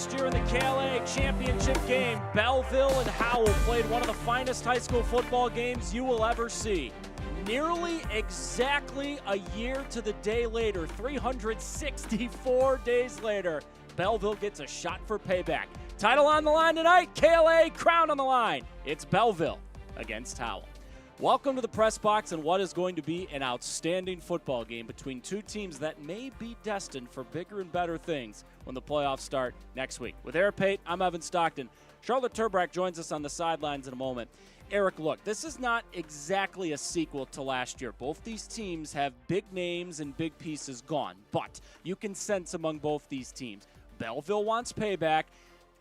last year in the KLAA championship game, Belleville and Howell played one of the finest high school football games you will ever see. Nearly exactly a year to the day later, 364 days later, Belleville gets a shot for payback. Title on the line tonight, KLAA crown on the line. It's Belleville against Howell. Welcome to the press box and what is going to be an outstanding football game between two teams that may be destined for bigger and better things when the playoffs start next week. With Eric Pate, I'm Evan Stockton. Charlotte Turbrack joins us on the sidelines in a moment. Eric, look, this is not exactly a sequel to last year. Both these teams have big names and big pieces gone, but you can sense among both these teams, Belleville wants payback,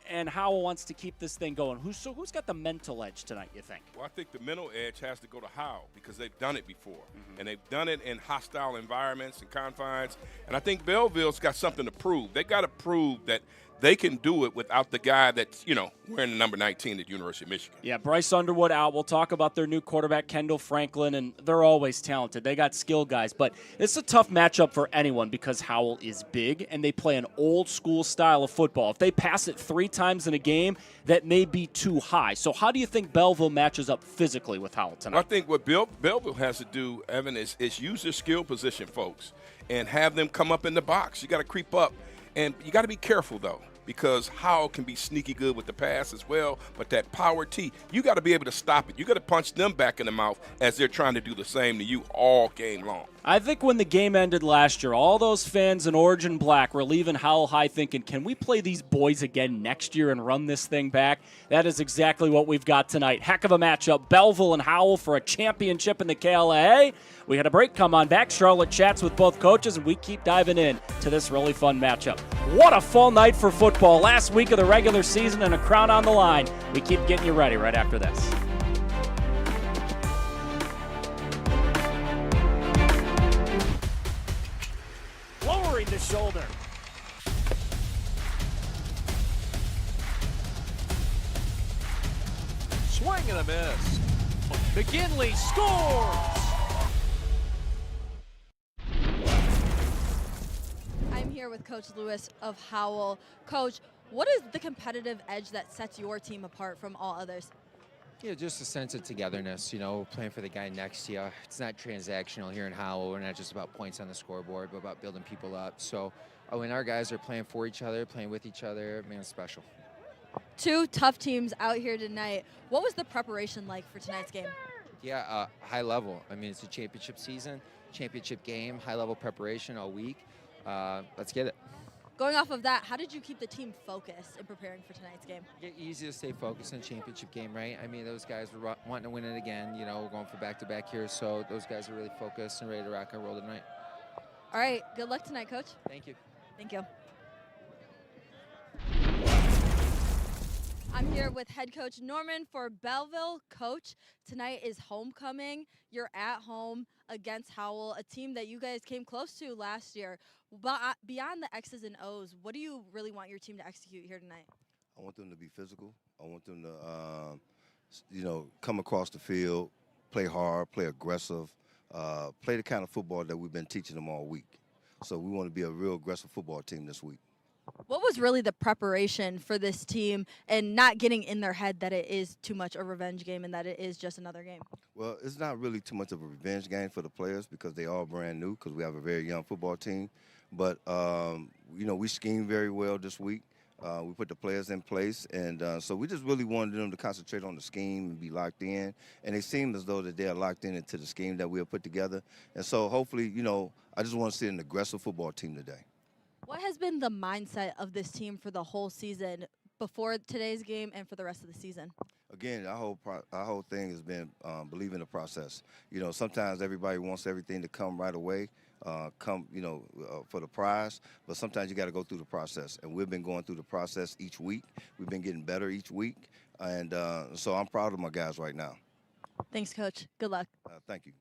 and Howell wants to keep this thing going. Who's got the mental edge tonight, you think? Well, I think the mental edge has to go to Howell because they've done it before. And they've done it in hostile environments and confines. And I think Belleville's got something to prove. They got to prove that they can do it without the guy that's, wearing the number 19 at the University of Michigan. Yeah, Bryce Underwood out. We'll talk about their new quarterback, Kendall Franklin, and they're always talented. They got skill guys, but it's a tough matchup for anyone because Howell is big, and they play an old-school style of football. If they pass it 3 times in a game, that may be too high. So how do you think Belleville matches up physically with Howell tonight? I think what Belleville has to do, Evan, is use their skill position folks and have them come up in the box. You got to creep up, and you got to be careful, though, because Howell can be sneaky good with the pass as well, but that power T, you got to be able to stop it. You got to punch them back in the mouth as they're trying to do the same to you all game long. I think when the game ended last year, all those fans in orange and black were leaving Howell High thinking, can we play these boys again next year and run this thing back? That is exactly what we've got tonight. Heck of a matchup. Belleville and Howell for a championship in the KLAA. We had a break. Come on back. Charlotte chats with both coaches, and we keep diving in to this really fun matchup. What a full night for football. Last week of the regular season and a crown on the line. We keep getting you ready right after this. Lowering the shoulder. Swing and a miss. McGinley scores! I'm here with Coach Lewis of Howell. Coach, what is the competitive edge that sets your team apart from all others? Yeah, just a sense of togetherness, playing for the guy next to you. It's not transactional here in Howell. We're not just about points on the scoreboard, but about building people up. So when our guys are playing for each other, playing with each other, man, it's special. 2 tough teams out here tonight. What was the preparation like for tonight's game? Yeah, high level. I mean, it's a championship season, championship game, high-level preparation all week. Let's get it. Going off of that, how did you keep the team focused in preparing for tonight's game? Yeah, easy to stay focused in a championship game, right? I mean, those guys were wanting to win it again. We're going for back-to-back here, so those guys are really focused and ready to rock and roll tonight. All right, good luck tonight, Coach. Thank you. Thank you. I'm here with head coach Norman for Belleville. Coach, tonight is homecoming. You're at home against Howell, a team that you guys came close to last year. But beyond the X's and O's, what do you really want your team to execute here tonight? I want them to be physical. I want them to, come across the field, play hard, play aggressive, play the kind of football that we've been teaching them all week. So we want to be a real aggressive football team this week. What was really the preparation for this team and not getting in their head that it is too much a revenge game and that it is just another game? Well, it's not really too much of a revenge game for the players because they all brand new because we have a very young football team. But, we schemed very well this week. We put the players in place, and so we just really wanted them to concentrate on the scheme and be locked in. And they seem as though that they are locked into the scheme that we have put together. And so hopefully, I just want to see an aggressive football team today. What has been the mindset of this team for the whole season before today's game and for the rest of the season? Again, our whole thing has been believe in the process. Sometimes everybody wants everything to come right away, for the prize, but sometimes you got to go through the process. And we've been going through the process each week. We've been getting better each week, and so I'm proud of my guys right now. Thanks, Coach. Good luck. Thank you.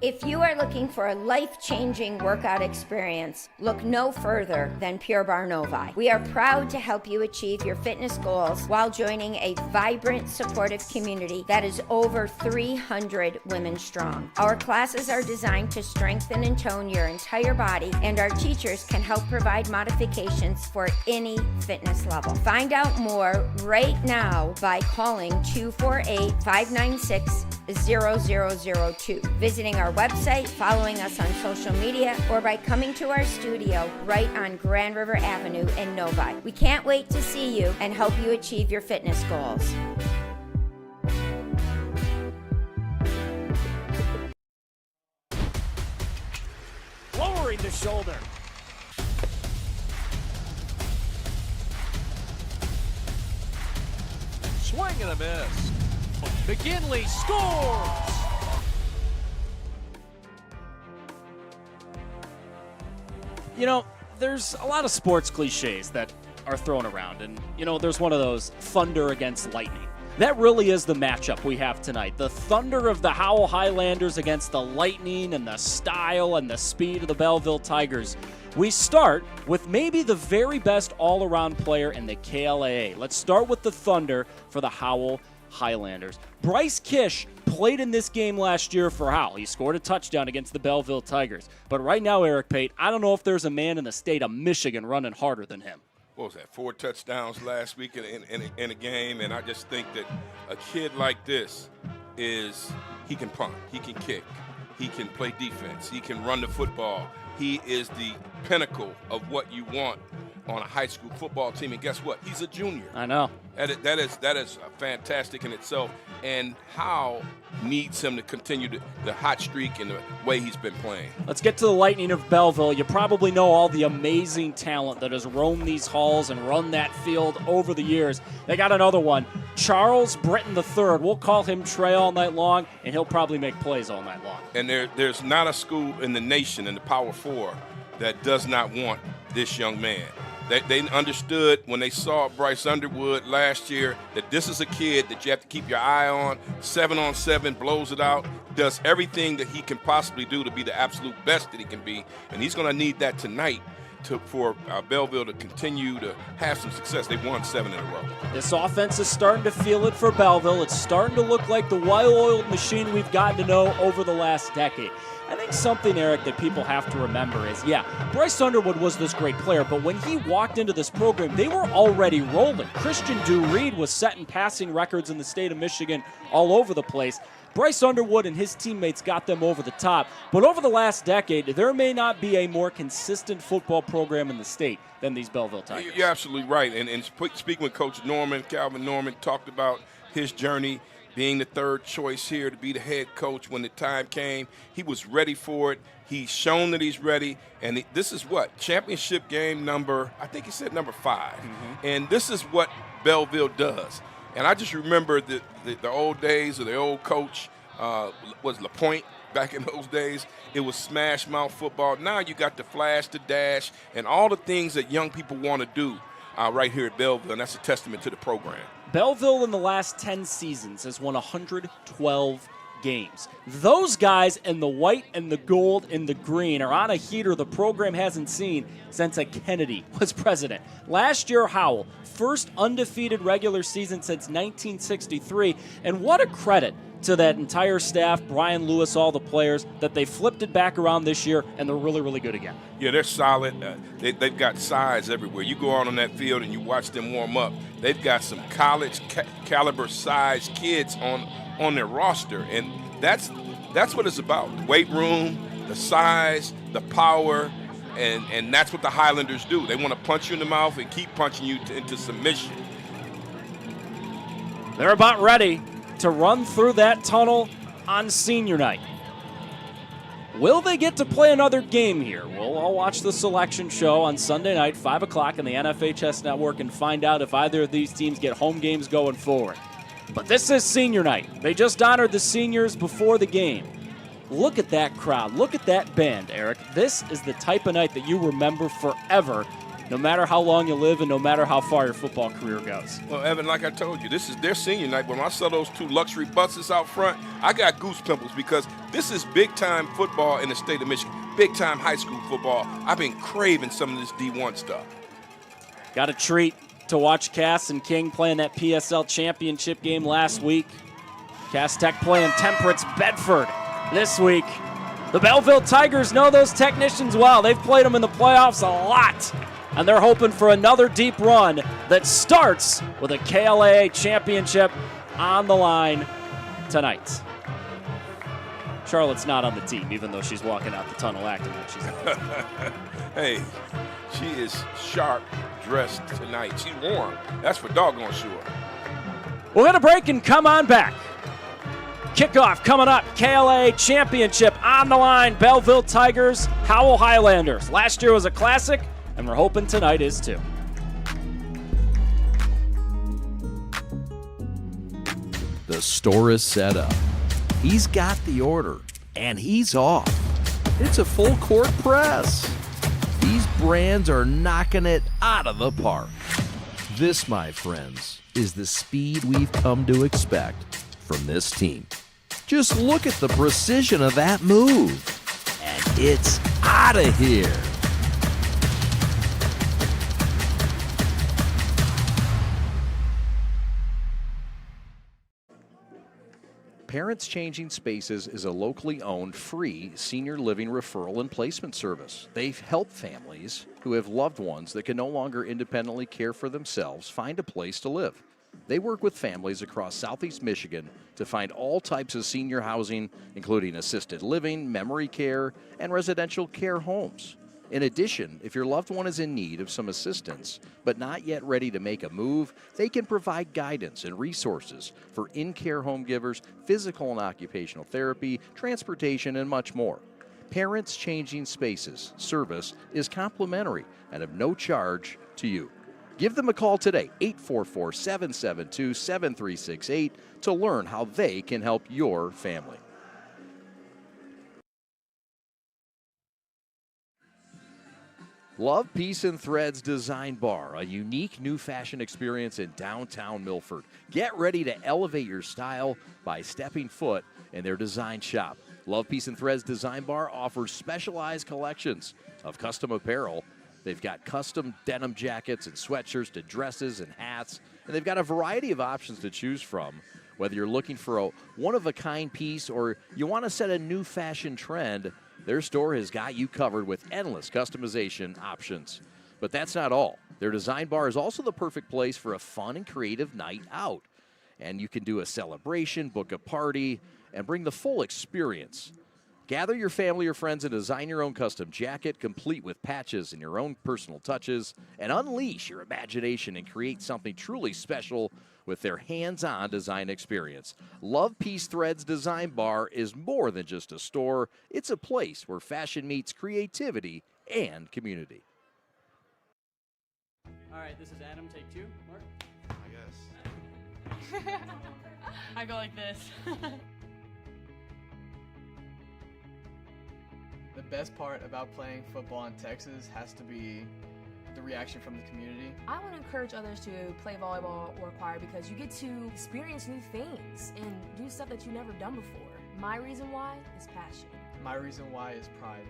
If you are looking for a life-changing workout experience, look no further than Pure Barre Novi. We are proud to help you achieve your fitness goals while joining a vibrant, supportive community that is over 300 women strong. Our classes are designed to strengthen and tone your entire body, and our teachers can help provide modifications for any fitness level. Find out more right now by calling 248-596-0002, visiting our website, following us on social media, or by coming to our studio right on Grand River Avenue in Novi. We can't wait to see you and help you achieve your fitness goals. Lowering the shoulder. Swing and a miss. McGinley scores! You know, there's a lot of sports cliches that are thrown around, and, you know, there's one of those, thunder against lightning. That really is the matchup we have tonight. The thunder of the Howell Highlanders against the lightning and the style and the speed of the Belleville Tigers. We start with maybe the very best all-around player in the KLAA. Let's start with the thunder for the Howell Highlanders. Bryce Kish played in this game last year for Howell. He scored a touchdown against the Belleville Tigers. But right now, Eric Pate, I don't know if there's a man in the state of Michigan running harder than him. What was that, 4 touchdowns last week in a game, and I just think that a kid like this he can punt, he can kick, he can play defense, he can run the football. He is the pinnacle of what you want on a high school football team, and guess what? He's a junior. I know. That is fantastic in itself, and Howell needs him to continue the hot streak and the way he's been playing. Let's get to the Lightning of Belleville. You probably know all the amazing talent that has roamed these halls and run that field over the years. They got another one, Charles Britton III. We'll call him Trey all night long, and he'll probably make plays all night long. And there's not a school in the nation, in the Power 4, that does not want this young man. They understood when they saw Bryce Underwood last year that this is a kid that you have to keep your eye on. 7-on-7, blows it out, does everything that he can possibly do to be the absolute best that he can be. And he's going to need that tonight for Belleville to continue to have some success. They've won 7 in a row. This offense is starting to feel it for Belleville. It's starting to look like the well-oiled machine we've gotten to know over the last decade. I think something, Eric, that people have to remember is, Bryce Underwood was this great player, but when he walked into this program, they were already rolling. Christian Dureed was setting passing records in the state of Michigan all over the place. Bryce Underwood and his teammates got them over the top, but over the last decade, there may not be a more consistent football program in the state than these Belleville Tigers. You're absolutely right, and speaking with Coach Norman, Calvin Norman talked about his journey being the third choice here to be the head coach when the time came. He was ready for it. He's shown that he's ready. And this is what? Championship game number, I think he said number 5. Mm-hmm. And this is what Belleville does. And I just remember the old days of the old coach, was LaPointe back in those days. It was smash mouth football. Now you got the flash, the dash, and all the things that young people want to do right here at Belleville, and that's a testament to the program. Belleville in the last 10 seasons has won 112 games. Those guys in the white and the gold and the green are on a heater the program hasn't seen since a Kennedy was president. Last year, Howell, first undefeated regular season since 1963, and what a credit to that entire staff, Brian Lewis, all the players, that they flipped it back around this year, and they're really, really good again. Yeah, they're solid. They've got size everywhere. You go out on that field and you watch them warm up. They've got some college caliber size kids on their roster, and that's what it's about. The weight room, the size, the power, and that's what the Highlanders do. They want to punch you in the mouth and keep punching you into submission. They're about ready to run through that tunnel on senior night. Will they get to play another game here? We'll all watch the selection show on Sunday night, 5 o'clock on the NFHS Network, and find out if either of these teams get home games going forward. But this is senior night. They just honored the seniors before the game. Look at that crowd. Look at that band, Eric. This is the type of night that you remember forever no matter how long you live and no matter how far your football career goes. Well, Evan, like I told you, this is their senior night. When I saw those 2 luxury buses out front, I got goose pimples because this is big-time football in the state of Michigan, big-time high school football. I've been craving some of this D1 stuff. Got a treat to watch Cass and King playing that PSL championship game last week. Cass Tech playing Temperance Bedford this week. The Belleville Tigers know those technicians well. They've played them in the playoffs a lot, and they're hoping for another deep run that starts with a KLAA championship on the line tonight. Charlotte's not on the team, even though she's walking out the tunnel acting like she's on the team. Hey, she is sharp dressed tonight. She's warm. That's for doggone sure. We'll hit a break and come on back. Kickoff coming up, KLAA championship on the line, Belleville Tigers, Howell Highlanders. Last year was a classic, and we're hoping tonight is too. The store is set up. He's got the order, and he's off. It's a full court press. These brands are knocking it out of the park. This, my friends, is the speed we've come to expect from this team. Just look at the precision of that move. And it's out of here. Parents Changing Spaces is a locally owned, free senior living referral and placement service. They help families who have loved ones that can no longer independently care for themselves find a place to live. They work with families across Southeast Michigan to find all types of senior housing, including assisted living, memory care, and residential care homes. In addition, if your loved one is in need of some assistance but not yet ready to make a move, they can provide guidance and resources for in-care home givers, physical and occupational therapy, transportation, and much more. Parents Changing Spaces service is complimentary and of no charge to you. Give them a call today, 844-772-7368, to learn how they can help your family. Love, Peace, and Threads Design Bar, a unique new fashion experience in downtown Milford. Get ready to elevate your style by stepping foot in their design shop. Love, Peace, and Threads Design Bar offers specialized collections of custom apparel. They've got custom denim jackets and sweatshirts to dresses and hats, and they've got a variety of options to choose from. Whether you're looking for a one-of-a-kind piece or you want to set a new fashion trend, their store has got you covered with endless customization options. But that's not all. Their design bar is also the perfect place for a fun and creative night out. And you can do a celebration, book a party, and bring the full experience. Gather your family or friends and design your own custom jacket, complete with patches and your own personal touches, and unleash your imagination and create something truly special with their hands-on design experience. Love, Peace, Threads Design Bar is more than just a store. It's a place where fashion meets creativity and community. All right, this is Adam. Take 2. Mark? I guess. I go like this. The best part about playing football in Texas has to be the reaction from the community. I want to encourage others to play volleyball or choir because you get to experience new things and do stuff that you've never done before. My reason why is passion. My reason why is pride.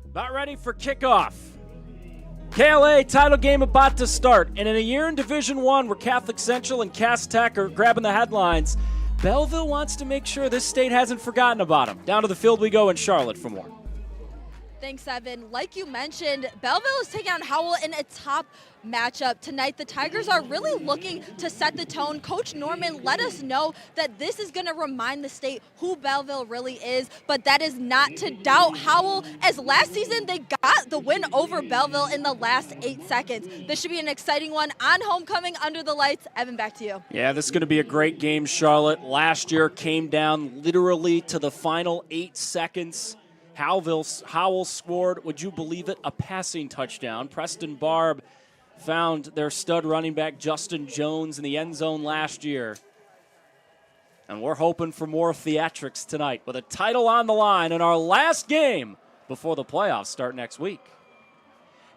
About ready for kickoff. KLAA title game about to start. And in a year in Division I where Catholic Central and Cass Tech are grabbing the headlines, Belleville wants to make sure this state hasn't forgotten about them. Down to the field we go in Charlotte for more. Thanks, Evan. Like you mentioned, Belleville is taking on Howell in a top matchup tonight. The Tigers are really looking to set the tone. Coach Norman let us know that this is going to remind the state who Belleville really is, but that is not to doubt Howell, as last season they got the win over Belleville in the last 8 seconds. This should be an exciting one on homecoming under the lights. Evan, back to you. Yeah, this is going to be a great game, Charlotte. Last year came down literally to the final 8 seconds. Howell scored, would you believe it, a passing touchdown. Preston Barb found their stud running back Justin Jones in the end zone last year. And we're hoping for more theatrics tonight with a title on the line in our last game before the playoffs start next week.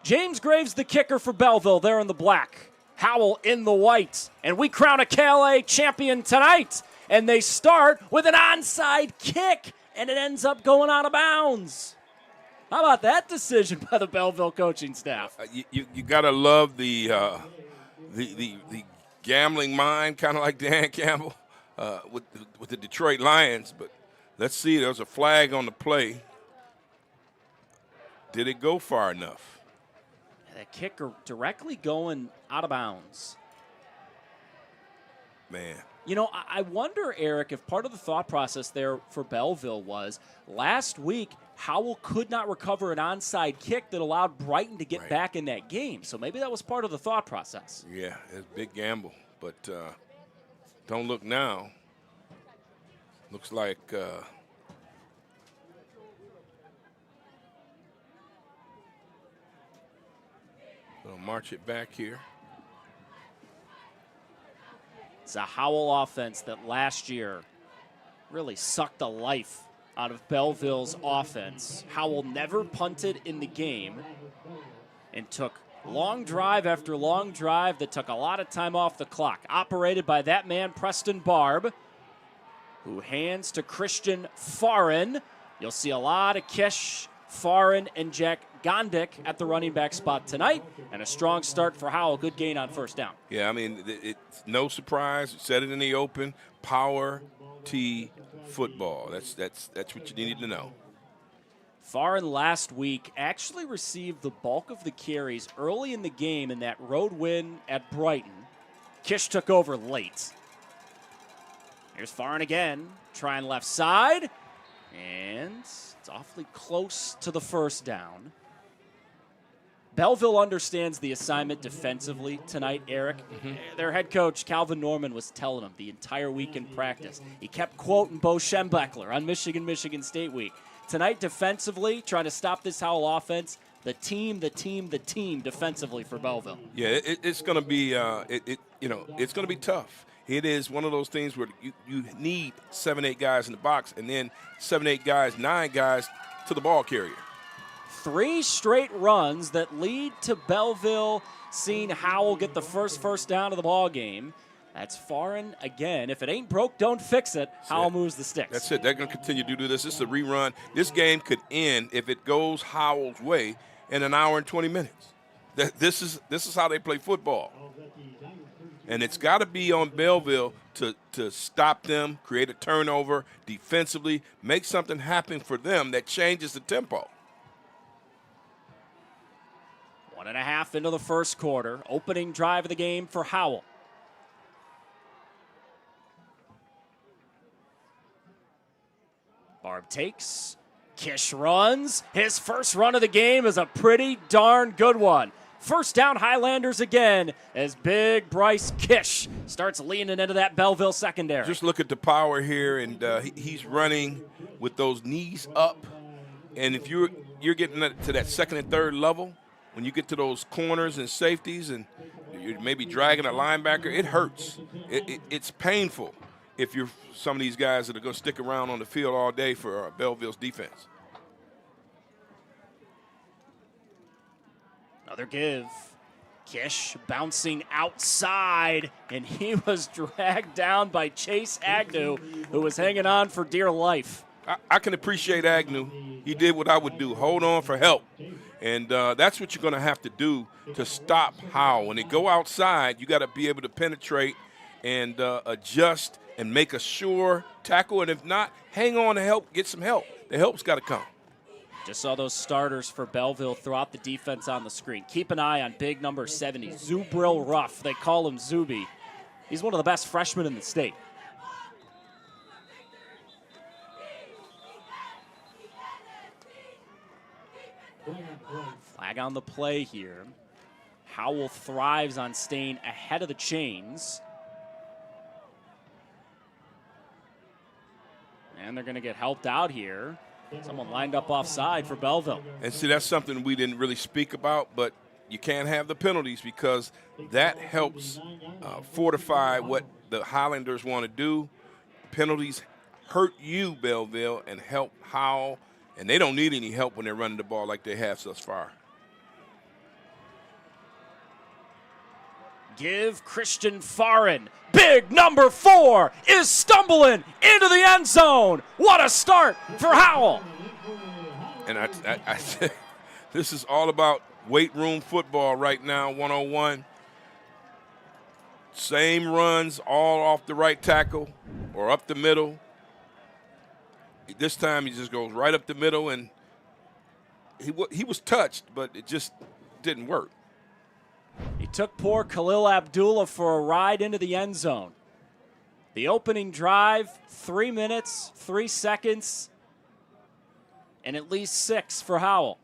James Graves, the kicker for Belleville, there in the black. Howell in the white. And we crown a KLAA champion tonight. And they start with an onside kick, and it ends up going out of bounds. How about that decision by the Belleville coaching staff? You got to love the gambling mind, kind of like Dan Campbell. With the Detroit Lions, but let's see, there's a flag on the play. Did it go far enough? That kicker directly going out of bounds. Man. You know, I wonder, Eric, if part of the thought process there for Belleville was last week Howell could not recover an onside kick that allowed Brighton to get back in that game. So maybe that was part of the thought process. Yeah, it's a big gamble, but don't look now. Looks like we'll march it back here. It's a Howell offense that last year really sucked the life out of Belleville's offense. Howell never punted in the game and took long drive after long drive that took a lot of time off the clock. Operated by that man, Preston Barb, who hands to Christian Farin. You'll see a lot of Kish, Farin, and Jack Gondik at the running back spot tonight. And a strong start for Howell. Good gain on first down. Yeah, I mean, it's no surprise. You said it in the open. Power T football. That's what you needed to know. Farin last week actually received the bulk of the carries early in the game in that road win at Brighton. Kish took over late. Here's Farin again, trying left side, and it's awfully close to the first down. Belleville understands the assignment defensively tonight, Eric. Their head coach, Calvin Norman, was telling them the entire week in practice. He kept quoting Bo Schembechler on Michigan State week. Tonight, defensively, trying to stop this Howell offense, the team defensively for Belleville. Yeah, it's going to be it's going to be tough. It is one of those things where you need 7-8 guys in the box, and then 7-8 guys, 9 guys to the ball carrier. 3 straight runs that lead to Belleville seeing Howell get the first down of the ball game. That's Farin again. If it ain't broke, don't fix it. Howell moves the sticks. That's it. They're going to continue to do this. This is a rerun. This game could end, if it goes Howell's way, in an hour and 20 minutes. This is how they play football. And it's got to be on Belleville to stop them, create a turnover defensively, make something happen for them that changes the tempo. 1.5 into the first quarter. Opening drive of the game for Howell. Barb takes. Kish runs. His first run of the game is a pretty darn good one. First down, Highlanders again, as big Bryce Kish starts leaning into that Belleville secondary. Just look at the power here, and he's running with those knees up. And if you're getting to that second and third level, when you get to those corners and safeties and you're maybe dragging a linebacker, it hurts. It's painful if you're some of these guys that are going to stick around on the field all day for Belleville's defense. Another give. Kish bouncing outside, and he was dragged down by Chase Agnew, who was hanging on for dear life. I can appreciate Agnew. He did what I would do, hold on for help. And that's what you're going to have to do to stop Howell. When they go outside, you got to be able to penetrate and adjust and make a sure tackle. And if not, hang on to help, get some help. The help's got to come. Just saw those starters for Belleville throughout the defense on the screen. Keep an eye on big number 70, Zubril Ruff. They call him Zuby. He's one of the best freshmen in the state. Flag on the play here. Howell thrives on staying ahead of the chains. And they're going to get helped out here. Someone lined up offside for Belleville. And see, that's something we didn't really speak about, but you can't have the penalties because that helps fortify what the Highlanders want to do, penalties hurt you, Belleville, and help Howell, and they don't need any help when they're running the ball like they have thus far. Give Christian Farin. Big number 4 is stumbling into the end zone. What a start for Howell. And I this is all about weight room football right now, 101. Same runs all off the right tackle or up the middle. This time he just goes right up the middle, and he was touched, but it just didn't work. He took poor Khalil Abdullah for a ride into the end zone. The opening drive, 3 minutes, 3 seconds, and at least 6 for Howell.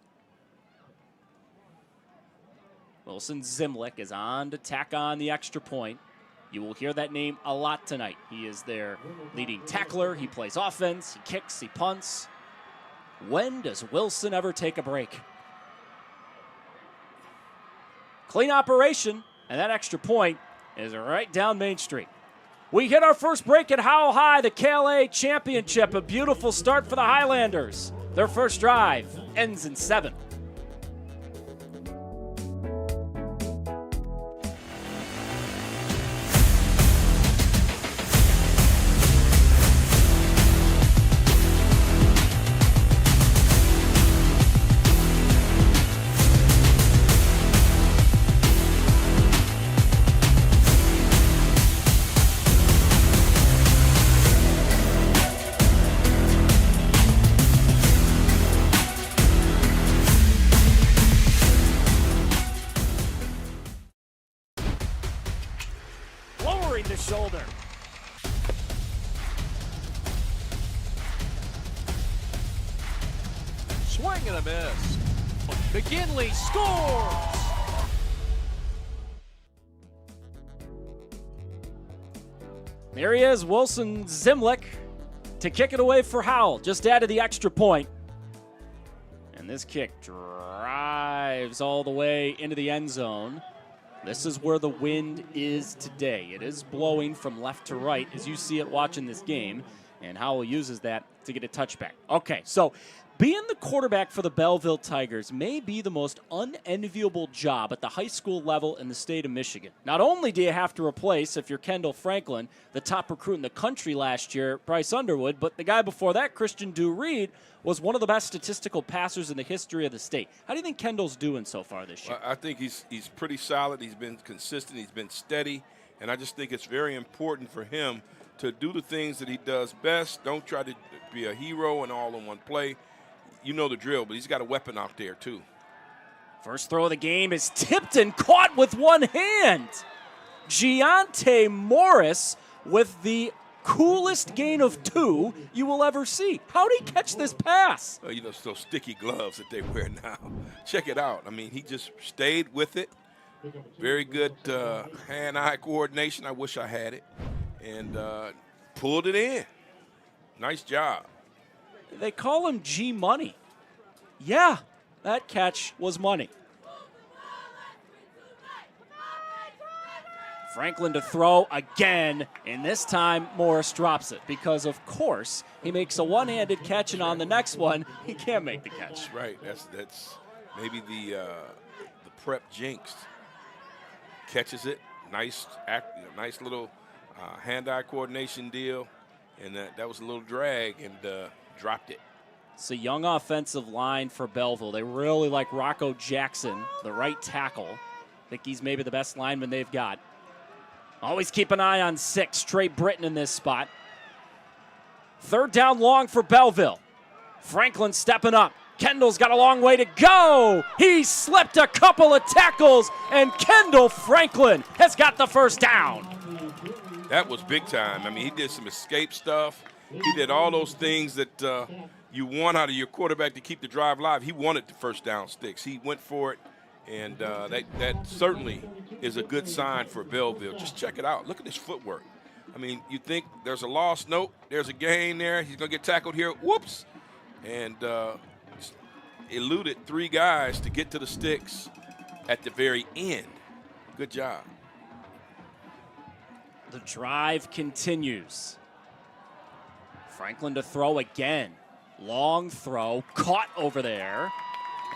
Wilson Zimlick is on to tack on the extra point. You will hear that name a lot tonight. He is their leading tackler. He plays offense, he kicks, he punts. When does Wilson ever take a break? Clean operation, and that extra point is right down Main Street. We hit our first break at Howell High, the KLAA championship. A beautiful start for the Highlanders. Their first drive ends in 7. The shoulder. Swing and a miss. McKinley scores! There he is, Wilson Zimlick, to kick it away for Howell. Just added the extra point. And this kick drives all the way into the end zone. This is where the wind is today. It is blowing from left to right as you see it watching this game, and Howell uses that to get a touchback. Okay, so being the quarterback for the Belleville Tigers may be the most unenviable job at the high school level in the state of Michigan. Not only do you have to replace, if you're Kendall Franklin, the top recruit in the country last year, Bryce Underwood, but the guy before that, Christian Reed, was one of the best statistical passers in the history of the state. How do you think Kendall's doing so far this year? I think he's pretty solid. He's been consistent. He's been steady. And I just think it's very important for him to do the things that he does best. Don't try to be a hero and all in one play. You know the drill, but he's got a weapon out there, too. First throw of the game is tipped and caught with one hand. Giante Morris with the coolest gain of 2 you will ever see. How did he catch this pass? You know, those sticky gloves that they wear now. Check it out. I mean, he just stayed with it. Very good hand-eye coordination. I wish I had it. And pulled it in. Nice job. They call him G-Money. Yeah, that catch was money. Franklin to throw again, and this time Morris drops it because, of course, he makes a one-handed catch, and on the next one, he can't make the catch. Right. That's maybe the prep jinxed. Catches it. Nice little hand-eye coordination deal, and that was a little drag, and dropped it. It's a young offensive line for Belleville. They really like Rocco Jackson, the right tackle. I think he's maybe the best lineman they've got. Always keep an eye on 6, Trey Britton in this spot. Third down long for Belleville. Franklin stepping up. Kendall's got a long way to go. He slipped a couple of tackles, and Kendall Franklin has got the first down. That was big time. I mean, he did some escape stuff. He did all those things that you want out of your quarterback to keep the drive alive. He wanted the first down sticks. He went for it, and that certainly is a good sign for Belleville. Just check it out. Look at his footwork. I mean, you think there's a loss. Nope, there's a gain there. He's going to get tackled here. Whoops. And eluded 3 guys to get to the sticks at the very end. Good job. The drive continues. Franklin to throw again. Long throw, caught over there,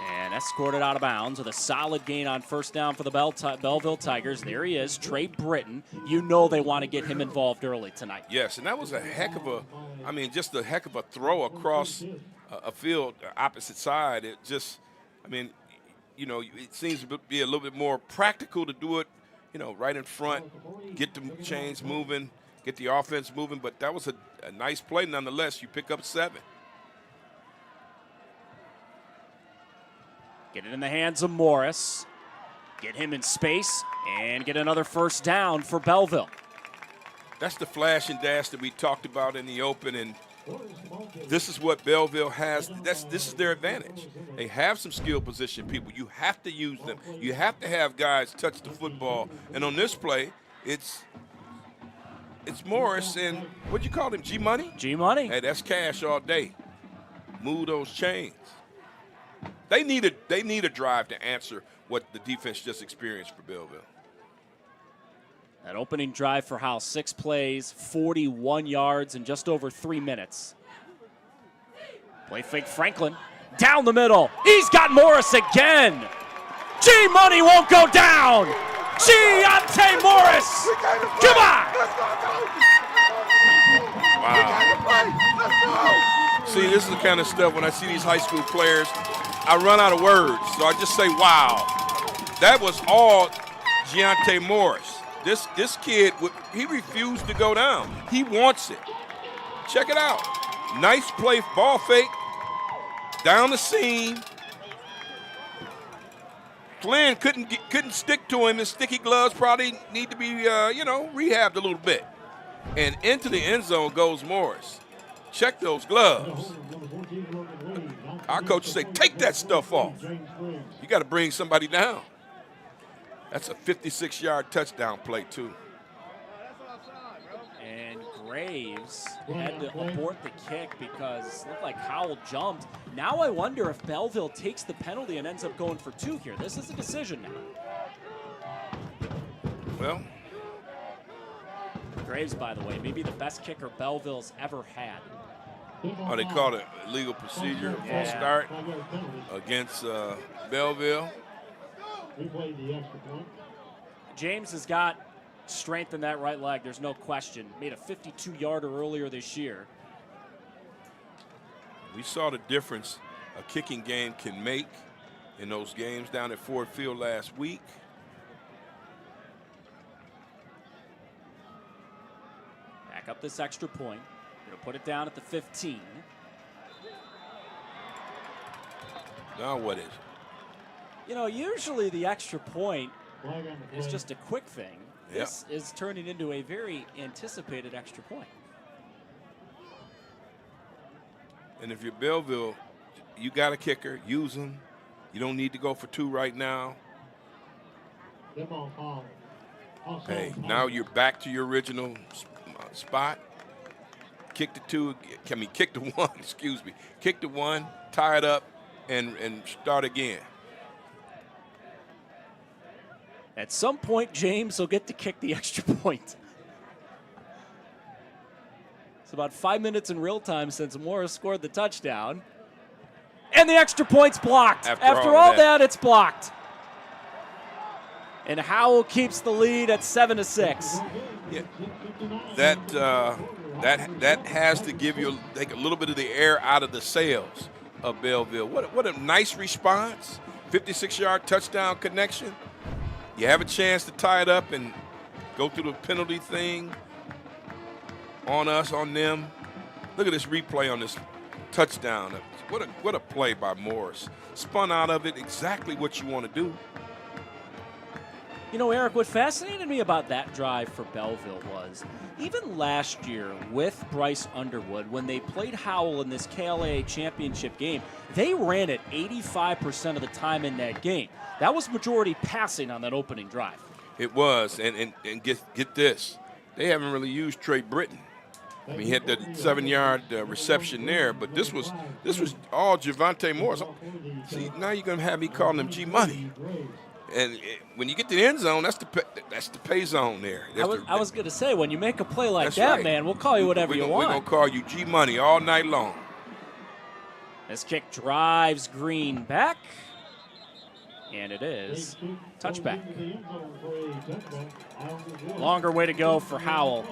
and escorted out of bounds with a solid gain on first down for the Belleville Tigers. There he is, Trey Britton. You know they want to get him involved early tonight. Yes, and that was a heck of a, just a heck of a throw across a field, opposite side. It just, it seems to be a little bit more practical to do it, right in front, get the chains moving, get the offense moving. But that was a nice play nonetheless. You pick up 7. Get it in the hands of Morris. Get him in space and get another first down for Belleville. That's the flash and dash that we talked about in the open, and this is what Belleville has. This is their advantage. They have some skill position people. You have to use them. You have to have guys touch the football. And on this play, it's Morris and what'd you call him? G-Money? G-Money. Hey, that's cash all day. Move those chains. They need a drive to answer what the defense just experienced for Belleville. That opening drive for Howell, 6 plays, 41 yards in just over 3 minutes. Play fake Franklin, down the middle. He's got Morris again. G-Money won't go down. Giante Morris, come on. Wow. See, this is the kind of stuff when I see these high school players, I run out of words, so I just say, wow. That was all Giante Morris. This kid, he refused to go down. He wants it. Check it out. Nice play, ball fake, down the seam. Flynn couldn't stick to him. His sticky gloves probably need to be, rehabbed a little bit. And into the end zone goes Morris. Check those gloves. Our coaches say, take that stuff off. You got to bring somebody down. That's a 56-yard touchdown play, too. And Graves had to abort the kick because it looked like Howell jumped. Now I wonder if Belleville takes the penalty and ends up going for 2 here. This is a decision now. Well, Graves, by the way, maybe the best kicker Belleville's ever had. Oh, they called it illegal procedure, false start against Belleville. James has got strength in that right leg, there's no question. Made a 52-yarder earlier this year. We saw the difference a kicking game can make in those games down at Ford Field last week. Back up this extra point. Gonna put it down at the 15. Now what is it? Usually the extra point is just a quick thing. This is turning into a very anticipated extra point. And if you're Belleville, you got a kicker, use them. You don't need to go for 2 right now. Hey, now you're back to your original spot. Kick the 2, kick the 1, excuse me. Kick the 1, tie it up, and start again. At some point, James will get to kick the extra point. It's about 5 minutes in real time since Morris scored the touchdown. And the extra point's blocked. After all that, it's blocked. And Howell keeps the lead at 7-6. Yeah. That has to take a little bit of the air out of the sails of Belleville. What a nice response. 56-yard touchdown connection. You have a chance to tie it up and go through the penalty thing on us, on them. Look at this replay on this touchdown. What a play by Morris. Spun out of it exactly what you want to do. Eric, what fascinated me about that drive for Belleville was even last year with Bryce Underwood, when they played Howell in this KLAA championship game, they ran it 85% of the time in that game. That was majority passing on that opening drive. It was, and get this. They haven't really used Trey Britton. He had that 7-yard reception there, but this was all Javante Morris. See, now you're going to have me calling him G-Money. And when you get to the end zone, that's the pay zone there. I was going to say, when you make a play like That's that, right. man, we'll call you whatever you want. We're going to call you G-Money all night long. This kick drives Green back, and it is touchback. Longer way to go for Howell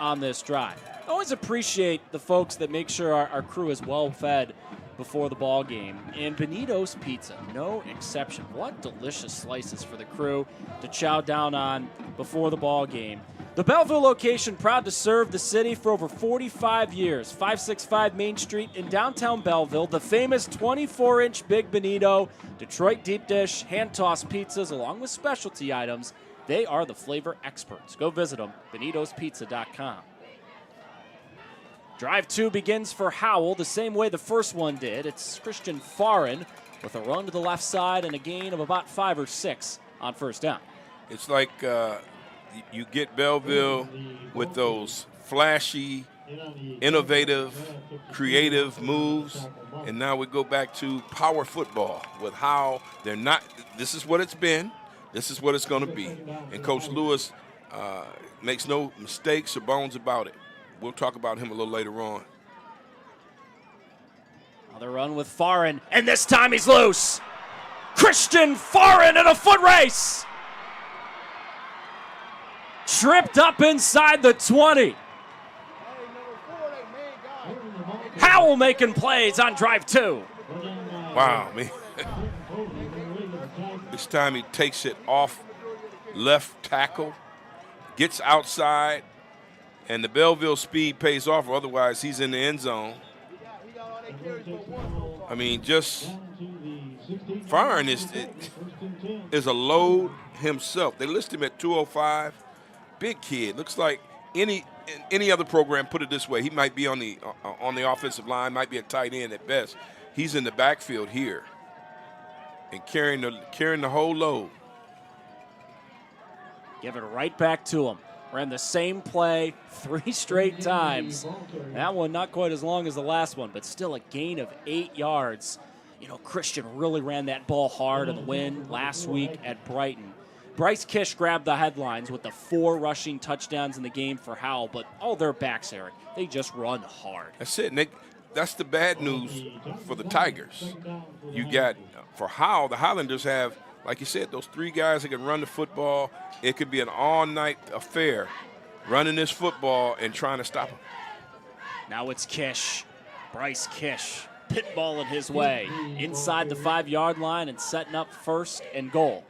on this drive. I always appreciate the folks that make sure our crew is well fed before the ball game. And Benito's Pizza, no exception. What delicious slices for the crew to chow down on before the ball game. The Belleville location, proud to serve the city for over 45 years. 565 Main Street in downtown Belleville. The famous 24-inch Big Benito, Detroit deep dish, hand-tossed pizzas, along with specialty items. They are the flavor experts. Go visit them, benitospizza.com. Drive 2 begins for Howell the same way the first one did. It's Christian Farin with a run to the left side and a gain of about 5 or 6 on first down. It's like you get Belleville with those flashy, innovative, creative moves, and now we go back to power football with how they're not. This is what it's been. This is what it's going to be. And Coach Lewis makes no mistakes or bones about it. We'll talk about him a little later on. Another run with Farin, and this time he's loose. Christian Farin in a foot race. Tripped up inside the 20. Howell making plays on drive 2. Wow, man. This time he takes it off left tackle, gets outside, and the Belleville speed pays off, or otherwise he's in the end zone. I mean, just Farin is a load himself. They list him at 205. Big kid. Looks like any other program, put it this way, he might be on the offensive line, might be a tight end at best. He's in the backfield here and carrying the whole load. Give it right back to him. Ran the same play 3 straight times. That one not quite as long as the last one, but still a gain of 8 yards. You know, Christian really ran that ball hard in the win last week at Brighton. Bryce Kish grabbed the headlines with the 4 rushing touchdowns in the game for Howell, but all their backs, Eric, they just run hard. That's it, Nick. That's the bad news for the Tigers. You got, for Howell, the Highlanders have, like you said, those 3 guys that can run the football. It could be an all-night affair running this football and trying to stop him. Now it's Kish, Bryce Kish, pitballing his way inside the 5-yard line and setting up 1st and goal.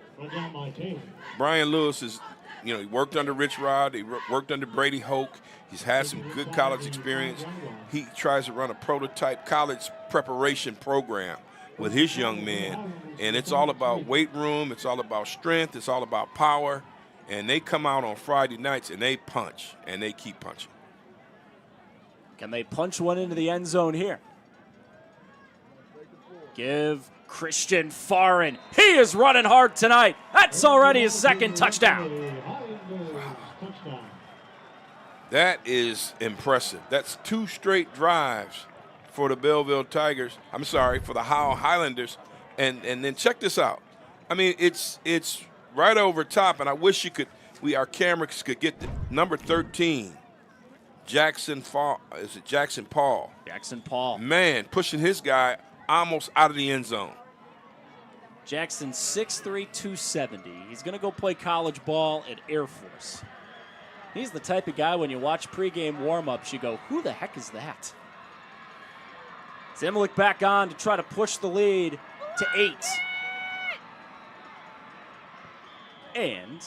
Brian Lewis is, he worked under Rich Rod. He worked under Brady Hoke. He's had some good college experience. He tries to run a prototype college preparation program with his young men, and it's all about weight room. It's all about strength. It's all about power, and they come out on Friday nights and they punch, and they keep punching. Can they punch one into the end zone here? Give Christian Farin. He is running hard tonight. That's already his 2nd touchdown. That is impressive. That's 2 straight drives for the Belleville Tigers. I'm sorry, for the Howell Highlanders. And then check this out. I mean, it's right over top, and I wish our cameras could get the number 13, Jackson Paul. Is it Jackson Paul? Jackson Paul. Man, pushing his guy almost out of the end zone. Jackson 6'3", 270. He's going to go play college ball at Air Force. He's the type of guy when you watch pregame warm-ups, you go, who the heck is that? Zimlick back on to try to push the lead to 8. And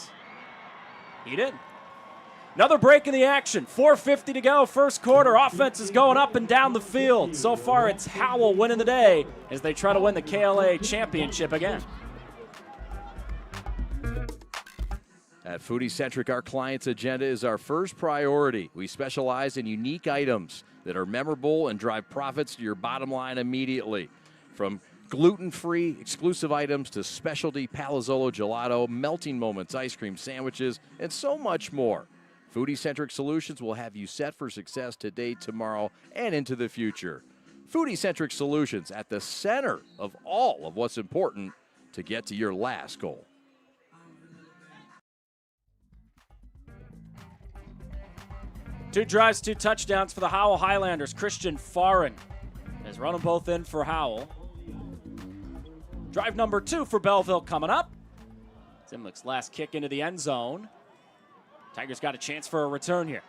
he did. Another break in the action. 4:50 to go, first quarter. Offense is going up and down the field. So far, it's Howell winning the day as they try to win the KLAA championship again. At Foodie Centric, our client's agenda is our first priority. We specialize in unique items that are memorable and drive profits to your bottom line immediately. From gluten-free exclusive items to specialty Palazzolo gelato, melting moments, ice cream sandwiches, and so much more. Foodie-centric solutions will have you set for success today, tomorrow, and into the future. Foodie-centric solutions at the center of all of what's important to get to your last goal. 2 drives, 2 touchdowns for the Howell Highlanders. Christian Farin has run them both in for Howell. Drive number 2 for Belleville coming up. Zimlick's last kick into the end zone. Tigers got a chance for a return here.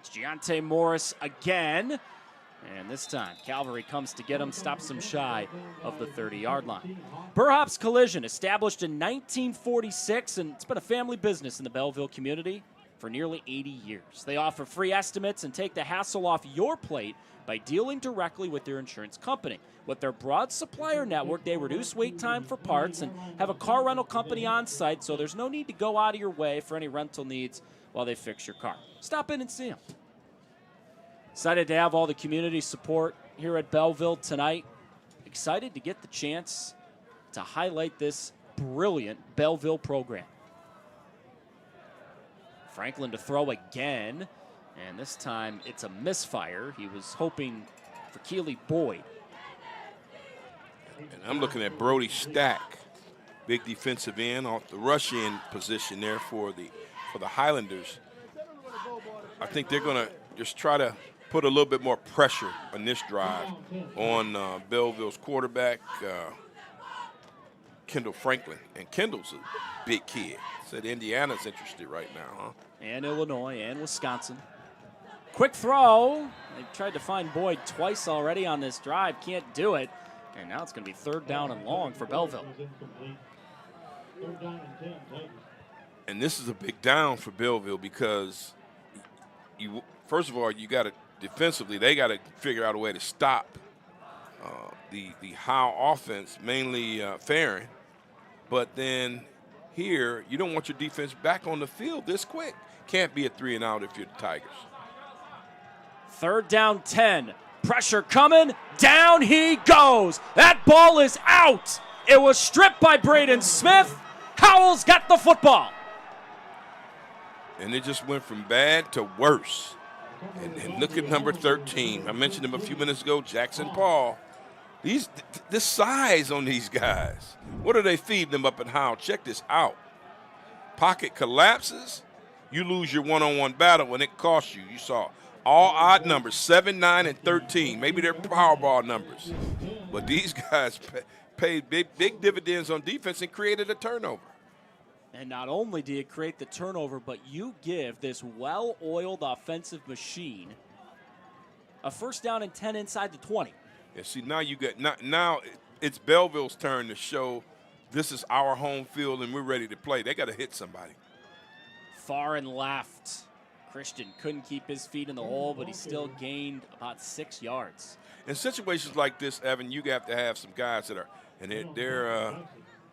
It's Giante Morris again. And this time, Calvary comes to get him, stops him shy of the 30-yard line. Burhops Collision, established in 1946, and it's been a family business in the Belleville community for nearly 80 years. They offer free estimates and take the hassle off your plate by dealing directly with their insurance company. With their broad supplier network, they reduce wait time for parts and have a car rental company on site, so there's no need to go out of your way for any rental needs while they fix your car. Stop in and see them. Excited to have all the community support here at Belleville tonight. Excited to get the chance to highlight this brilliant Belleville program. Franklin to throw again, and this time it's a misfire. He was hoping for Keely Boyd. And I'm looking at Brody Stack, big defensive end off the rush end position there for the Highlanders. I think they're going to just try to put a little bit more pressure on this drive on Belleville's quarterback, Kendall Franklin. And Kendall's a big kid. Said Indiana's interested right now, huh? And Illinois and Wisconsin. Quick throw. They've tried to find Boyd twice already on this drive. Can't do it. And now it's going to be 3rd down and long for Belleville. And this is a big down for Belleville because, first of all, you got to defensively, they got to figure out a way to stop the Howell offense, mainly Farron. But then here, you don't want your defense back on the field this quick. Can't be a 3-and-out if you're the Tigers. 3rd down 10. Pressure coming. Down he goes. That ball is out. It was stripped by Braden Smith. Howell's got the football. And it just went from bad to worse. And look at number 13. I mentioned him a few minutes ago, Jackson Paul. This size on these guys. What are they feeding them up at Howell? Check this out. Pocket collapses. You lose your one-on-one battle, and it costs you. You saw all odd numbers, 7, 9, and 13. Maybe they're Powerball numbers. But these guys paid big dividends on defense and created a turnover. And not only do you create the turnover, but you give this well-oiled offensive machine a 1st down and 10 inside the 20. Yeah, see, now it's Belleville's turn to show this is our home field and we're ready to play. They got to hit somebody. Far and left. Christian couldn't keep his feet in the hole, but he still gained about 6 yards. In situations like this, Evan, you have to have some guys that are, and they're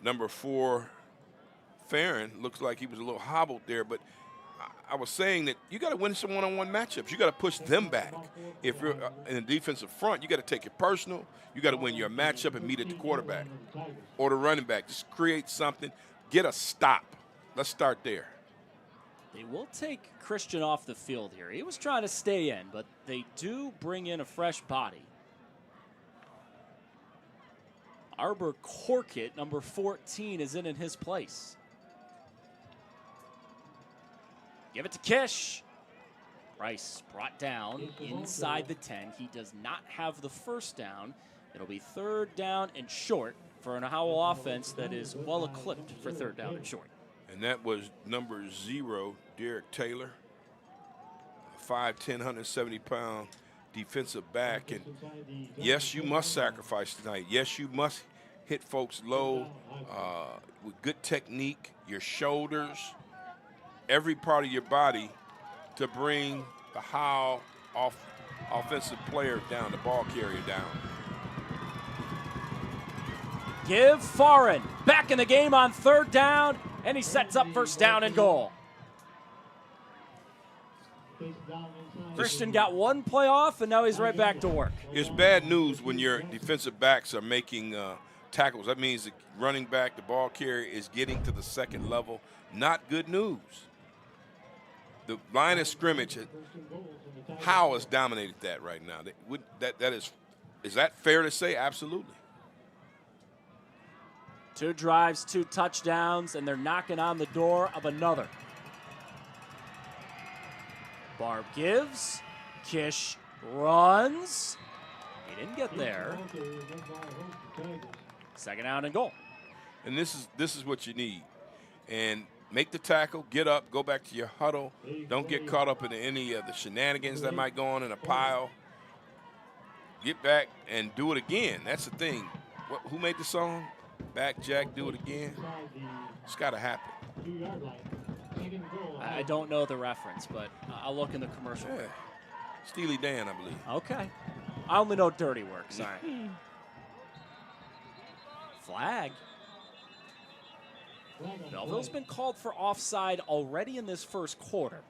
number 4, Farron, looks like he was a little hobbled there, but I was saying that you got to win some one-on-one matchups. You got to push them back. If you're in the defensive front, you got to take it personal. You got to win your matchup and meet at the quarterback or the running back. Just create something. Get a stop. Let's start there. They will take Christian off the field here. He was trying to stay in, but they do bring in a fresh body. Arbor Corkett, number 14, is in his place. Give it to Kish. Price brought down inside the 10. He does not have the 1st down. It'll be 3rd down and short for an Howell offense that is well equipped for 3rd down and short. And that was number 0, Derek Taylor, 5'10", 170-pound defensive back. And yes, you must sacrifice tonight. Yes, you must hit folks low with good technique, your shoulders, every part of your body to bring the Howell offensive player down, the ball carrier down. Give Farin back in the game on 3rd down, and he sets up 1st down and goal. Christian got 1 play off, and now he's right back to work. It's bad news when your defensive backs are making tackles. That means the running back, the ball carrier, is getting to the 2nd level. Not good news. The line of scrimmage, Howell has dominated that right now. Is that fair to say? Absolutely. 2 drives, 2 touchdowns, and they're knocking on the door of another. Barb gives. Kish runs. He didn't get there. Second down and goal. And this is what you need. And make the tackle, get up, go back to your huddle. Don't get caught up in any of the shenanigans that might go on in a pile. Get back and do it again. That's the thing. Who made the song? Back, Jack, do it again. It's got to happen. I don't know the reference, but I'll look in the commercial. Yeah. Steely Dan, I believe. Okay. I only know Dirty Work. Sorry. Flag. Belleville's been called for offside already in this first quarter.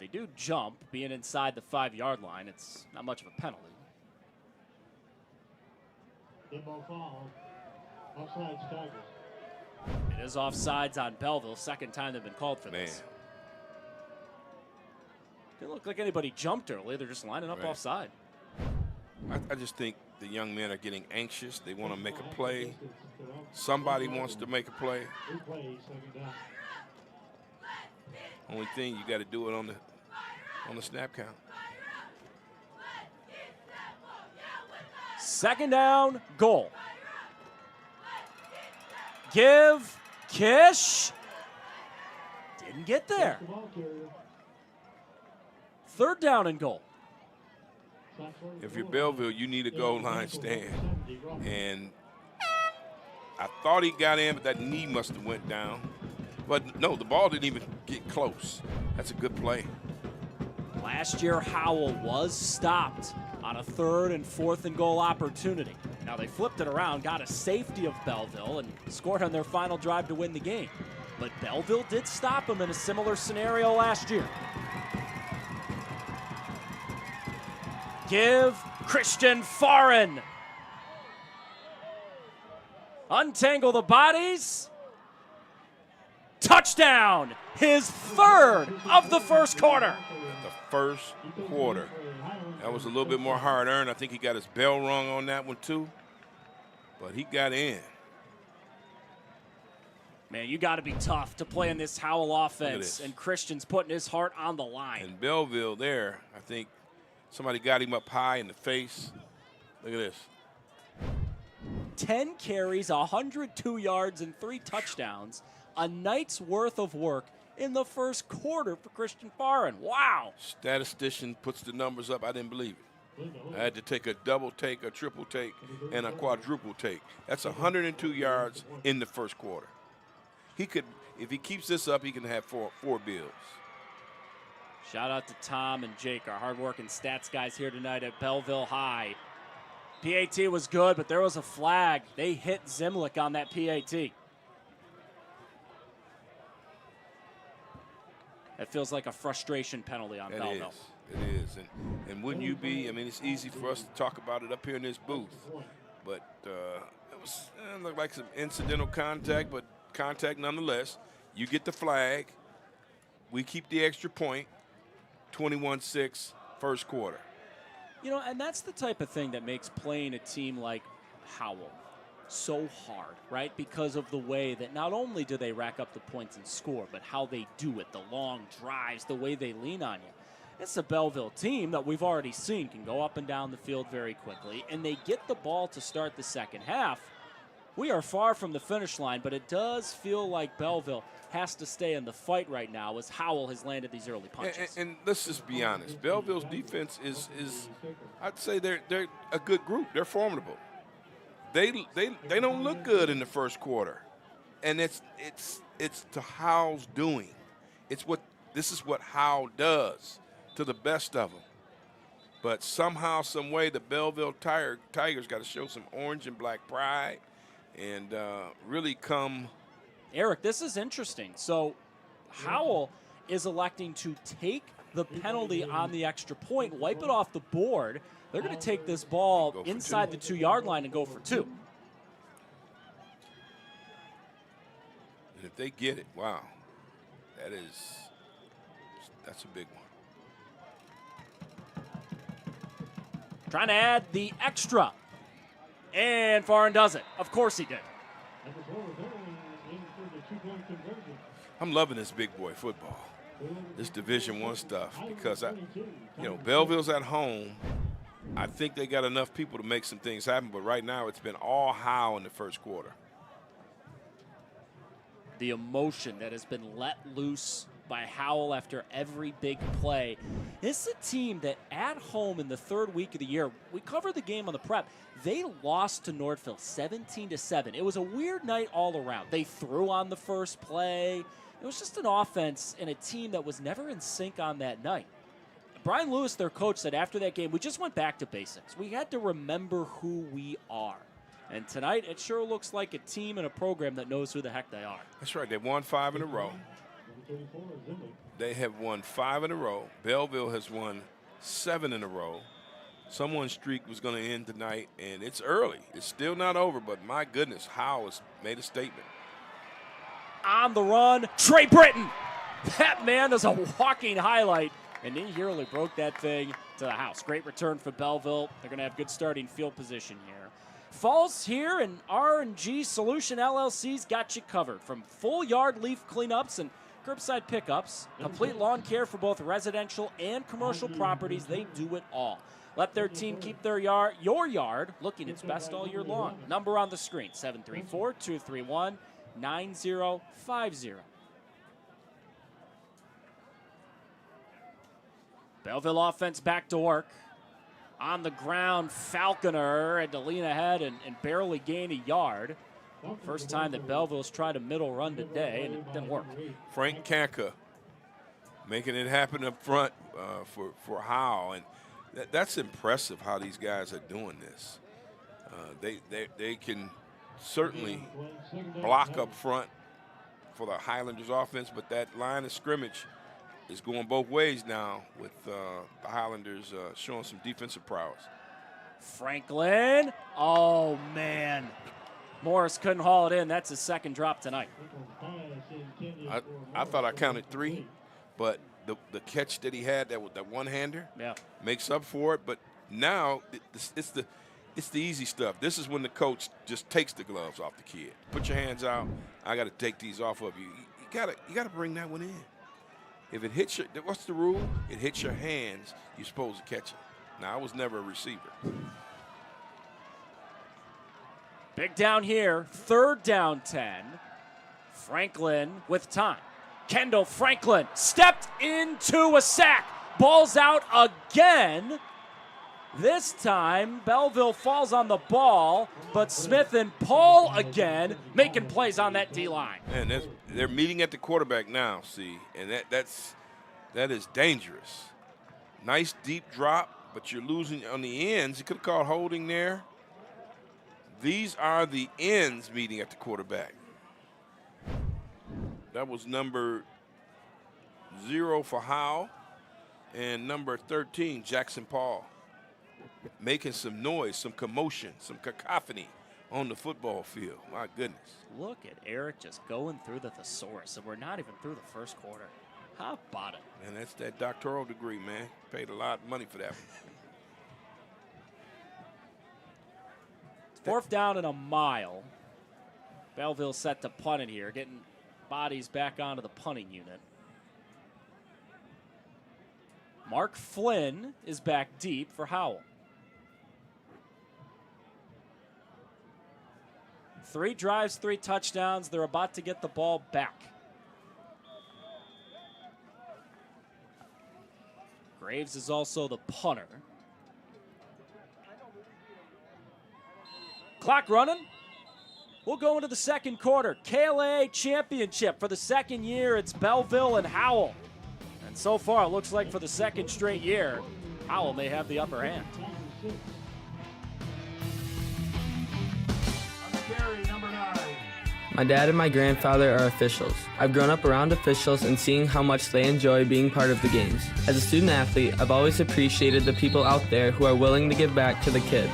They do jump, being inside the 5-yard line. It's not much of a penalty. It is offsides on Belleville. Second time they've been called for this. Didn't look like anybody jumped early. They're just lining up offside. I just think the young men are getting anxious. They want to make a play. Somebody wants to make a play. Only thing, you got to do it on the snap count. Second down, goal. Give, Kish. Didn't get there. Third down and goal. If you're Belleville, you need a goal line stand. And I thought he got in, but that knee must have went down. But no, the ball didn't even get close. That's a good play. Last year, Howell was stopped on a 3rd and 4th and goal opportunity. Now they flipped it around, got a safety of Belleville, and scored on their final drive to win the game. But Belleville did stop him in a similar scenario last year. Give, Christian Farin. Untangle the bodies. Touchdown, his 3rd of the first quarter. The first quarter. That was a little bit more hard earned. I think he got his bell rung on that one too, but he got in. Man, you got to be tough to play in this Howell offense, and Christian's putting his heart on the line. And Belleville there, I think somebody got him up high in the face. Look at this. 10 carries, 102 yards, and 3 touchdowns. A night's worth of work in the first quarter for Christian Farin. Wow. Statistician puts the numbers up. I didn't believe it. I had to take a double take, a triple take, and a quadruple take. That's 102 yards in the first quarter. He could, if he keeps this up, he can have four bills. Shout out to Tom and Jake, our hardworking stats guys here tonight at Belleville High. PAT was good, but there was a flag. They hit Zimlick on that PAT. That feels like a frustration penalty on Belleville. It is. And wouldn't you be? I mean, it's easy for us to talk about it up here in this booth. But it looked like some incidental contact, but contact nonetheless. You get the flag. We keep the extra point. 21-6, first quarter. You know, and that's the type of thing that makes playing a team like Howell so hard, right? Because of the way that not only do they rack up the points and score, but how they do it, the long drives, the way they lean on you. It's a Belleville team that we've already seen can go up and down the field very quickly, and they get the ball to start the second half. We are far from the finish line, but it does feel like Belleville has to stay in the fight right now as Howell has landed these early punches. And let's just be honest. Belleville's defense is I'd say they're a good group. They're formidable. They don't look good in the first quarter, and it's to Howell's doing. This is what Howell does to the best of them. But somehow, some way, the Belleville Tigers got to show some orange and black pride and really come. Eric, this is interesting. So Howell is electing to take the penalty on the extra point, wipe it off the board. They're going to take this ball inside the 2-yard line and go for 2. And if they get it, wow, that's a big one. Trying to add the extra. And Farin does it. Of course he did. I'm loving this big boy football, this Division I stuff, because Belleville's at home. I think they got enough people to make some things happen, but right now it's been all Howell in the first quarter. The emotion that has been let loose by Howell after every big play. This is a team that at home in the third week of the year, we covered the game on the prep, they lost to Northville 17-7. It was a weird night all around. They threw on the first play. It was just an offense and a team that was never in sync on that night. Brian Lewis, their coach, said after that game, we just went back to basics. We had to remember who we are. And tonight, it sure looks like a team and a program that knows who the heck they are. That's right. They've won 5 in a row. They have won 5 in a row. Belleville has won 7 in a row. Someone's streak was going to end tonight, and it's early. It's still not over, but my goodness, Howell has made a statement. On the run, Trey Britton. That man is a walking highlight, and he really broke that thing to the house. Great return for Belleville. They're going to have good starting field position here. Falls here, and R&G Solution LLC's got you covered. From full yard leaf cleanups and curbside pickups, complete lawn care for both residential and commercial properties, they do it all. Let their team keep your yard looking its best all year long. Number on the screen, 734-231-9050. Belleville offense back to work. On the ground, Falconer had to lean ahead and barely gain a yard. First time that Belleville's tried a middle run today, and it didn't work. Frank Kanka making it happen up front for Howell, and that's impressive how these guys are doing this. They can certainly block up front for the Highlanders offense, but that line of scrimmage is going both ways now with the Highlanders showing some defensive prowess. Franklin, oh man. Morris couldn't haul it in. That's his second drop tonight. I thought I counted 3, but the catch that he had, that one-hander, makes up for it. But now it's the easy stuff. This is when the coach just takes the gloves off the kid. Put your hands out. I got to take these off of you. You got to bring that one in. If it hits what's the rule? It hits your hands, you're supposed to catch it. Now, I was never a receiver. Big down here, 3rd down 10. Franklin with time. Kendall Franklin stepped into a sack. Ball's out again. This time, Belleville falls on the ball, but Smith and Paul again making plays on that D-line. And they're meeting at the quarterback now, see, and that is dangerous. Nice deep drop, but you're losing on the ends. You could have called holding there. These are the ends meeting at the quarterback. That was number 0 for Howell and number 13, Jackson Paul. Making some noise, some commotion, some cacophony on the football field. My goodness. Look at Eric just going through the thesaurus, and we're not even through the first quarter. How about it? And that's that doctoral degree, man. Paid a lot of money for that. 4th down and a mile. Belleville set to punt it here, getting bodies back onto the punting unit. Mark Flynn is back deep for Howell. 3 drives, 3 touchdowns. They're about to get the ball back. Graves is also the punter. Clock running. We'll go into the second quarter. KLAA championship for the second year. It's Belleville and Howell. And so far, it looks like for the second straight year, Howell may have the upper hand. My dad and my grandfather are officials. I've grown up around officials and seeing how much they enjoy being part of the games. As a student athlete, I've always appreciated the people out there who are willing to give back to the kids.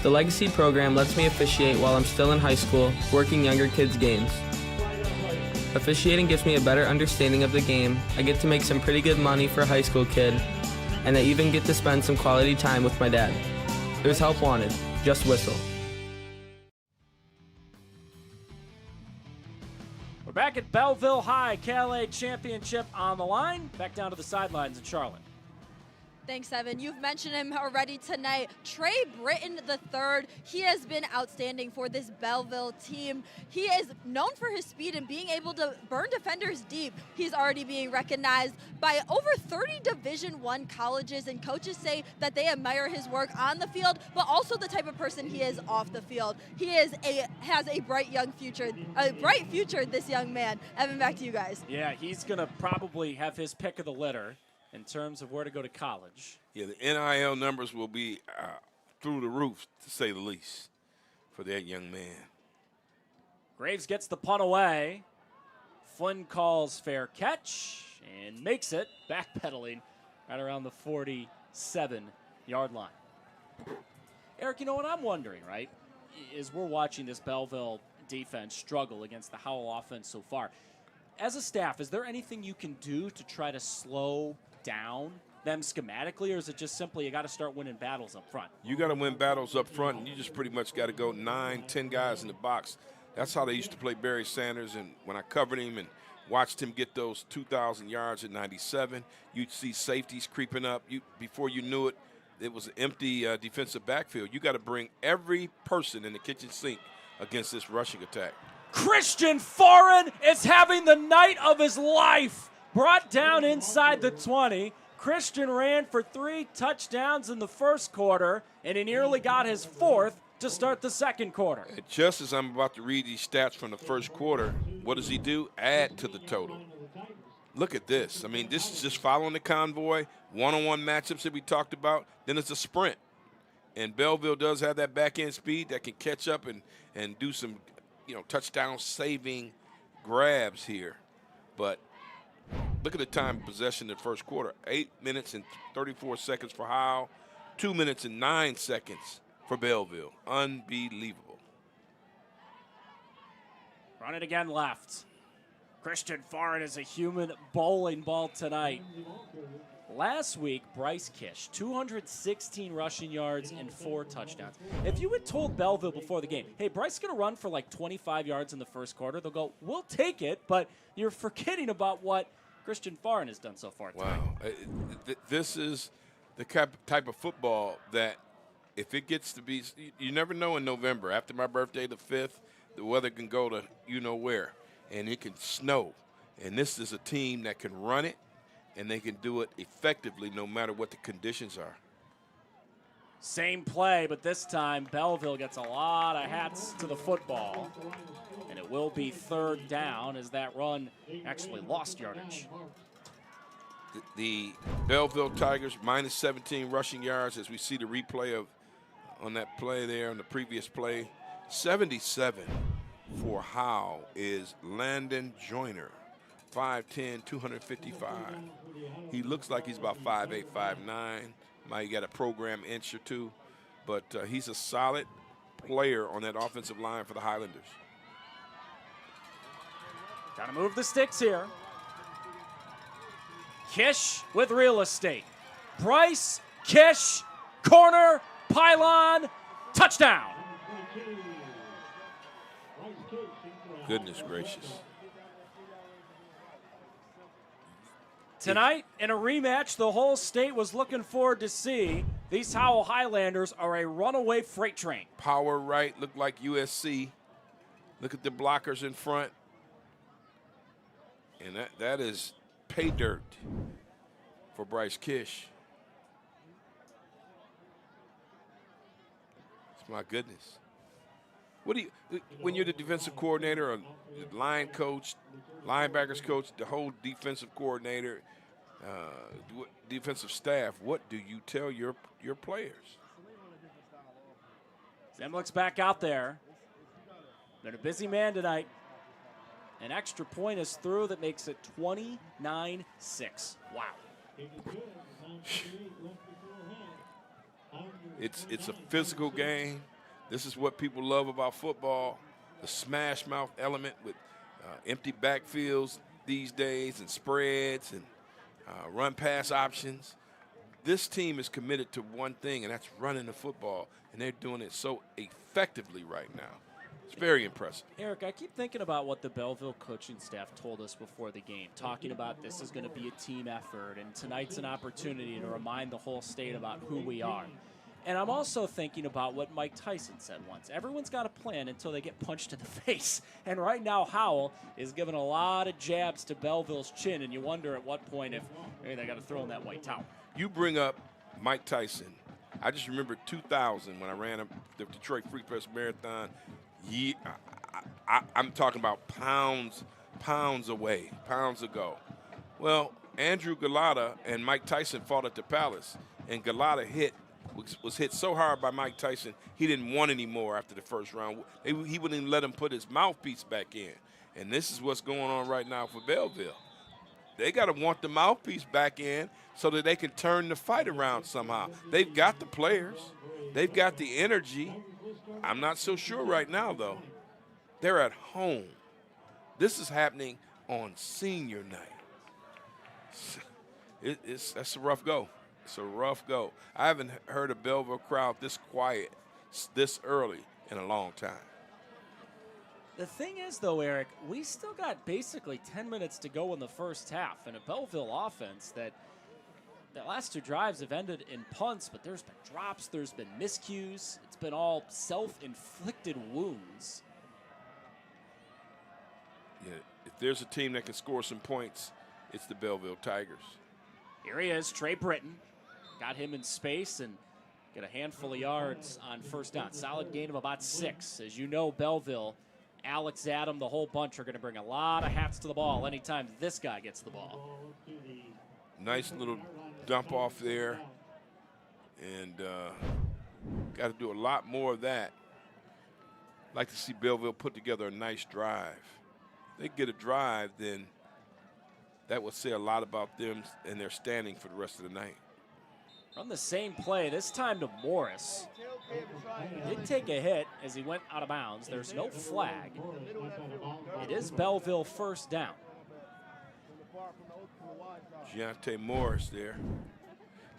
The Legacy program lets me officiate while I'm still in high school, working younger kids' games. Officiating gives me a better understanding of the game. I get to make some pretty good money for a high school kid, and I even get to spend some quality time with my dad. There's help wanted. Just whistle. We're back at Belleville High, KLAA championship on the line. Back down to the sidelines in Charlotte. Thanks, Evan. You've mentioned him already tonight. Trey Britton III, he has been outstanding for this Belleville team. He is known for his speed and being able to burn defenders deep. He's already being recognized by over 30 Division I colleges, and coaches say that they admire his work on the field, but also the type of person he is off the field. He has a bright future, this young man. Evan, back to you guys. Yeah, he's going to probably have his pick of the litter in terms of where to go to college. Yeah, the NIL numbers will be through the roof, to say the least, for that young man. Graves gets the punt away. Flynn calls fair catch and makes it, backpedaling right around the 47-yard line. Eric, you know what I'm wondering, right, is we're watching this Belleville defense struggle against the Howell offense so far. As a staff, is there anything you can do to try to slow down them schematically, or is it just simply you got to start winning battles up front? You got to win battles up front, and you just pretty much got to go 9, 10 guys in the box. That's how they used to play Barry Sanders, and when I covered him and watched him get those 2,000 yards at 97, you'd see safeties creeping up. Before you knew it, it was an empty defensive backfield. You got to bring every person in the kitchen sink against this rushing attack. Christian Foreign is having the night of his life. Brought down inside the 20. Christian ran for 3 touchdowns in the first quarter, and he nearly got his 4th to start the second quarter. Just as I'm about to read these stats from the first quarter, what does he do? Add to the total. Look at this. I mean, this is just following the convoy, one-on-one matchups that we talked about. Then it's a sprint. And Belleville does have that back-end speed that can catch up and do some, touchdown-saving grabs here. But look at the time of possession in the first quarter. 8 minutes and 34 seconds for Howell. 2 minutes and 9 seconds for Belleville. Unbelievable. Run it again left. Christian Foreign is a human bowling ball tonight. Last week, Bryce Kish, 216 rushing yards and 4 touchdowns. If you had told Belleville before the game, hey, Bryce is going to run for like 25 yards in the first quarter, they'll go, we'll take it, but you're forgetting about what Christian Foreign has done so far tonight. Wow. This is the type of football that if it gets to be, you never know in November. After my birthday, the 5th, the weather can go to you-know-where, and it can snow. And this is a team that can run it, and they can do it effectively no matter what the conditions are. Same play, but this time Belleville gets a lot of hats to the football, and it will be 3rd down as that run actually lost yardage. The Belleville Tigers minus 17 rushing yards as we see the replay of on that play there on the previous play. 77 for Howell is Landon Joyner, 5'10", 255. He looks like he's about 5'8", 5'9". Might get a program inch or two, but he's a solid player on that offensive line for the Highlanders. Got to move the sticks here. Kish with real estate. Bryce Kish, corner, pylon, touchdown. Goodness gracious. Tonight, in a rematch the whole state was looking forward to see, these Howell Highlanders are a runaway freight train. Power right, look like USC. Look at the blockers in front. And that is pay dirt for Bryce Kish. It's my goodness. What do you, when you're the defensive coordinator or the line coach, linebackers coach, the whole defensive coordinator, defensive staff, what do you tell your players? Zemlick's back out there. Been a busy man tonight. An extra point is through that makes it 29-6. Wow. It's a physical game. This is what people love about football, the smash mouth element with empty backfields these days and spreads and run pass options. This team is committed to one thing, and that's running the football, and they're doing it so effectively right now. It's very impressive. Eric, I keep thinking about what the Belleville coaching staff told us before the game, talking about this is going to be a team effort, and tonight's an opportunity to remind the whole state about who we are. And I'm also thinking about what Mike Tyson said once. Everyone's got a plan until they get punched in the face. And right now, Howell is giving a lot of jabs to Belleville's chin, and you wonder at what point if maybe they got to throw in that white towel. You bring up Mike Tyson. I just remember 2000 when I ran the Detroit Free Press Marathon. I'm talking about pounds away, pounds ago. Well, Andrew Galata and Mike Tyson fought at the Palace, and Galata was hit so hard by Mike Tyson, he didn't want any more after the first round. He wouldn't even let him put his mouthpiece back in. And this is what's going on right now for Belleville. They got to want the mouthpiece back in so that they can turn the fight around somehow. They've got the players. They've got the energy. I'm not so sure right now, though. They're at home. This is happening on senior night. That's a rough go. It's a rough go. I haven't heard a Belleville crowd this quiet this early in a long time. The thing is, though, Eric, we still got basically 10 minutes to go in the first half, and a Belleville offense that the last two drives have ended in punts, but there's been drops, there's been miscues. It's been all self-inflicted wounds. Yeah, if there's a team that can score some points, it's the Belleville Tigers. Here he is, Trey Britton. Got him in space and get a handful of yards on first down. Solid gain of about 6. As you know, Belleville, Alex, Adam, the whole bunch are going to bring a lot of hats to the ball anytime this guy gets the ball. Nice little dump off there. And got to do a lot more of that. Like to see Belleville put together a nice drive. If they get a drive, then that would say a lot about them and their standing for the rest of the night. From the same play, this time to Morris. He did take a hit as he went out of bounds. There's no flag. It is Belleville first down. Giante Morris there.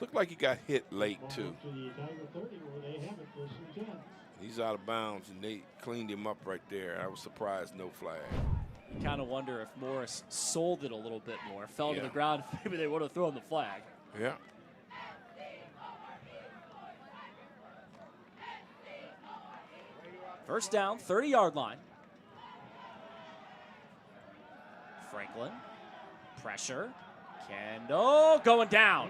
Looked like he got hit late, too. He's out of bounds, and they cleaned him up right there. I was surprised, no flag. You kind of wonder if Morris sold it a little bit more, fell to the ground, maybe they would have thrown the flag. Yeah. First down, 30-yard line. Franklin, pressure. Kendall going down.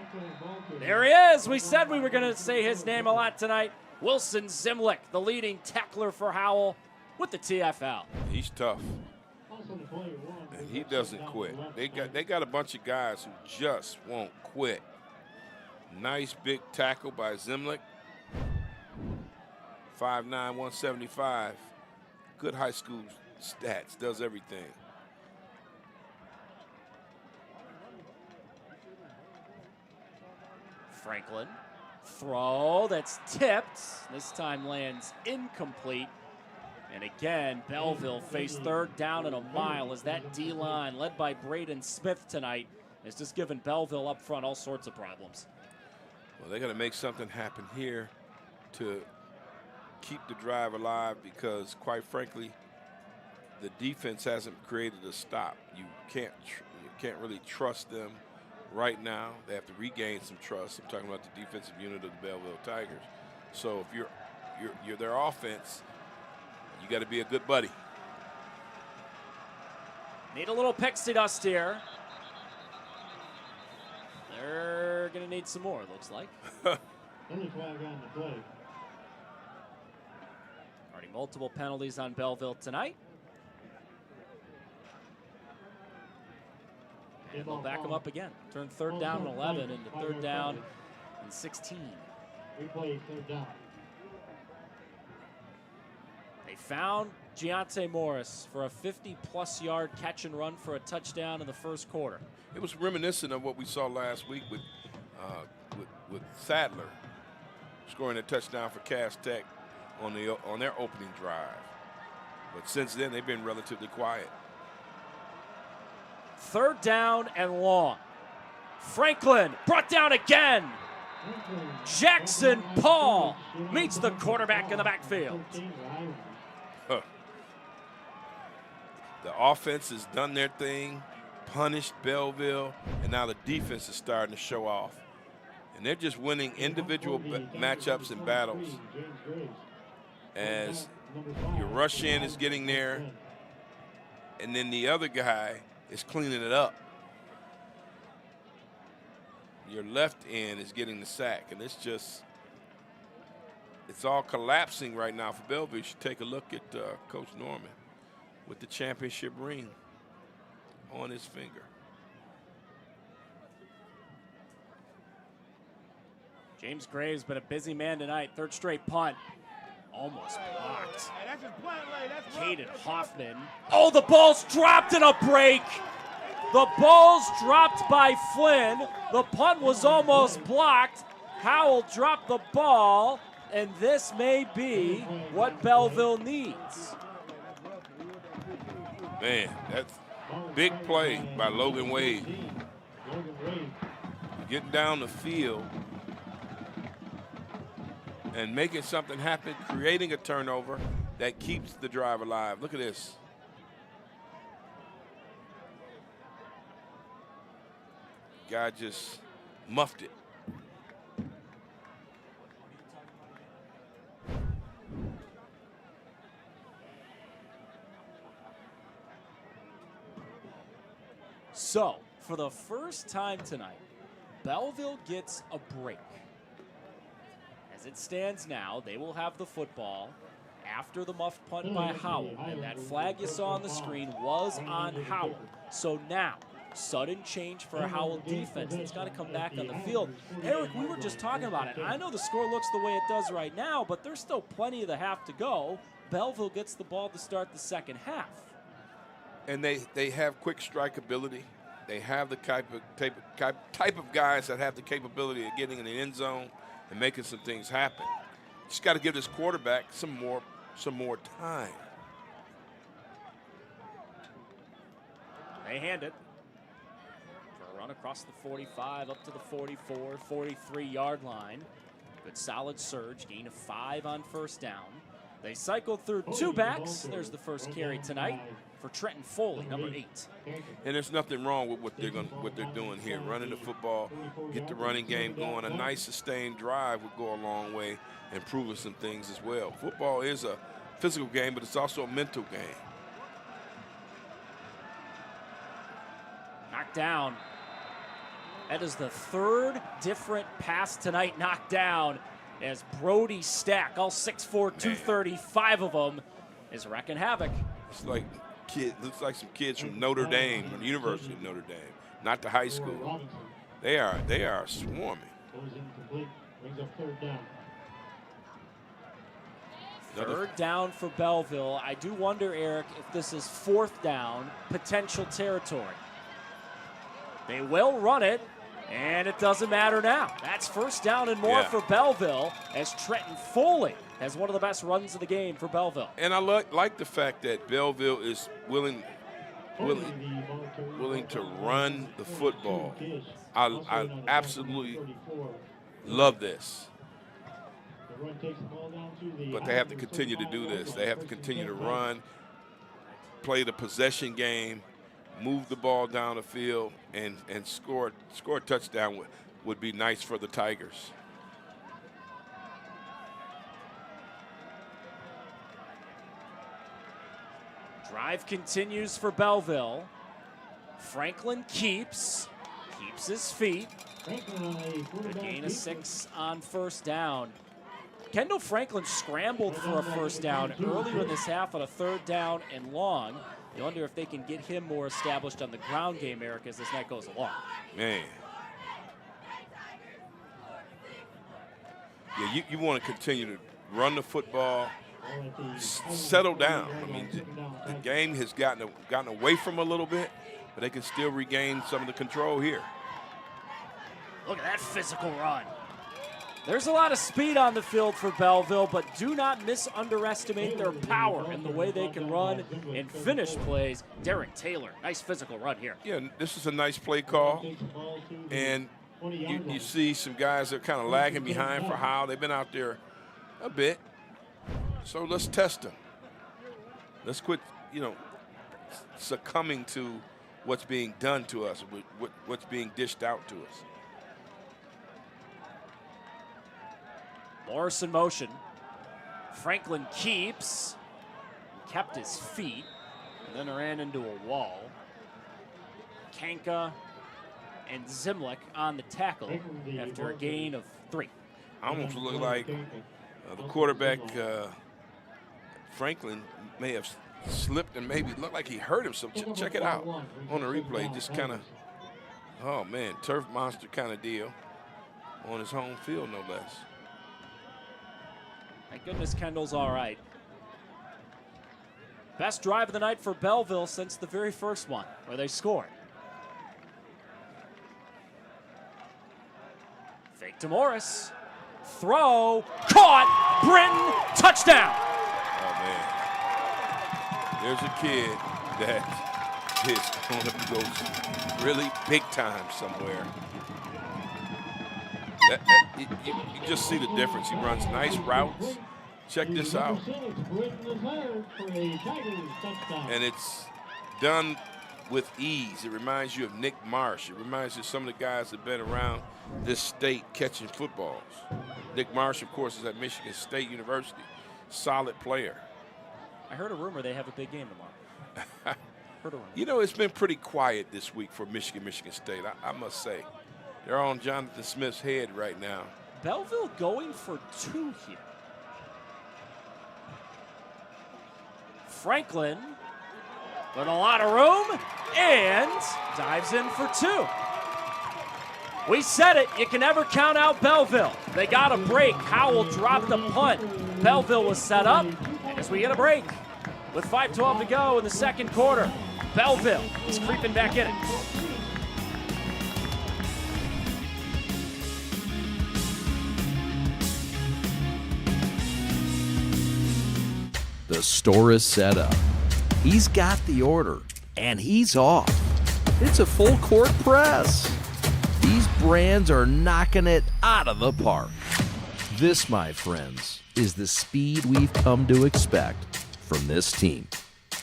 There he is. We said we were going to say his name a lot tonight. Wilson Zimlick, the leading tackler for Howell with the TFL. He's tough. And he doesn't quit. They got a bunch of guys who just won't quit. Nice big tackle by Zimlick. 5'9", 175. Good high school stats, does everything. Franklin, throw that's tipped. This time lands incomplete. And again, Belleville faced third down and a mile as that D-line, led by Braden Smith tonight, has just given Belleville up front all sorts of problems. Well, they got to make something happen here to keep the drive alive because, quite frankly, the defense hasn't created a stop. You can't really trust them right now. They have to regain some trust. I'm talking about the defensive unit of the Belleville Tigers. So if you're their offense, you got to be a good buddy. Need a little pixie dust here. They're going to need some more, it looks like. Already multiple penalties on Belleville tonight. And they'll back them up again. Turn third down and 11 into third down and 16. Replay third down. They found Giante Morris for a 50-plus yard catch and run for a touchdown in the first quarter. It was reminiscent of what we saw last week with Sadler scoring a touchdown for Cass Tech on their opening drive. But since then, they've been relatively quiet. Third down and long. Franklin brought down again. Jackson Paul meets the quarterback in the backfield. The offense has done their thing, punished Belleville, and now the defense is starting to show off. And they're just winning individual matchups and battles. As your rush in is getting there, and then the other guy is cleaning it up. Your left end is getting the sack, and it's all collapsing right now for Belleville. You should take a look at Coach Norman with the championship ring on his finger. James Gray's been a busy man tonight. Third straight punt. Almost blocked. Caden Hoffman. Oh, the ball's dropped in a break. The ball's dropped by Flynn. The punt was almost blocked. Howell dropped the ball, and this may be what Belleville needs. Man, that's big play by Logan Wade. Getting down the field and making something happen, creating a turnover that keeps the drive alive. Look at this. Guy just muffed it. So, for the first time tonight, Belleville gets a break. As it stands now, they will have the football after the muffed punt by Howell. And that flag you saw on the screen was on Howell. So now, sudden change for a Howell defense that's got to come back on the field. Eric, we were just talking about it. I know the score looks the way it does right now, but there's still plenty of the half to go. Belleville gets the ball to start the second half. And they have quick strike ability. They have the type of guys that have the capability of getting in the end zone and making some things happen. Just got to give this quarterback some more time. They hand it for a run across the 45 up to the 44, 43-yard line. Good solid surge, gain of 5 on first down. They cycled through 2 backs. There's the first carry tonight for Trenton Foley, number 8. And there's nothing wrong with what they're doing here. Running the football, get the running game going. A nice sustained drive would go a long way, improving some things as well. Football is a physical game, but it's also a mental game. Knocked down. That is the 3rd different pass tonight knocked down as Brody Stack, all 6'4", 235 of them, is wrecking havoc. It's like looks like some kids from Notre Dame, from the University of Notre Dame, not the high school. They are swarming. Third down for Belleville. I do wonder, Eric, if this is 4th down, potential territory. They will run it, and it doesn't matter now. That's first down and more for Belleville as Trenton Foley has one of the best runs of the game for Belleville. And I like the fact that Belleville is willing to run the football. I absolutely love this. But they have to continue to do this. They have to continue to run, play the possession game, move the ball down the field, and score a touchdown would be nice for the Tigers. Drive continues for Belleville. Franklin keeps his feet. Good gain of 6 on first down. Kendall Franklin scrambled for a first down earlier in this half on a 3rd down and long. You wonder if they can get him more established on the ground game, Eric, as this night goes along. Man. Yeah, you want to continue to run the football, settle down. I mean, the game has gotten away from a little bit, but they can still regain some of the control here. Look at that physical run. There's a lot of speed on the field for Belleville, but do not underestimate their power in the way they can run and finish plays. Derek Taylor, nice physical run here. Yeah, this is a nice play call. And you see some guys that are kind of lagging behind for Howell. They've been out there a bit. So let's test them. Let's quit, succumbing to what's being done to us, what's being dished out to us. Morris in motion. Franklin keeps, kept his feet, and then ran into a wall. Kanka and Zimlik on the tackle after a gain of 3. Almost looked like the quarterback, Franklin, may have slipped and maybe looked like he hurt himself. Check it out on the replay. Just kind of, oh man, turf monster kind of deal on his home field, no less. Thank goodness Kendall's all right. Best drive of the night for Belleville since the very first one, where they scored. Fake to Morris. Throw. Caught. Britton. Touchdown. Oh, man. There's a kid that is going to go really big time somewhere. You just see the difference. He runs nice routes. Check this out. And it's done with ease. It reminds you of Nick Marsh. It reminds you of some of the guys that have been around this state catching footballs. Nick Marsh, of course, is at Michigan State University. Solid player. I heard a rumor they have a big game tomorrow. Heard a rumor. You know, it's been pretty quiet this week for Michigan State, I must say. They're on Jonathan Smith's head right now. Belleville going for 2 here. Franklin with a lot of room and dives in for 2. We said it, you can never count out Belleville. They got a break. Howell dropped a punt. Belleville was set up, and as we get a break, with 5:12 to go in the second quarter, Belleville is creeping back in it. The store is set up. He's got the order, and he's off. It's a full court press. These brands are knocking it out of the park. This, my friends, is the speed we've come to expect from this team.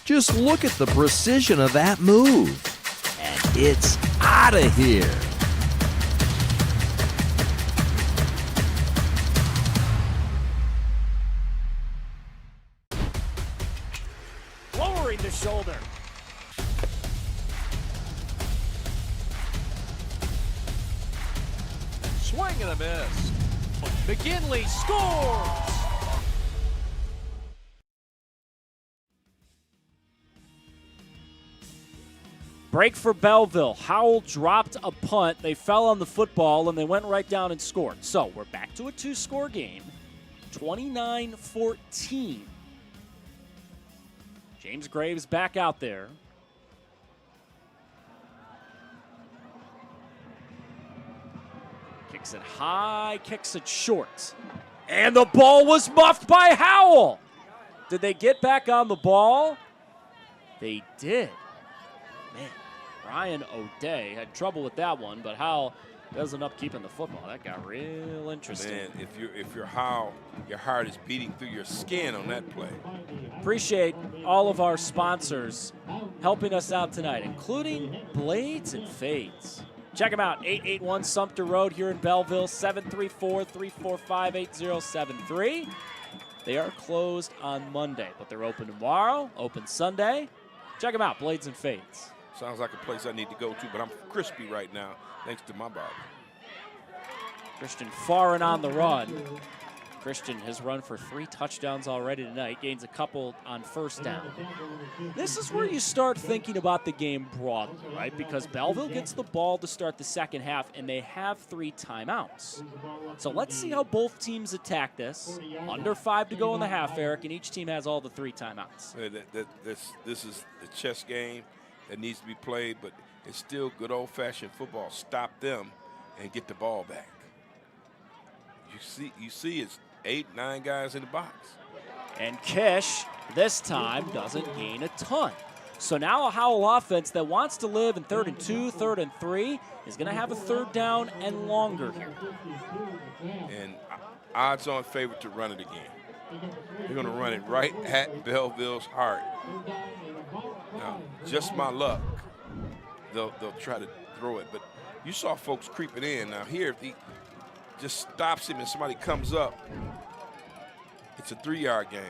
Just look at the precision of that move, and it's out of here. Lowering the shoulder. Swing and a miss. McGinley scores! Break for Belleville. Howell dropped a punt. They fell on the football, and they went right down and scored. So we're back to a 2-score game, 29-14. James Graves back out there. Kicks it high, kicks it short. And the ball was muffed by Howell. Did they get back on the ball? They did. Man, Ryan O'Day had trouble with that one, but Howell does end up keeping the football. That got real interesting. Man, if you're Howell, your heart is beating through your skin on that play. Appreciate all of our sponsors helping us out tonight, including Blades and Fades. Check them out, 881 Sumter Road here in Belleville, 734-345-8073. They are closed on Monday, but they're open tomorrow, open Sunday. Check them out, Blades and Fades. Sounds like a place I need to go to, but I'm crispy right now, thanks to my barber. Christian far and on the run. Christian has run for 3 touchdowns already tonight, gains a couple on first down. This is where you start thinking about the game broadly, right? Because Belleville gets the ball to start the second half, and they have 3 timeouts. So let's see how both teams attack this. Under 5 to go in the half, Eric, and each team has all the 3 timeouts. This is the chess game that needs to be played, but it's still good old-fashioned football. Stop them and get the ball back. You see it's 8-9 guys in the box. And Kish, this time, doesn't gain a ton. So now a Howell offense that wants to live in 3rd and 2, 3rd and 3, is going to have a 3rd down and longer here. And odds-on favorite to run it again. They're going to run it right at Belleville's heart. Now, just my luck, they'll try to throw it. But you saw folks creeping in. Now here, if he just stops him and somebody comes up, it's a 3-yard gain.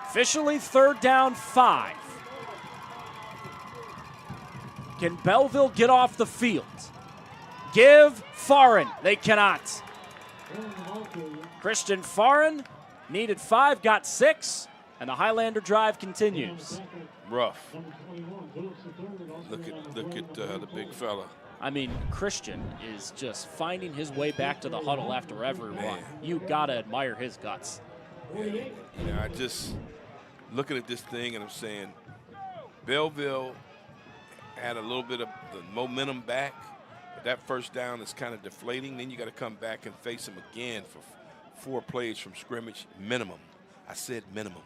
Officially 3rd down 5. Can Belleville get off the field? Give Farin. They cannot. Christian Farin needed 5, got 6, and the Highlander drive continues. Rough. Look at the big fella. I mean, Christian is just finding his way back to the huddle after every run. Man. You gotta admire his guts. Yeah, you know, I just looking at this thing and I'm saying, Belleville had a little bit of the momentum back, but that first down is kind of deflating. Then you got to come back and face them again for 4 plays from scrimmage minimum. I said minimum.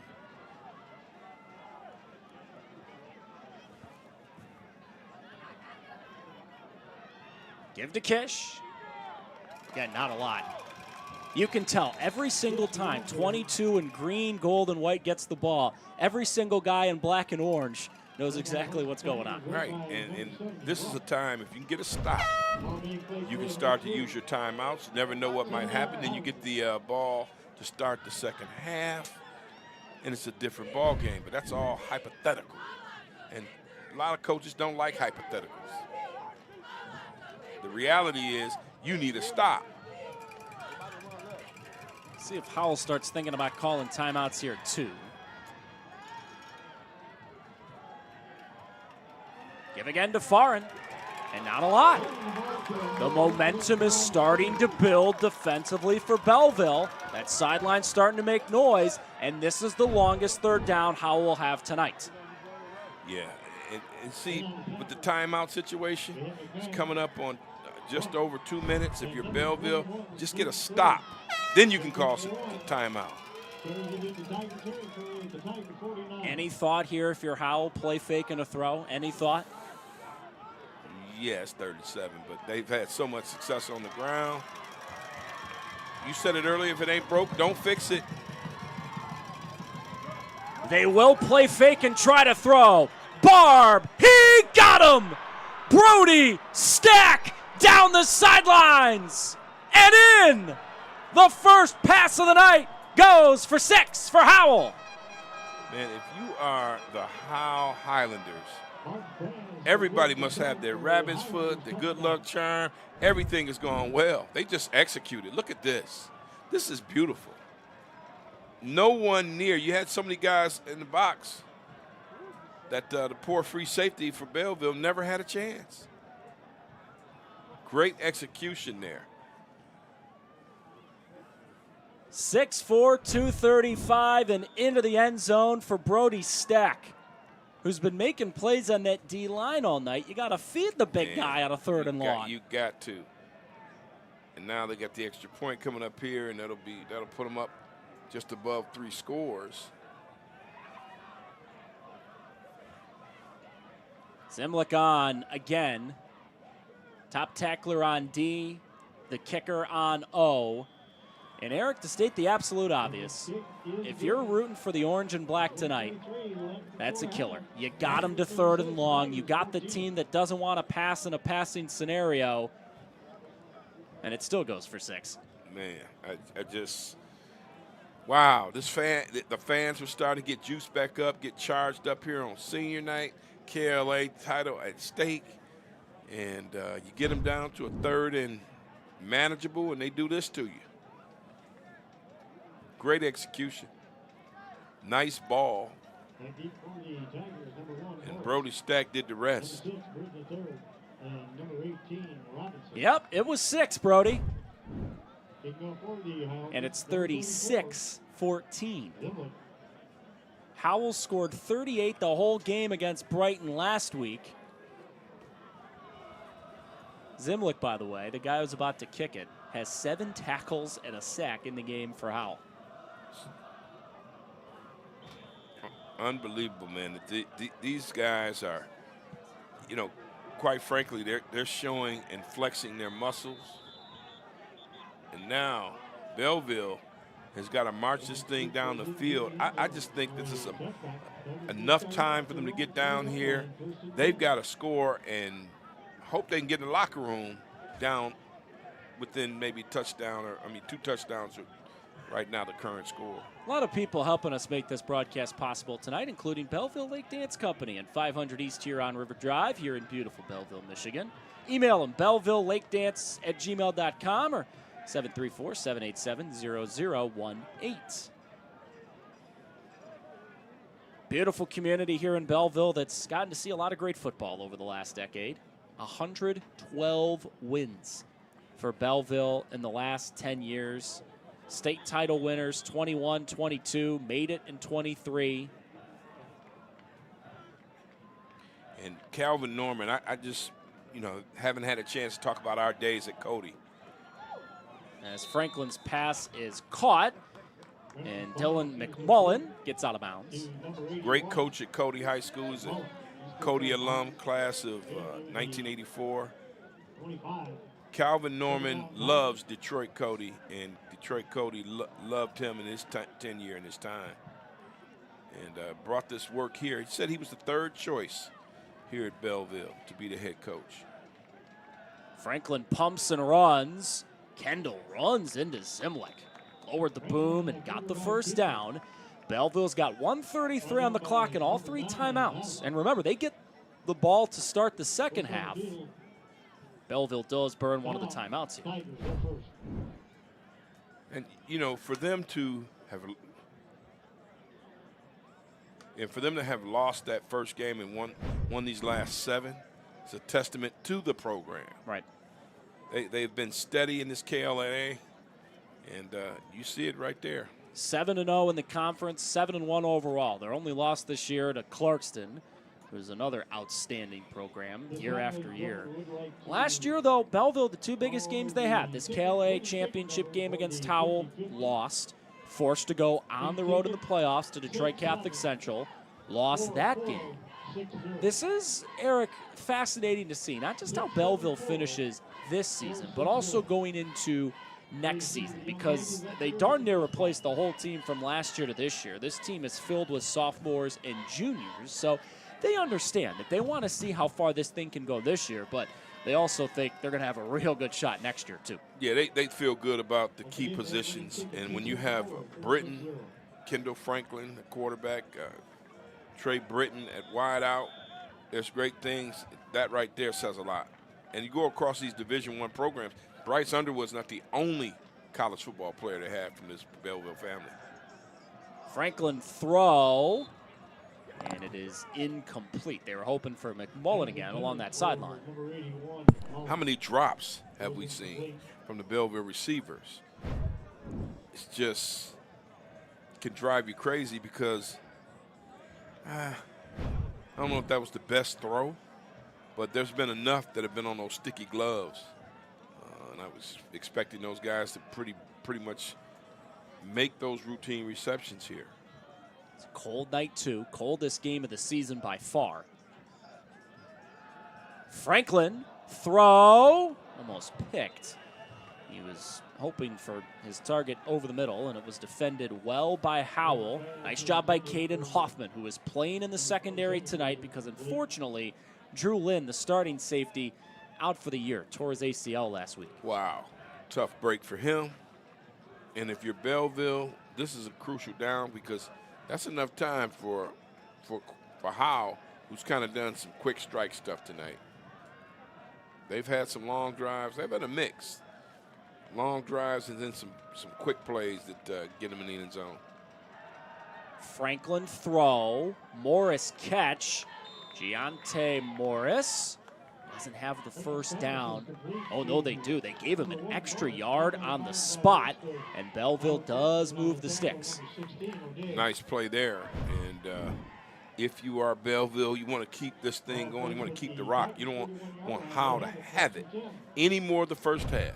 Give to Kish. Again, not a lot. You can tell every single time 22 in green, gold, and white gets the ball, every single guy in black and orange knows exactly what's going on. Right, and this is a time, if you can get a stop, you can start to use your timeouts. You never know what might happen. Then you get the ball to start the second half, and it's a different ball game. But that's all hypothetical. And a lot of coaches don't like hypotheticals. The reality is you need a stop. See if Howell starts thinking about calling timeouts here too. Give again to Farin, and not a lot. The momentum is starting to build defensively for Belleville. That sideline's starting to make noise, and this is the longest 3rd down Howell will have tonight. Yeah, and see, with the timeout situation, it's coming up on just over 2 minutes. If you're Belleville, just get a stop. Then you can call some timeout. Any thought here if you're Howell, play fake and a throw? Any thought? Yes, 37, but they've had so much success on the ground. You said it earlier, if it ain't broke, don't fix it. They will play fake and try to throw. Barb, he got him! Brody Stack down the sidelines and in! The first pass of the night goes for 6 for Howell. Man, if you are the Howell Highlanders, everybody must have their rabbit's foot, their good luck charm. Everything is going well. They just executed. Look at this. This is beautiful. No one near. You had so many guys in the box that the poor free safety for Belleville never had a chance. Great execution there. 6'4", 235, and into the end zone for Brody Stack, who's been making plays on that D-line all night. You got to feed the big guy on a 3rd and long. You got to. And now they got the extra point coming up here, and that'll put them up just above 3 scores. Zimlick on again. Top tackler on D, the kicker on O. And Eric, to state the absolute obvious, if you're rooting for the orange and black tonight, that's a killer. You got them to 3rd and long. You got the team that doesn't want to pass in a passing scenario, and it still goes for 6. Man, I just, wow, the fans were starting to get juiced back up, get charged up here on senior night, KLAA title at stake, and you get them down to a 3rd and manageable, and they do this to you. Great execution. Nice ball. And Brody Stack did the rest. Yep, it was 6, Brody. And it's 36-14. Howell scored 38 the whole game against Brighton last week. Zimlick, by the way, the guy who's about to kick it, has 7 tackles and a sack in the game for Howell. Unbelievable, man. These guys are, you know, quite frankly, they're showing and flexing their muscles. And now Belleville has got to march this thing down the field. I just think this is enough time for them to get down here. They've got to score and hope they can get in the locker room down within maybe touchdown two touchdowns right now, the current score. A lot of people helping us make this broadcast possible tonight, including Belleville Lake Dance Company and 500 East Huron River Drive here in beautiful Belleville, Michigan. Email them, bellevillelakedance@gmail.com or 734-787-0018. Beautiful community here in Belleville that's gotten to see a lot of great football over the last decade. 112 wins for Belleville in the last 10 years. State title winners, 21, 22, made it in 23. And Calvin Norman, I just, haven't had a chance to talk about our days at Cody. As Franklin's pass is caught, and Dylan McMullen gets out of bounds. Great coach at Cody High School. He's a Cody alum, class of 1984. Calvin Norman loves Detroit Cody, and Detroit Cody loved him in his tenure in his time. And brought this work here. He said he was the third choice here at Belleville to be the head coach. Franklin pumps and runs. Kendall runs into Zimlick. Lowered the boom and got the first down. Belleville's got 1:33 on the clock and all 3 timeouts. And remember, they get the ball to start the second half. Belleville does burn one of the timeouts here. And, for them to have lost that first game and won these last 7, it's a testament to the program. Right. They've been steady in this KLAA, and you see it right there. 7-0 in the conference, 7-1 overall. Their only loss this year to Clarkston, who's another outstanding program year after year. Last year, though, Belleville, the 2 biggest games they had, this KLAA championship game against Howell, lost. Forced to go on the road in the playoffs to Detroit Catholic Central, lost that game. This is, Eric, fascinating to see, not just how Belleville finishes this season, but also going into next season, because they darn near replaced the whole team from last year to this year. This team is filled with sophomores and juniors, so they understand that they want to see how far this thing can go this year, but they also think they're going to have a real good shot next year, too. Yeah, they feel good about the key positions, and when you have Britton, Kendall Franklin, the quarterback, Trey Britton at wide out, there's great things. That right there says a lot. And you go across these Division I programs, Bryce Underwood's not the only college football player they have from this Belleville family. Franklin throw, and it is incomplete. They were hoping for McMullen again along that sideline. How many drops have we seen from the Belleville receivers? It's just can drive you crazy because I don't know if that was the best throw, but there's been enough that have been on those sticky gloves. And I was expecting those guys to pretty much make those routine receptions here. It's a cold night, too. Coldest game of the season by far. Franklin, throw, almost picked. He was hoping for his target over the middle, and it was defended well by Howell. Nice job by Caden Hoffman, who is playing in the secondary tonight because, unfortunately, Drew Lynn, the starting safety, out for the year. Tore his ACL last week. Wow. Tough break for him. And if you're Belleville, this is a crucial down because that's enough time for Howell, who's kind of done some quick strike stuff tonight. They've had some long drives. They've had a mix. Long drives and then some quick plays that get them in the end zone. Franklin throw. Morris catch. Giante Morris doesn't have the first down. Oh, no, they do. They gave him an extra yard on the spot, and Belleville does move the sticks. Nice play there. And if you are Belleville, you want to keep this thing going. You want to keep the rock. You don't want Howell to have it any more the first half.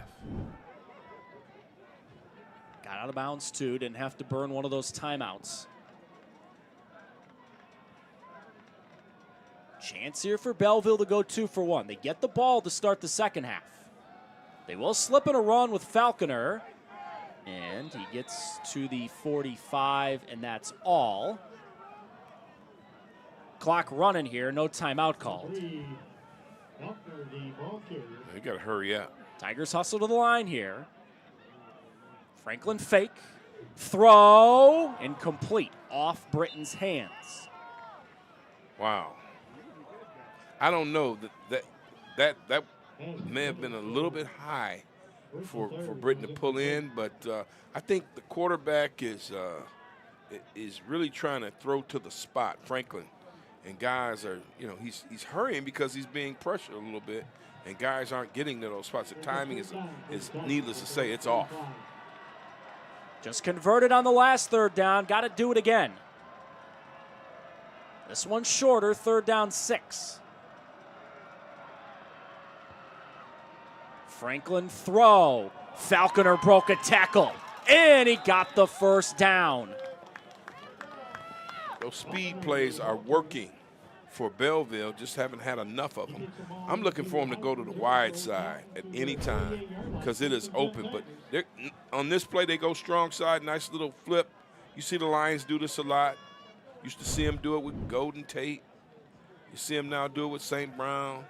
Got out of bounds, too. Didn't have to burn one of those timeouts. Chance here for Belleville to go 2 for 1. They get the ball to start the second half. They will slip in a run with Falconer. And he gets to the 45, and that's all. Clock running here, no timeout called. You got to hurry up. Tigers hustle to the line here. Franklin fake, throw, incomplete, off Britton's hands. Wow. I don't know, that may have been a little bit high for Britton to pull in, but I think the quarterback is really trying to throw to the spot, Franklin. And guys are, he's hurrying because he's being pressured a little bit, and guys aren't getting to those spots. The timing is needless to say, it's off. Just converted on the last third down. Got to do it again. This one's shorter, 3rd down 6. Franklin throw. Falconer broke a tackle, and he got the 1st down. Those speed plays are working for Belleville, just haven't had enough of them. I'm looking for them to go to the wide side at any time because it is open. But on this play, they go strong side, nice little flip. You see the Lions do this a lot. Used to see them do it with Golden Tate. You see them now do it with St. Brown.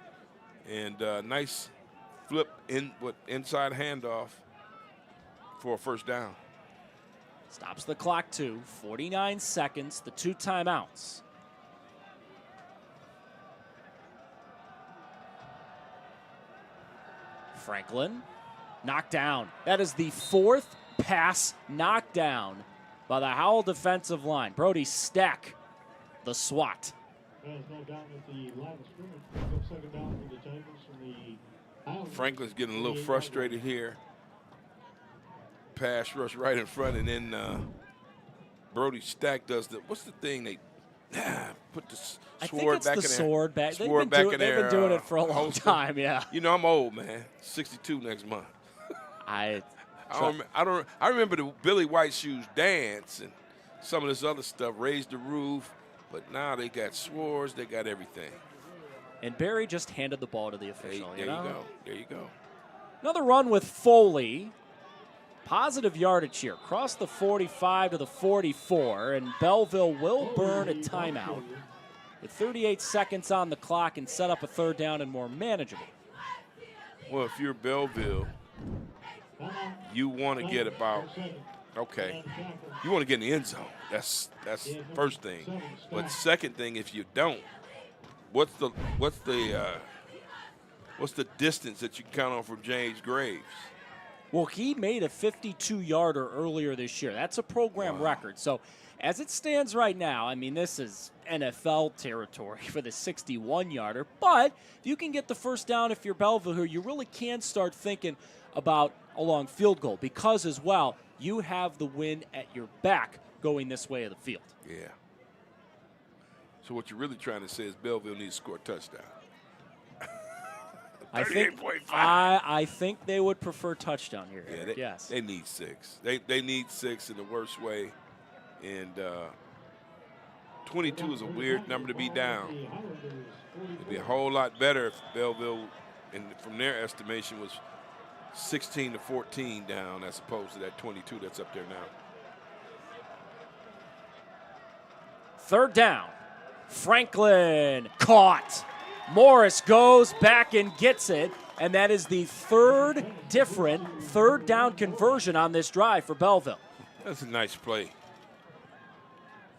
And nice flip inside handoff for a 1st down. Stops the clock too. 49 seconds, the 2 timeouts. Franklin knocked down. That is the 4th pass knockdown by the Howell defensive line. Brody Stack, the SWAT. Franklin's getting a little frustrated here. Pass rush right in front, and then Brody Stack does what's the thing they put the sword back in there? Sword back. They've been doing it for a long time, yeah. I'm old, man. 62 next month. I remember the Billy White Shoes dance and some of this other stuff, raised the roof, but now they got swords, they got everything. And Barry just handed the ball to the official. There you go. Another run with Foley. Positive yardage here. Cross the 45 to the 44, and Belleville will burn a timeout with 38 seconds on the clock and set up a 3rd down and more manageable. Well, if you're Belleville, you want to get you want to get in the end zone. That's first thing. But second thing, if you don't, what's the distance that you can count on from James Graves? Well, he made a 52-yarder earlier this year. That's a program record. So as it stands right now, I mean, this is NFL territory for the 61-yarder. But if you can get the 1st down if you're Belleville here, you really can start thinking about a long field goal because, as well, you have the win at your back going this way of the field. Yeah. So what you're really trying to say is Belleville needs to score a touchdown. I think they would prefer touchdown here. Yeah, yes. They need 6. They need 6 in the worst way. And 22 is a weird number to be down. It'd be a whole lot better if Belleville, from their estimation, was 16 to 14 down as opposed to that 22 that's up there now. 3rd down. Franklin caught. Morris goes back and gets it, and that is the 3rd different 3rd down conversion on this drive for Belleville. That's a nice play.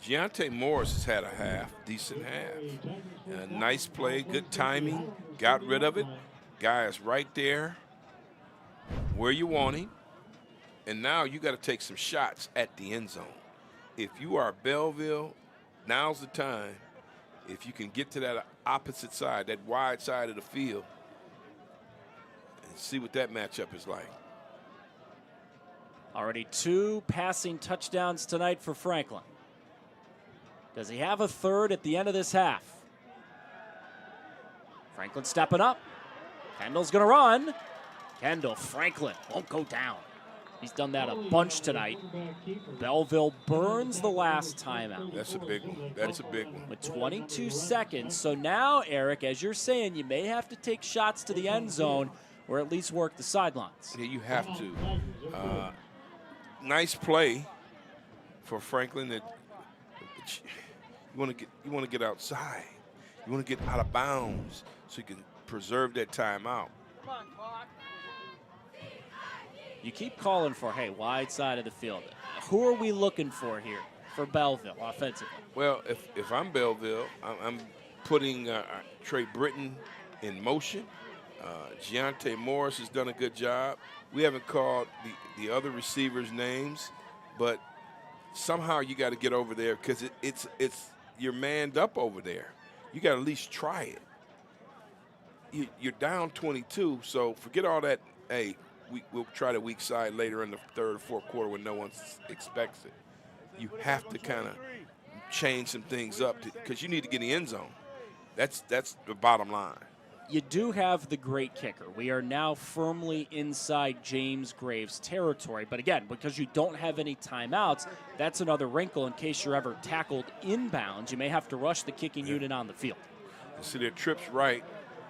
Giante Morris has had a decent half. Nice play, good timing, got rid of it. Guy is right there where you want him. And now you got to take some shots at the end zone. If you are Belleville, now's the time. If you can get to that opposite side, that wide side of the field, and see what that matchup is like. Already 2 passing touchdowns tonight for Franklin. Does he have a 3rd at the end of this half? Franklin stepping up. Kendall's going to run. Kendall Franklin won't go down. He's done that a bunch tonight. Belleville burns the last timeout. That's a big one. That's a big one. With 22 seconds. So now, Eric, as you're saying, you may have to take shots to the end zone or at least work the sidelines. Yeah, you have to. nice play for Franklin. That you want to get outside. You want to get out of bounds so you can preserve that timeout. You keep calling for, hey, wide side of the field. Who are we looking for here for Belleville offensively? Well, if I'm Belleville, I'm putting Trey Britton in motion. Giante Morris has done a good job. We haven't called the other receivers' names, but somehow you got to get over there because it's you're manned up over there. You got to at least try it. You're down 22, so forget all that. Hey, we'll try the weak side later in the third or fourth quarter when no one expects it. You have to kind of change some things up because you need to get in the end zone. That's the bottom line. You do have the great kicker. We are now firmly inside James Graves territory. But again, because you don't have any timeouts, that's another wrinkle in case you're ever tackled inbounds. You may have to rush the kicking unit on the field. You see their trips right.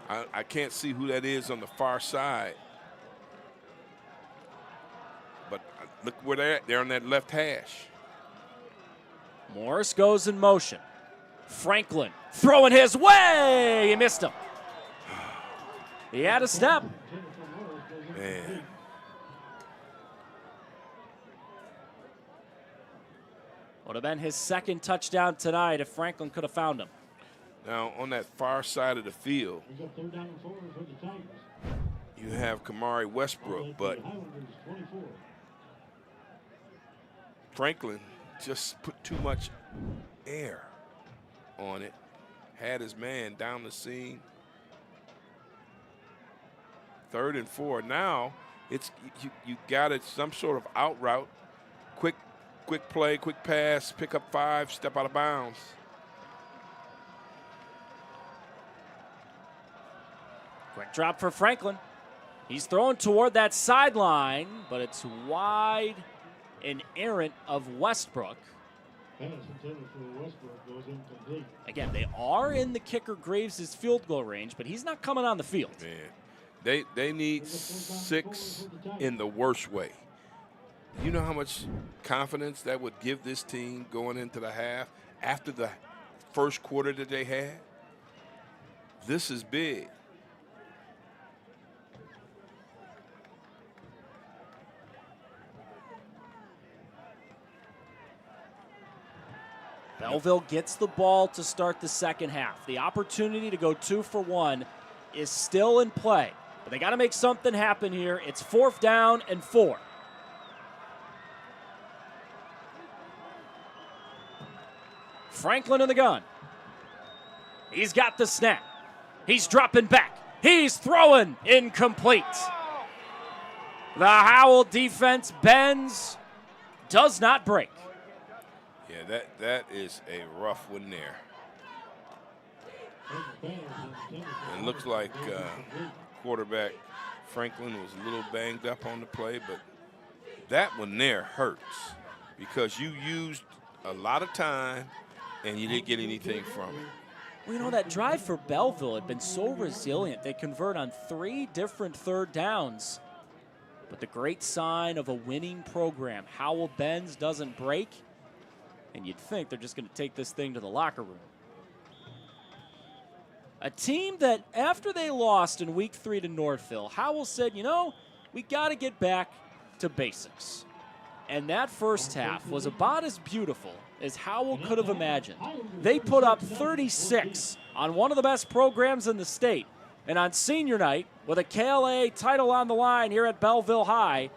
I can't see who that is on the far side. But look where they're at. They're on that left hash. Morris goes in motion. Franklin throwing his way. He missed him. He had a step. Man. Would have been his second touchdown tonight if Franklin could have found him. Now, on that far side of the field, you have Kamari Westbrook, but Franklin just put too much air on it, had his man down the seam. 3rd and 4. Now it's you got it some sort of out route, quick play, quick pass, pick up 5, step out of bounds. Quick drop for Franklin. He's throwing toward that sideline, but it's wide and errant of Westbrook. Again, they are in the kicker Graves' field goal range, but he's not coming on the field. Man, they need 6 in the worst way. You know how much confidence that would give this team going into the half after the first quarter that they had? This is big. Belleville gets the ball to start the second half. The opportunity to go 2 for 1 is still in play. But they got to make something happen here. It's 4th down and 4. Franklin in the gun. He's got the snap. He's dropping back. He's throwing incomplete. The Howell defense bends, does not break. Yeah, that is a rough one there. It looks like quarterback Franklin was a little banged up on the play, but that one there hurts because you used a lot of time and you didn't get anything from it. Well, you know, that drive for Belleville had been so resilient. They convert on 3 different 3rd downs. But the great sign of a winning program, Howell bends, doesn't break. And you'd think they're just going to take this thing to the locker room. A team that, after they lost in Week 3 to Northville, Howell said, you know, we got to get back to basics. And that first half was about as beautiful as Howell could have imagined. They put up 36 on one of the best programs in the state. And on senior night, with a KLAA title on the line here at Belleville High,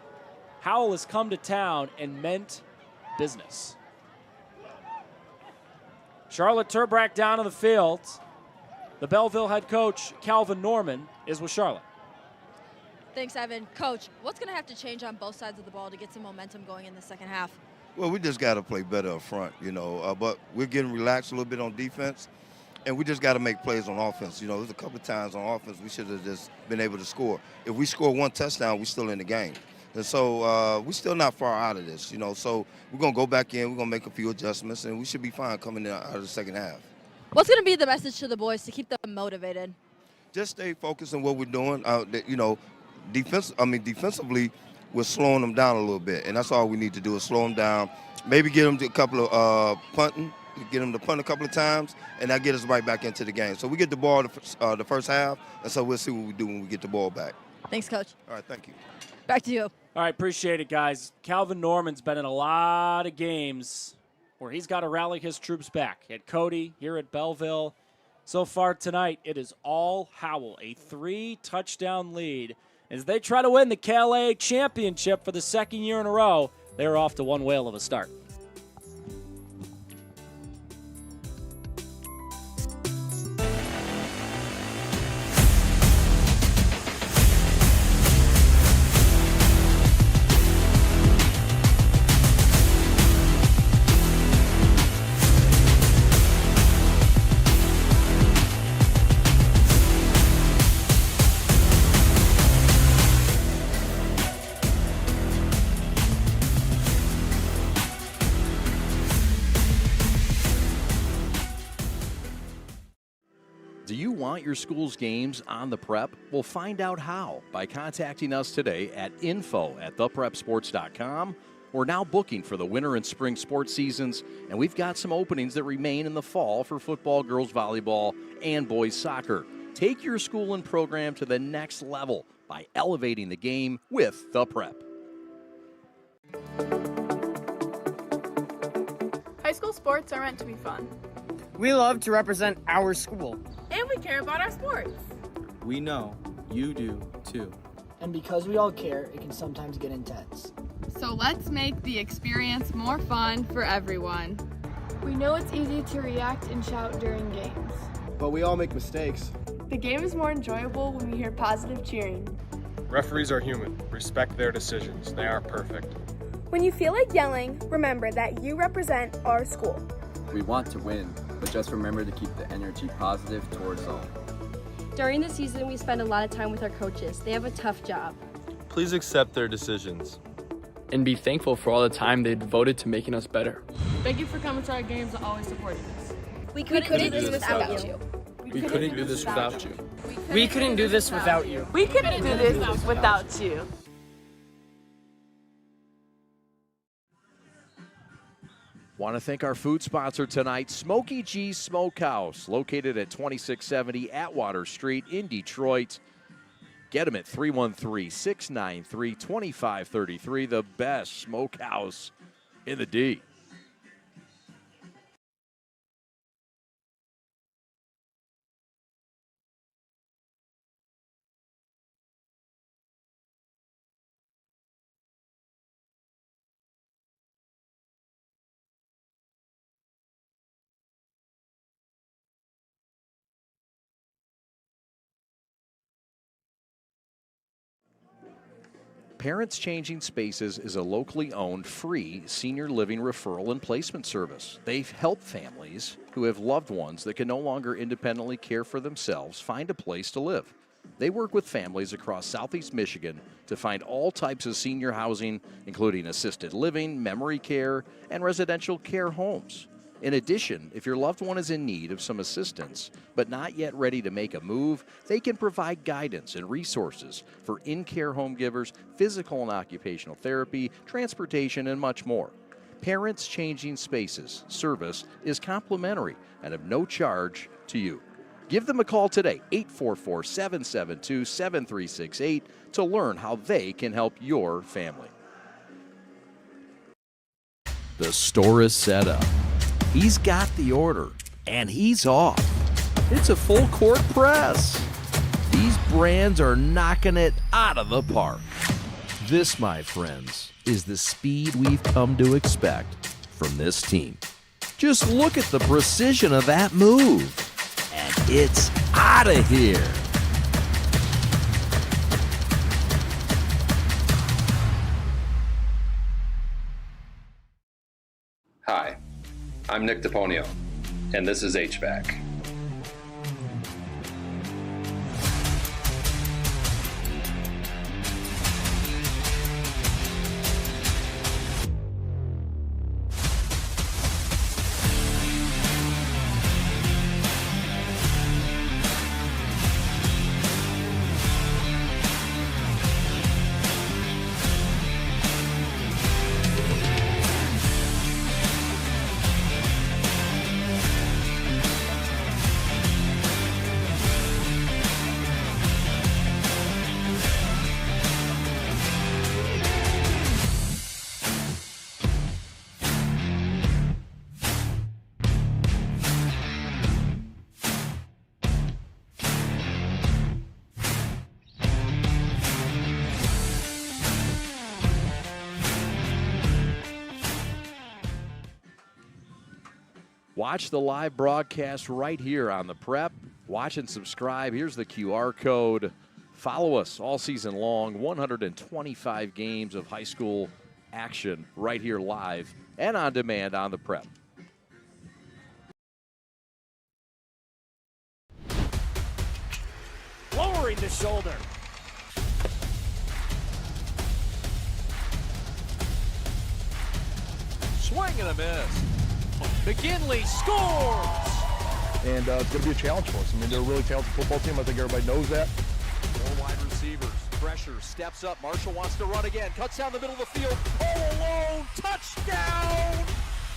Howell has come to town and meant business. Charlotte Turbrack down on the field. The Belleville head coach, Calvin Norman, is with Charlotte. Thanks, Evan. Coach, what's going to have to change on both sides of the ball to get some momentum going in the second half? Well, we just got to play better up front, you know. But we're getting relaxed a little bit on defense, and we just got to make plays on offense. You know, there's a couple of times on offense we should have just been able to score. If we score 1 touchdown, we're still in the game. And so we're still not far out of this, you know. So we're going to go back in, we're going to make a few adjustments, and we should be fine coming out of the second half. What's going to be the message to the boys to keep them motivated? Just stay focused on what we're doing. You know, defensively, we're slowing them down a little bit. And that's all we need to do is slow them down. Maybe get them to a couple of punting, get them to punt a couple of times, and that get us right back into the game. So we get the ball the first half, and so we'll see what we do when we get the ball back. Thanks, Coach. All right, thank you. Back to you. All right, appreciate it, guys. Calvin Norman's been in a lot of games where he's got to rally his troops back. At Cody, here at Belleville. So far tonight, it is all Howell, a 3-touchdown lead. As they try to win the KLAA championship for the second year in a row, they're off to one whale of a start. Do you want your school's games on the Prep? Well, find out how by contacting us today at info@theprepsports.com. We're now booking for the winter and spring sports seasons, and we've got some openings that remain in the fall for football, girls volleyball, and boys soccer. Take your school and program to the next level by elevating the game with The Prep. High school sports are meant to be fun. We love to represent our school. And we care about our sports. We know you do too. And because we all care, it can sometimes get intense. So let's make the experience more fun for everyone. We know it's easy to react and shout during games. But we all make mistakes. The game is more enjoyable when we hear positive cheering. Referees are human. Respect their decisions. They aren't perfect. When you feel like yelling, remember that you represent our school. We want to win, but just remember to keep the energy positive towards all. During the season, we spend a lot of time with our coaches. They have a tough job. Please accept their decisions. And be thankful for all the time they devoted to making us better. Thank you for coming to our games and always supporting us. We couldn't do this without you. We couldn't do this without you. We couldn't do this without you. We couldn't do this without you. Want to thank our food sponsor tonight, Smokey G's Smokehouse, located at 2670 Atwater Street in Detroit. Get them at 313-693-2533, the best smokehouse in the D. Parents Changing Spaces is a locally owned, free senior living referral and placement service. They help families who have loved ones that can no longer independently care for themselves find a place to live. They work with families across Southeast Michigan to find all types of senior housing, including assisted living, memory care, and residential care homes. In addition, if your loved one is in need of some assistance but not yet ready to make a move, they can provide guidance and resources for in-care home givers, physical and occupational therapy, transportation, and much more. Parents Changing Spaces service is complimentary and of no charge to you. Give them a call today, 844-772-7368, to learn how they can help your family. The store is set up. He's got the order, and he's off. It's a full court press. These brands are knocking it out of the park. This, my friends, is the speed we've come to expect from this team. Just look at the precision of that move, and it's out of here. Hi, I'm Nick DePonio, and this is HVAC. Watch the live broadcast right here on the Prep. Watch and subscribe. Here's the QR code. Follow us all season long. 125 games of high school action right here live and on demand on the Prep. Lowering the shoulder. Swing and a miss. McGinley scores! And it's going to be a challenge for us. I mean, they're a really talented football team. I think everybody knows that. 4 wide receivers. Pressure. Steps up. Marshall wants to run again. Cuts down the middle of the field. All alone. Touchdown!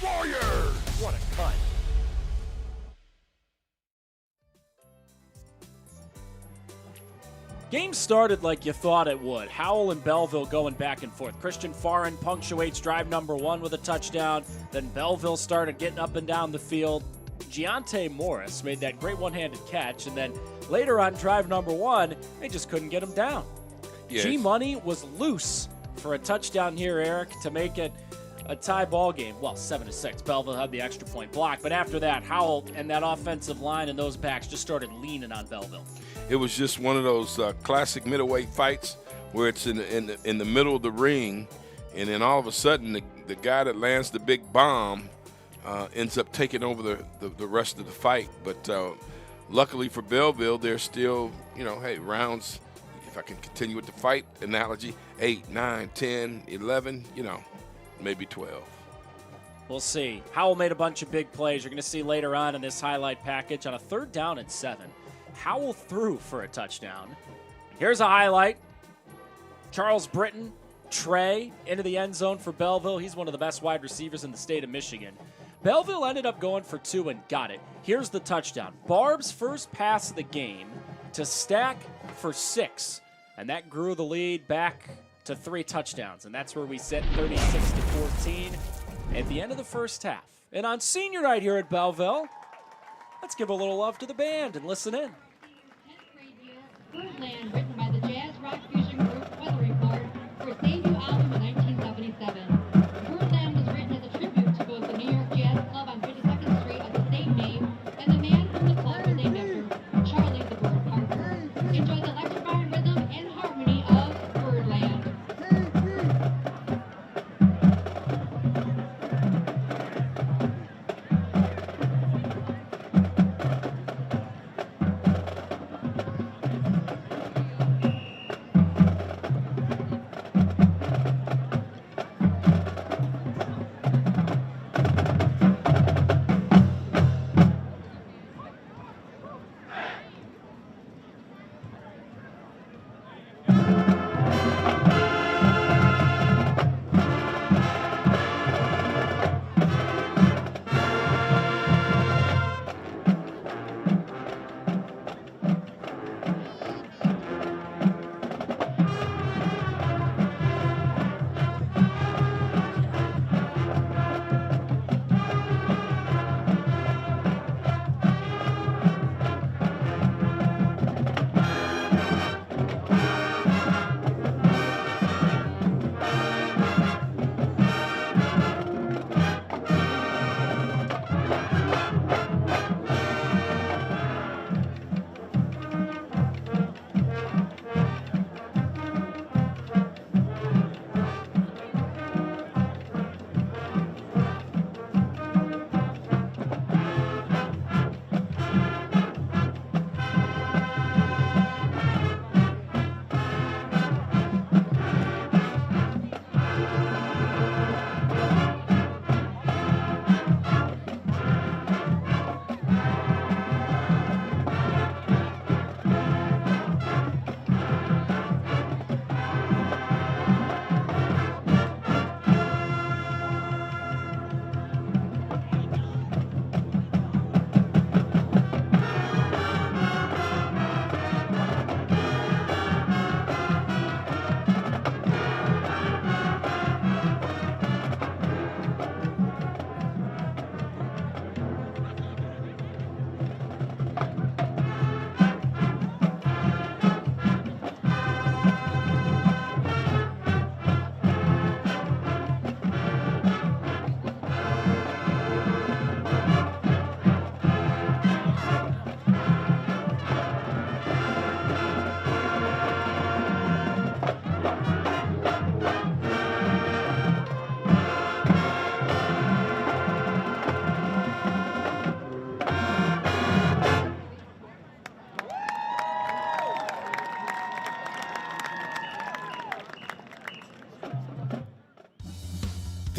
Warriors! What a cut. Game started like you thought it would. Howell and Belleville going back and forth. Christian Farin punctuates drive number 1 with a touchdown. Then Belleville started getting up and down the field. Giante Morris made that great one-handed catch. And then later on drive number 1, they just couldn't get him down. Yes. G-Money was loose for a touchdown here, Eric, to make it a tie ball game. Well, 7-6. Belleville had the extra point block. But after that, Howell and that offensive line and those backs just started leaning on Belleville. It was just one of those classic middleweight fights where it's in the middle of the ring, and then all of a sudden the guy that lands the big bomb ends up taking over the rest of the fight. But luckily for Belleville, they're still, hey, rounds, if I can continue with the fight analogy, 8, 9, 10, 11, maybe 12. We'll see. Howell made a bunch of big plays. You're going to see later on in this highlight package on a 3rd down and 7. Howell threw for a touchdown. Here's a highlight. Charles Britton, Trey, into the end zone for Belleville. He's one of the best wide receivers in the state of Michigan. Belleville ended up going for 2 and got it. Here's the touchdown. Barb's first pass of the game to Stack for 6. And that grew the lead back to 3 touchdowns. And that's where we sit 36-14 at the end of the first half. And on senior night here at Belleville, let's give a little love to the band and listen in. Birdland, written by the Jazz Rock Fusion group Weather Report for its debut album in 1977. Birdland was written as a tribute to both the New York Jazz Club on 52nd Street of the same name and the man from the club was named after Charlie the Bird Parker. Enjoy the electrifying rhythm and harmony of Birdland.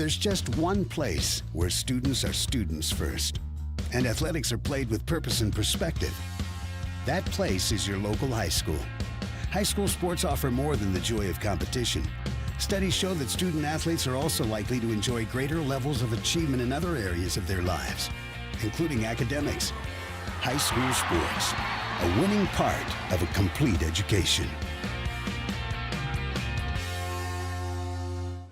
There's just one place where students are students first, and athletics are played with purpose and perspective. That place is your local high school. High school sports offer more than the joy of competition. Studies show that student athletes are also likely to enjoy greater levels of achievement in other areas of their lives, including academics. High school sports, a winning part of a complete education.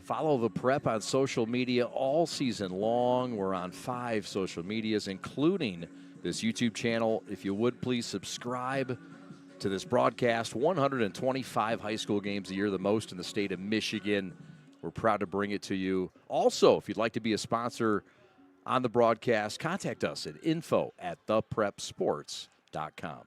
Follow the Prep on social media all season long. We're on 5 social medias, including this YouTube channel. If you would, please subscribe to this broadcast. 125 high school games a year, the most in the state of Michigan. We're proud to bring it to you. Also, if you'd like to be a sponsor on the broadcast, contact us at info@theprepsports.com.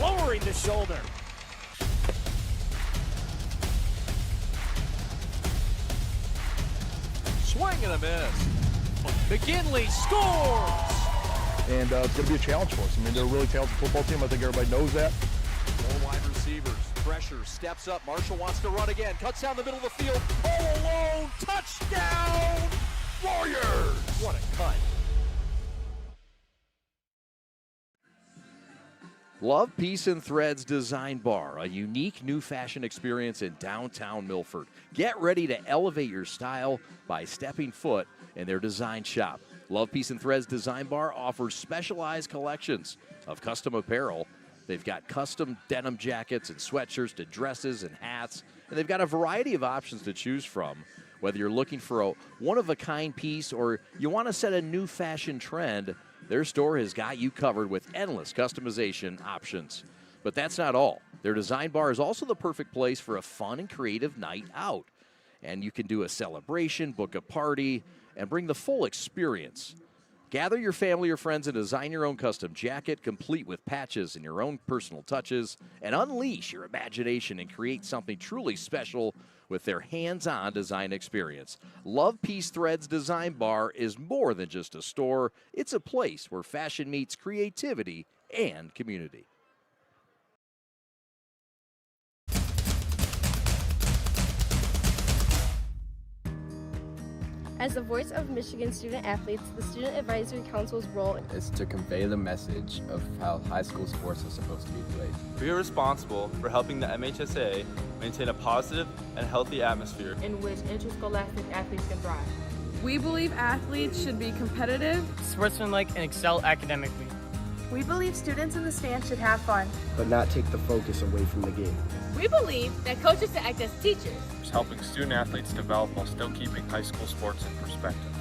Lowering the shoulder. Swing and a miss. McGinley scores! And it's going to be a challenge for us. I mean, they're a really talented football team. I think everybody knows that. 4 wide receivers. Pressure. Steps up. Marshall wants to run again. Cuts down the middle of the field. All alone. Touchdown! Warriors! What a cut. Love Peace and Threads Design Bar, a unique new fashion experience in downtown Milford. Get ready to elevate your style by stepping foot in their design shop. Love Peace and Threads Design Bar offers specialized collections of custom apparel. They've got custom denim jackets and sweatshirts to dresses and hats, and they've got a variety of options to choose from. Whether you're looking for a one-of-a-kind piece or you want to set a new fashion trend, their store has got you covered with endless customization options. But that's not all. Their design bar is also the perfect place for a fun and creative night out. And you can do a celebration, book a party, and bring the full experience. Gather your family or friends and design your own custom jacket, complete with patches and your own personal touches, and unleash your imagination and create something truly special with their hands-on design experience. Love Peace Threads Design Bar is more than just a store. It's a place where fashion meets creativity and community. As the voice of Michigan student athletes, the Student Advisory Council's role is to convey the message of how high school sports are supposed to be played. We are responsible for helping the MHSA maintain a positive and healthy atmosphere in which interscholastic athletes can thrive. We believe athletes should be competitive, sportsmanlike, and excel academically. We believe students in the stands should have fun, but not take the focus away from the game. We believe that coaches should act as teachers, helping student athletes develop while still keeping high school sports in perspective.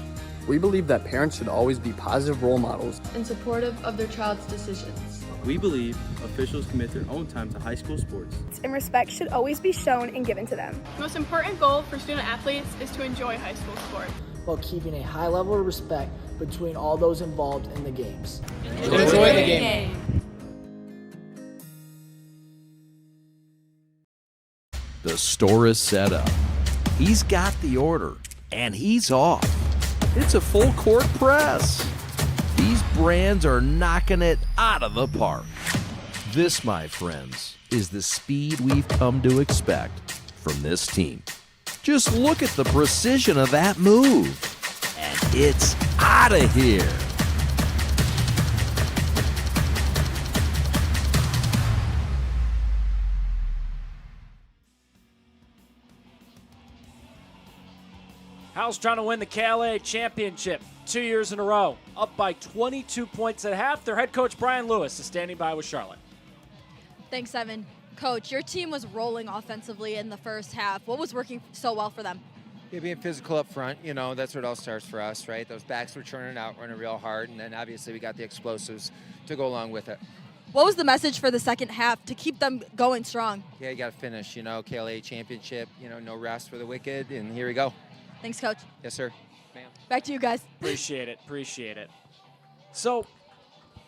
We believe that parents should always be positive role models and supportive of their child's decisions. We believe officials commit their own time to high school sports, and respect should always be shown and given to them. The most important goal for student athletes is to enjoy high school sport, while keeping a high level of respect between all those involved in the games. Enjoy the game. The store is set up. He's got the order, and he's off. It's a full court press. These brands are knocking it out of the park. This, my friends, is the speed we've come to expect from this team. Just look at the precision of that move. And it's out of here. Howell's trying to win the KLAA championship 2 years in a row. Up by 22 points at half. Their head coach, Brian Lewis, is standing by with Charlotte. Thanks, Evan. Coach, your team was rolling offensively in the first half. What was working so well for them? Yeah, being physical up front, that's where it all starts for us, right? Those backs were churning out, running real hard, and then obviously we got the explosives to go along with it. What was the message for the second half to keep them going strong? Yeah, you got to finish, KLAA championship, no rest for the wicked, and here we go. Thanks, Coach. Yes, sir. Back to you guys. Appreciate it. So,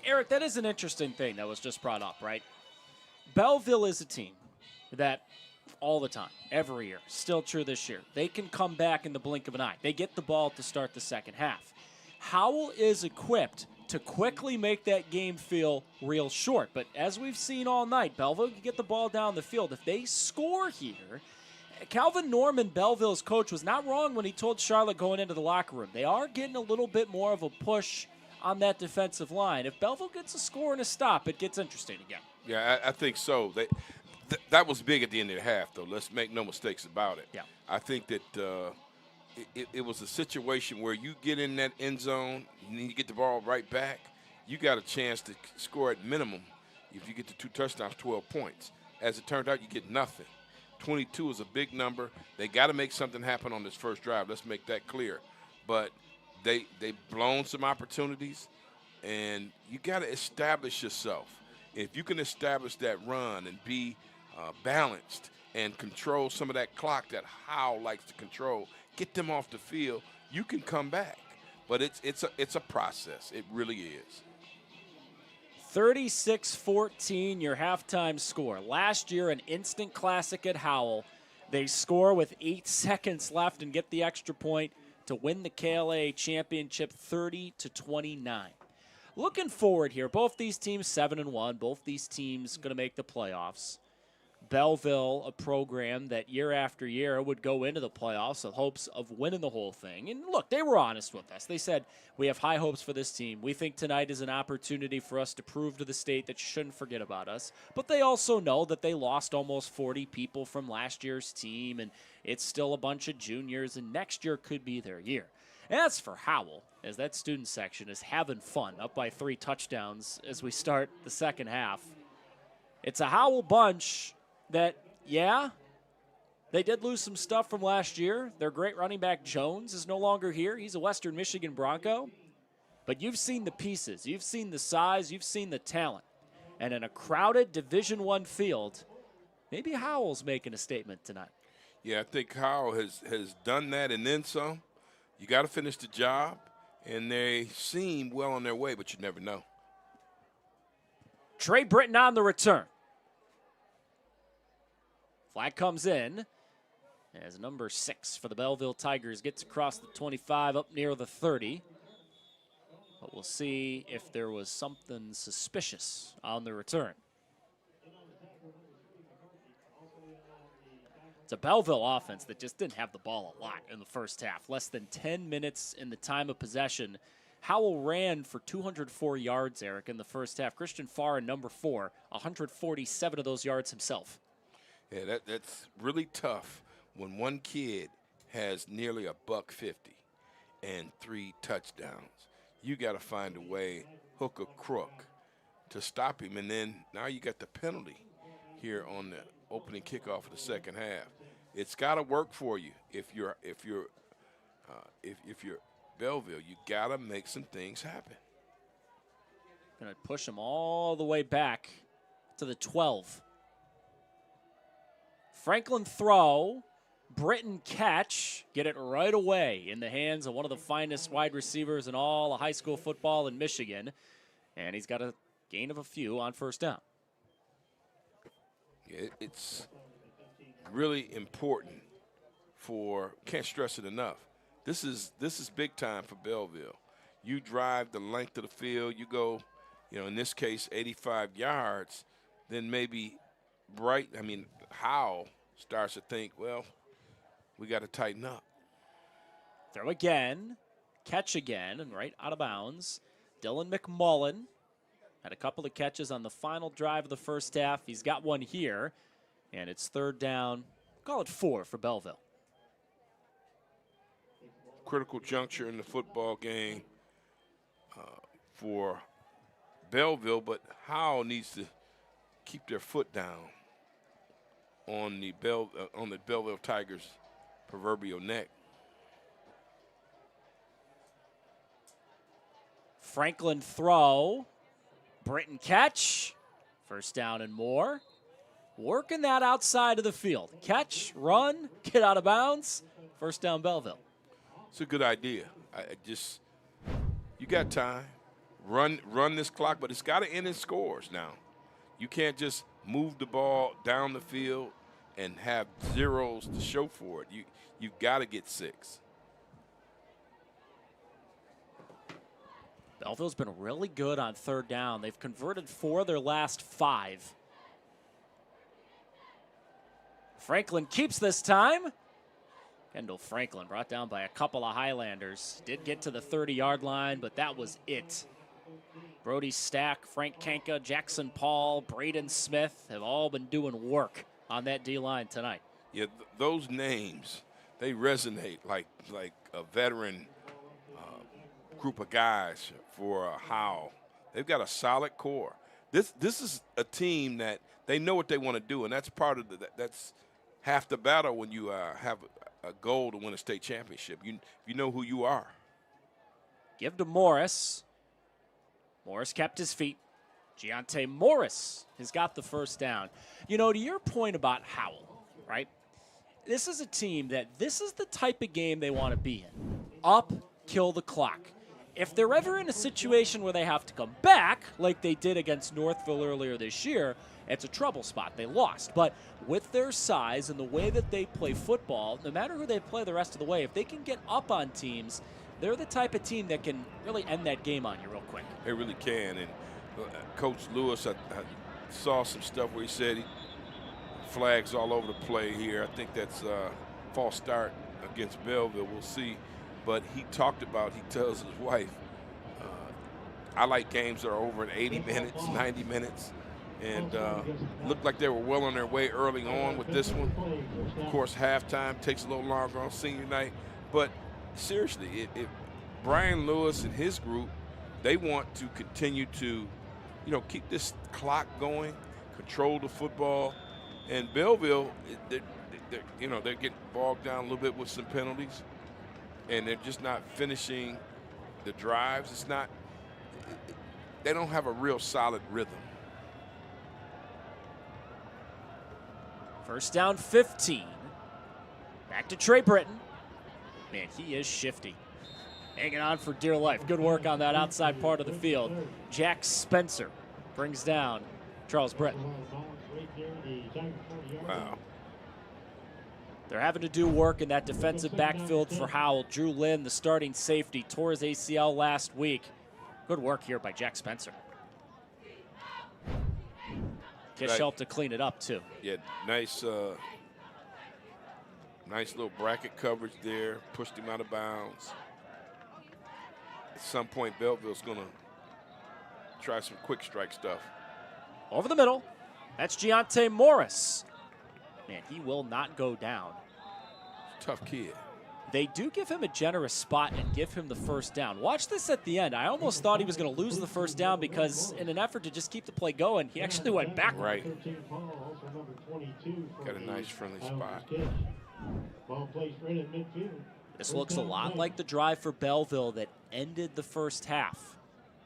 Eric, that is an interesting thing that was just brought up, right? Belleville is a team that all the time, every year, still true this year, they can come back in the blink of an eye. They get the ball to start the second half. Howell is equipped to quickly make that game feel real short. But as we've seen all night, Belleville can get the ball down the field. If they score here, Calvin Norman, Belleville's coach, was not wrong when he told Charlotte going into the locker room. They are getting a little bit more of a push on that defensive line. If Belleville gets a score and a stop, it gets interesting again. Yeah, I think so. That was big at the end of the half, though. Let's make no mistakes about it. Yeah. I think that it was a situation where you get in that end zone and then you get the ball right back, you got a chance to score at minimum. If you get the 2 touchdowns, 12 points. As it turned out, you get nothing. 22 is a big number. They got to make something happen on this first drive. Let's make that clear. But they've blown some opportunities, and you got to establish yourself. If you can establish that run and be balanced and control some of that clock that Howell likes to control, get them off the field, you can come back. But it's a process. It really is. 36-14, your halftime score. Last year, an instant classic at Howell. They score with 8 seconds left and get the extra point to win the KLAA championship 30-29. Looking forward here, both these teams 7-1. Both these teams going to make the playoffs. Belleville, a program that year after year would go into the playoffs with hopes of winning the whole thing. And look, they were honest with us. They said, we have high hopes for this team. We think tonight is an opportunity for us to prove to the state that you shouldn't forget about us. But they also know that they lost almost 40 people from last year's team, and it's still a bunch of juniors, and next year could be their year. As for Howell, as that student section is having fun, up by 3 touchdowns as we start the second half. It's a Howell bunch that, yeah, they did lose some stuff from last year. Their great running back Jones is no longer here. He's a Western Michigan Bronco. But you've seen the pieces. You've seen the size. You've seen the talent. And in a crowded Division I field, maybe Howell's making a statement tonight. Yeah, I think Howell has done that and then some. You got to finish the job, and they seem well on their way, but you never know. Trey Britton on the return. Flag comes in as number 6 for the Belleville Tigers gets across the 25 up near the 30. But we'll see if there was something suspicious on the return. It's a Belleville offense that just didn't have the ball a lot in the first half. Less than 10 minutes in the time of possession. Howell ran for 204 yards, Eric, in the first half. Christian Farr, number 4, 147 of those yards himself. Yeah, that's really tough when one kid has nearly $150 and 3 touchdowns. You got to find a way, hook or crook, to stop him. And then now you got the penalty here on the opening kickoff of the second half. It's got to work for you. If you're Belleville, you got to make some things happen. Going to push him all the way back to the 12. Franklin throw, Britton catch, get it right away in the hands of one of the finest wide receivers in all of high school football in Michigan. And he's got a gain of a few on first down. Yeah, it's really important can't stress it enough. This is big time for Belleville. You drive the length of the field, you go, in this case, 85 yards, then maybe Howell starts to think, well, we got to tighten up. Throw again, catch again, and right out of bounds. Dylan McMullen had a couple of catches on the final drive of the first half. He's got one here, and it's third down. Call it 4 for Belleville. Critical juncture in the football game for Belleville, but Howell needs to keep their foot down on the Belleville Tigers' proverbial neck. Franklin throw, Britton catch, First down and more. Working that outside of the field. Catch, run, get out of bounds. First down, Belleville. It's a good idea. You got time. Run this clock, but it's got to end in scores now. You can't just move the ball down the field and have zeros to show for it. You've got to get 6. Belleville's been really good on third down. They've converted 4 of their last 5. Franklin keeps this time. Kendall Franklin brought down by a couple of Highlanders. Did get to the 30-yard line, but that was it. Brody Stack, Frank Kanka, Jackson Paul, Braden Smith have all been doing work on that D-line tonight. Yeah, those names, they resonate like a veteran group of guys for Howell. They've got a solid core. This is a team that they know what they want to do, and that's part of that's half the battle when you have a goal to win a state championship. You know who you are. Give to Morris. Morris kept his feet. Giante Morris has got the first down. You know, to your point about Howell, right? This is a team this is the type of game they want to be in. Up, kill the clock. If they're ever in a situation where they have to come back, like they did against Northville earlier this year, it's a trouble spot. They lost. But with their size and the way that they play football, no matter who they play the rest of the way, if they can get up on teams, they're the type of team that can really end that game on you real quick. They really can. And Coach Lewis, I saw some stuff where he said flags all over the play here. I think that's a false start against Belleville. We'll see. But he tells his wife, I like games that are over in 80 minutes, 90 minutes. And looked like they were well on their way early on with this one. Of course, halftime takes a little longer on senior night. But seriously, if Brian Lewis and his group, they want to continue to, keep this clock going, control the football. And Belleville, they're getting bogged down a little bit with some penalties. And they're just not finishing the drives. They don't have a real solid rhythm. First down 15. Back to Trey Britton. Man, he is shifty. Hanging on for dear life. Good work on that outside part of the field. Jack Spencer brings down Charles Britton. Wow. They're having to do work in that defensive backfield for Howell. Drew Lynn, the starting safety, tore his ACL last week. Good work here by Jack Spencer. Kish helped to clean it up, too. Yeah, nice little bracket coverage there. Pushed him out of bounds. At some point, Belleville's going to try some quick strike stuff. Over the middle. That's Giante Morris. Man, he will not go down. Tough kid. They do give him a generous spot and give him the first down. Watch this at the end. I almost thought he was going to lose the first down because in an effort to just keep the play going, he actually went backward. Right. Got a nice friendly spot. This looks a lot like the drive for Belleville that ended the first half.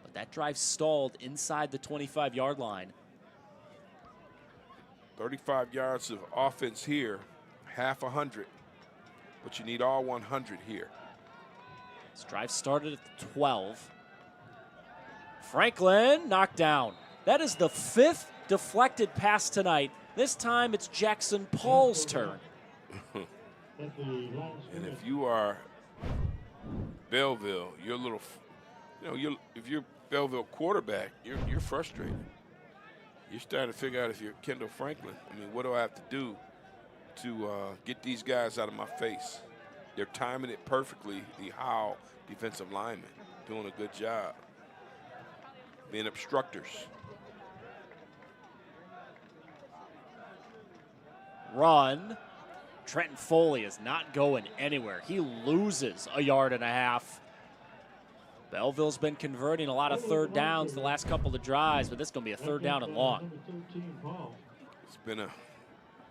But that drive stalled inside the 25-yard line. 35 yards of offense here, half 100. But you need all 100 here. This drive started at the 12. Franklin knocked down. That is the 5th deflected pass tonight. This time it's Jackson Paul's turn. And if you are Belleville, you're a little, if you're Belleville quarterback, you're frustrated. You're starting to figure out if you're Kendall Franklin. I mean, what do I have to do to get these guys out of my face? They're timing it perfectly. The Howell defensive linemen doing a good job being obstructors. Run. Trenton Foley is not going anywhere. He loses a yard and a half. Belleville's been converting a lot of third downs the last couple of drives, but this is going to be a third down and long. It's been a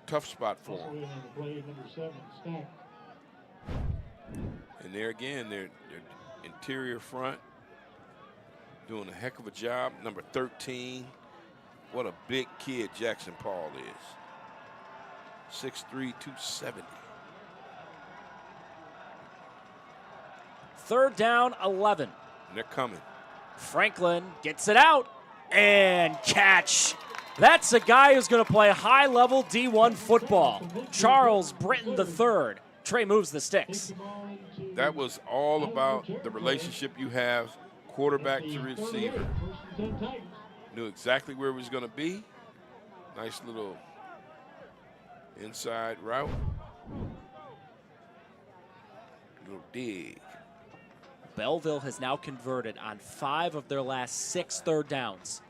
tough spot for them. And there again, they're interior front doing a heck of a job. Number 13, what a big kid Jackson Paul is. 6'3", 270. 3rd down, 11. And they're coming. Franklin gets it out and catch. That's a guy who's going to play high-level D1 football. Charles Britton III. Trey moves the sticks. That was all about the relationship you have, quarterback to receiver. Knew exactly where he was going to be. Nice little inside route. Little dig. Belleville has now converted on 5 of their last 6 third downs.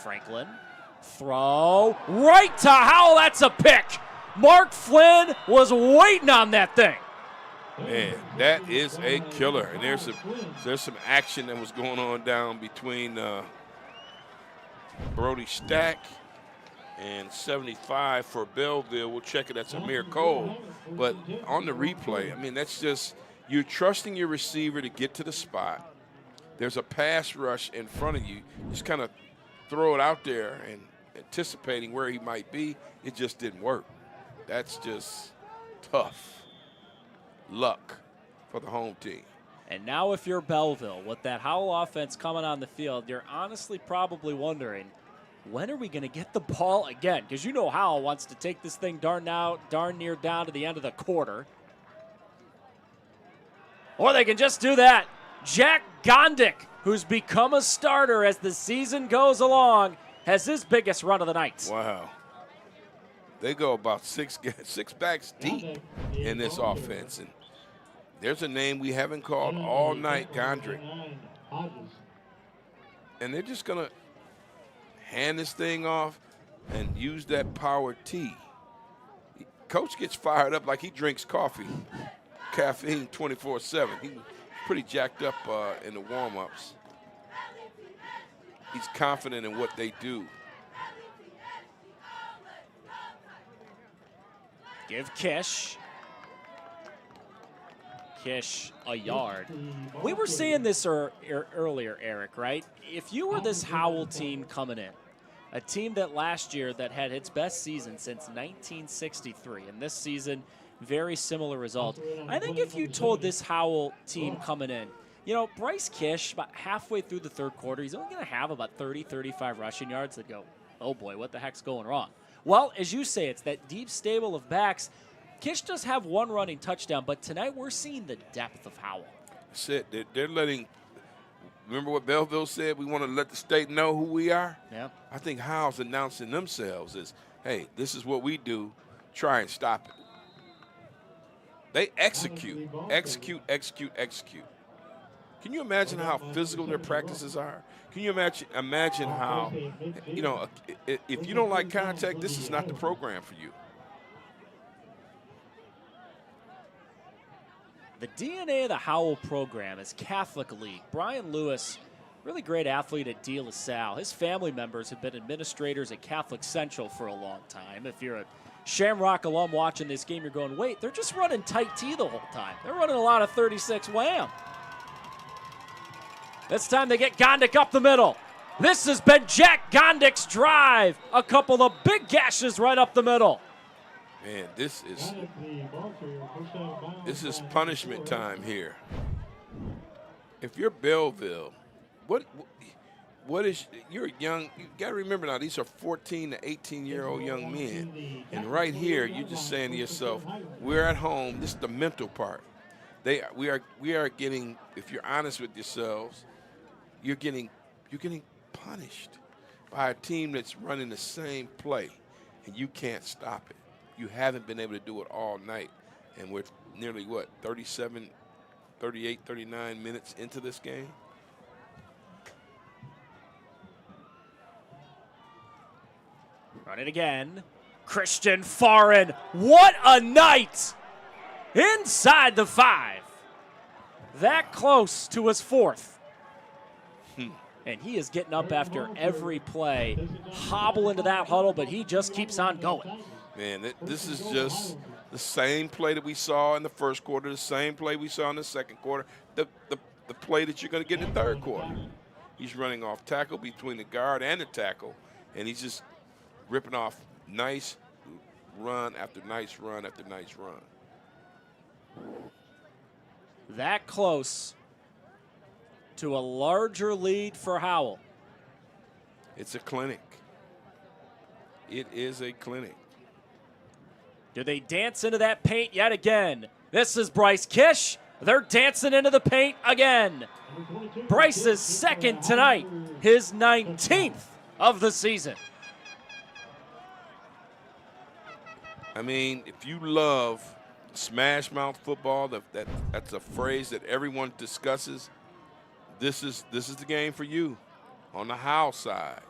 Franklin, throw, right to Howell, that's a pick. Mark Flynn was waiting on that thing. Man, that is a killer. And there's some action that was going on down between Brody Stack and 75 for Belleville. We'll check it. That's Amir Cole. But on the replay, I mean, that's just you're trusting your receiver to get to the spot. There's a pass rush in front of you. Just kind of throw it out there and anticipating where he might be. It just didn't work. That's just tough luck for the home team. And now if you're Belleville, with that Howell offense coming on the field, you're honestly probably wondering, when are we going to get the ball again? Because you know Howell wants to take this thing darn near down to the end of the quarter. Or they can just do that. Jack Gondik, who's become a starter as the season goes along, has his biggest run of the night. Wow. They go about six backs deep in this offense. And there's a name we haven't called all night, Gondik. And they're just going to hand this thing off and use that power T. Coach gets fired up like he drinks coffee, caffeine 24/7. He was pretty jacked up in the warm-ups. He's confident in what they do. Give Kish a yard. We were saying this earlier, Eric, right? If you were this Howell team coming in, a team that last year that had its best season since 1963, and this season, very similar result. I think if you told this Howell team coming in, you know, Bryce Kish, about halfway through the third quarter, he's only going to have about 30, 35 rushing yards, that go, oh boy, what the heck's going wrong? Well, as you say, it's that deep stable of backs. Kish does have one running touchdown, but tonight we're seeing the depth of Howell. That's it. They're letting, remember what Belleville said? We want to let the state know who we are? Yeah. I think Howell's announcing themselves as, hey, this is what we do. Try and stop it. They execute. Can you imagine how physical their practices are? Can you imagine how, you know, if you don't like contact, this is not the program for you. The DNA of the Howell program is Catholic League. Brian Lewis, really great athlete at De La Salle. His family members have been administrators at Catholic Central for a long time. If you're a Shamrock alum watching this game, you're going, wait, they're just running tight T the whole time. They're running a lot of 36 wham. This time they get Gondik up the middle. This has been Jack Gondik's drive. A couple of big gashes right up the middle. Man, this is punishment time here. If you're Belleville, what is, you're young, you got to remember now, these are 14 to 18-year-old young men. And right here, you're just saying to yourself, we're at home. This is the mental part. We are getting, if you're honest with yourselves, you're getting punished by a team that's running the same play, and you can't stop it. You haven't been able to do it all night. And we're nearly, 38, 39 minutes into this game? Run it again. Christian Farin. What a night! Inside the 5. That close to his 4th. And he is getting up after every play. Hobble into that huddle, but he just keeps on going. Man, this is just the same play that we saw in the first quarter, the same play we saw in the second quarter, the play that you're going to get in the third quarter. He's running off tackle between the guard and the tackle, and he's just ripping off nice run after nice run after nice run. That close to a larger lead for Howell. It's a clinic. It is a clinic. Do they dance into that paint yet again? This is Bryce Kish. They're dancing into the paint again. Bryce's second tonight, his 19th of the season. I mean, if you love smash mouth football, that's a phrase that everyone discusses. This is the game for you on the Howell side.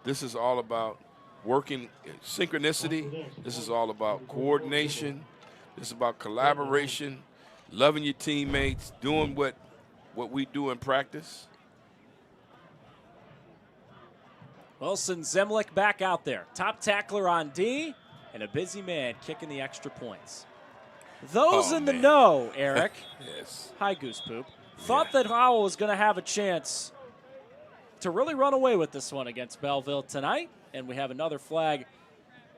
This is all about working synchronicity. This is all about coordination. This is about collaboration, loving your teammates, doing what we do in practice. Wilson Zemlich back out there. Top tackler on D, and a busy man kicking the extra points. Those in the know, Eric. Yes. Hi, Goose Poop. Thought that Howell was going to have a chance to really run away with this one against Belleville tonight, and we have another flag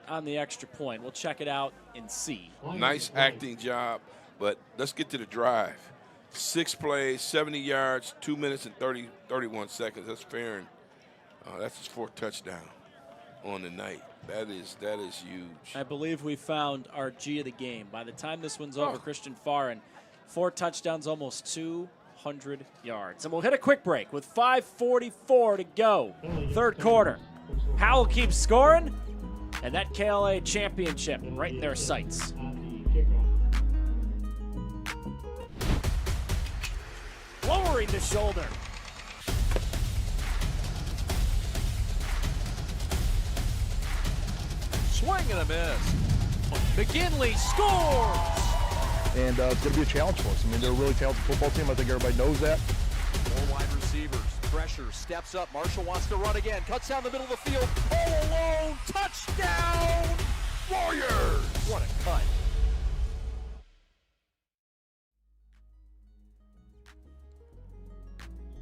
on the extra point. We'll check it out and see. Nice acting job, but let's get to the drive. 6 plays, 70 yards, 2 minutes and 31 seconds. That's fair, and that's his 4th touchdown on the night. That is huge. I believe we found our G of the game. By the time this one's over, Christian Farin, 4 touchdowns, almost 200 yards. And we'll hit a quick break with 5:44 to go. Third quarter. Howell keeps scoring, and that KLAA championship right in their sights. Lowering the shoulder. Swing and a miss. McGinley scores! And it's going to be a challenge for us. I mean, they're a really talented football team. I think everybody knows that. 4 wide receivers. Pressure. Steps up. Marshall wants to run again. Cuts down the middle of the field. All alone. Touchdown! Warriors! What a cut.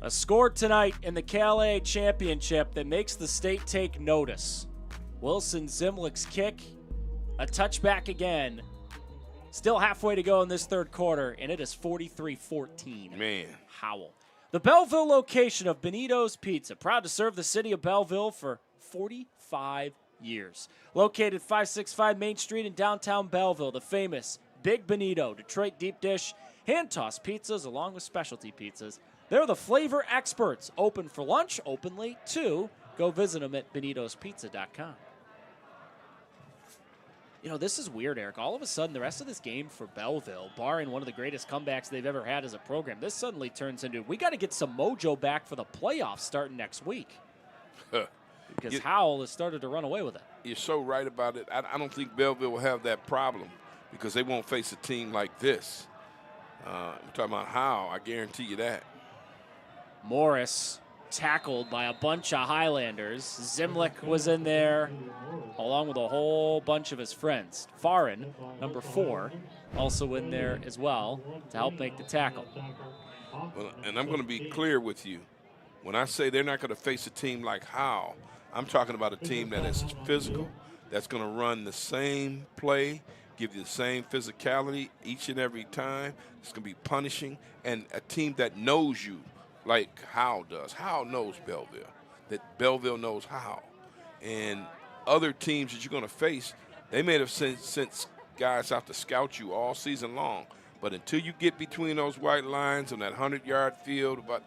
A score tonight in the KLAA championship that makes the state take notice. Wilson Zemlich's kick, a touchback again. Still halfway to go in this third quarter, and it is 43-14. Man. Howell. The Belleville location of Benito's Pizza, proud to serve the city of Belleville for 45 years. Located 565 Main Street in downtown Belleville, the famous Big Benito, Detroit deep dish, hand-tossed pizzas along with specialty pizzas. They're the flavor experts. Open for lunch, open late too. Go visit them at benitospizza.com. You know, this is weird, Eric. All of a sudden, the rest of this game for Belleville, barring one of the greatest comebacks they've ever had as a program, this suddenly turns into, we got to get some mojo back for the playoffs starting next week. Because Howell has started to run away with it. You're so right about it. I don't think Belleville will have that problem because they won't face a team like this. I'm talking about Howell, I guarantee you that. Morris tackled by a bunch of Highlanders. Zemlich was in there along with a whole bunch of his friends. Farin, number 4, also in there as well to help make the tackle. Well, and I'm going to be clear with you. When I say they're not going to face a team like Howell, I'm talking about a team that is physical, that's going to run the same play, give you the same physicality each and every time. It's going to be punishing, and a team that knows you like Howell does. Howell knows Belleville, that Belleville knows Howell. And other teams that you're going to face, they may have sent guys out to scout you all season long. But until you get between those white lines on that 100-yard field, about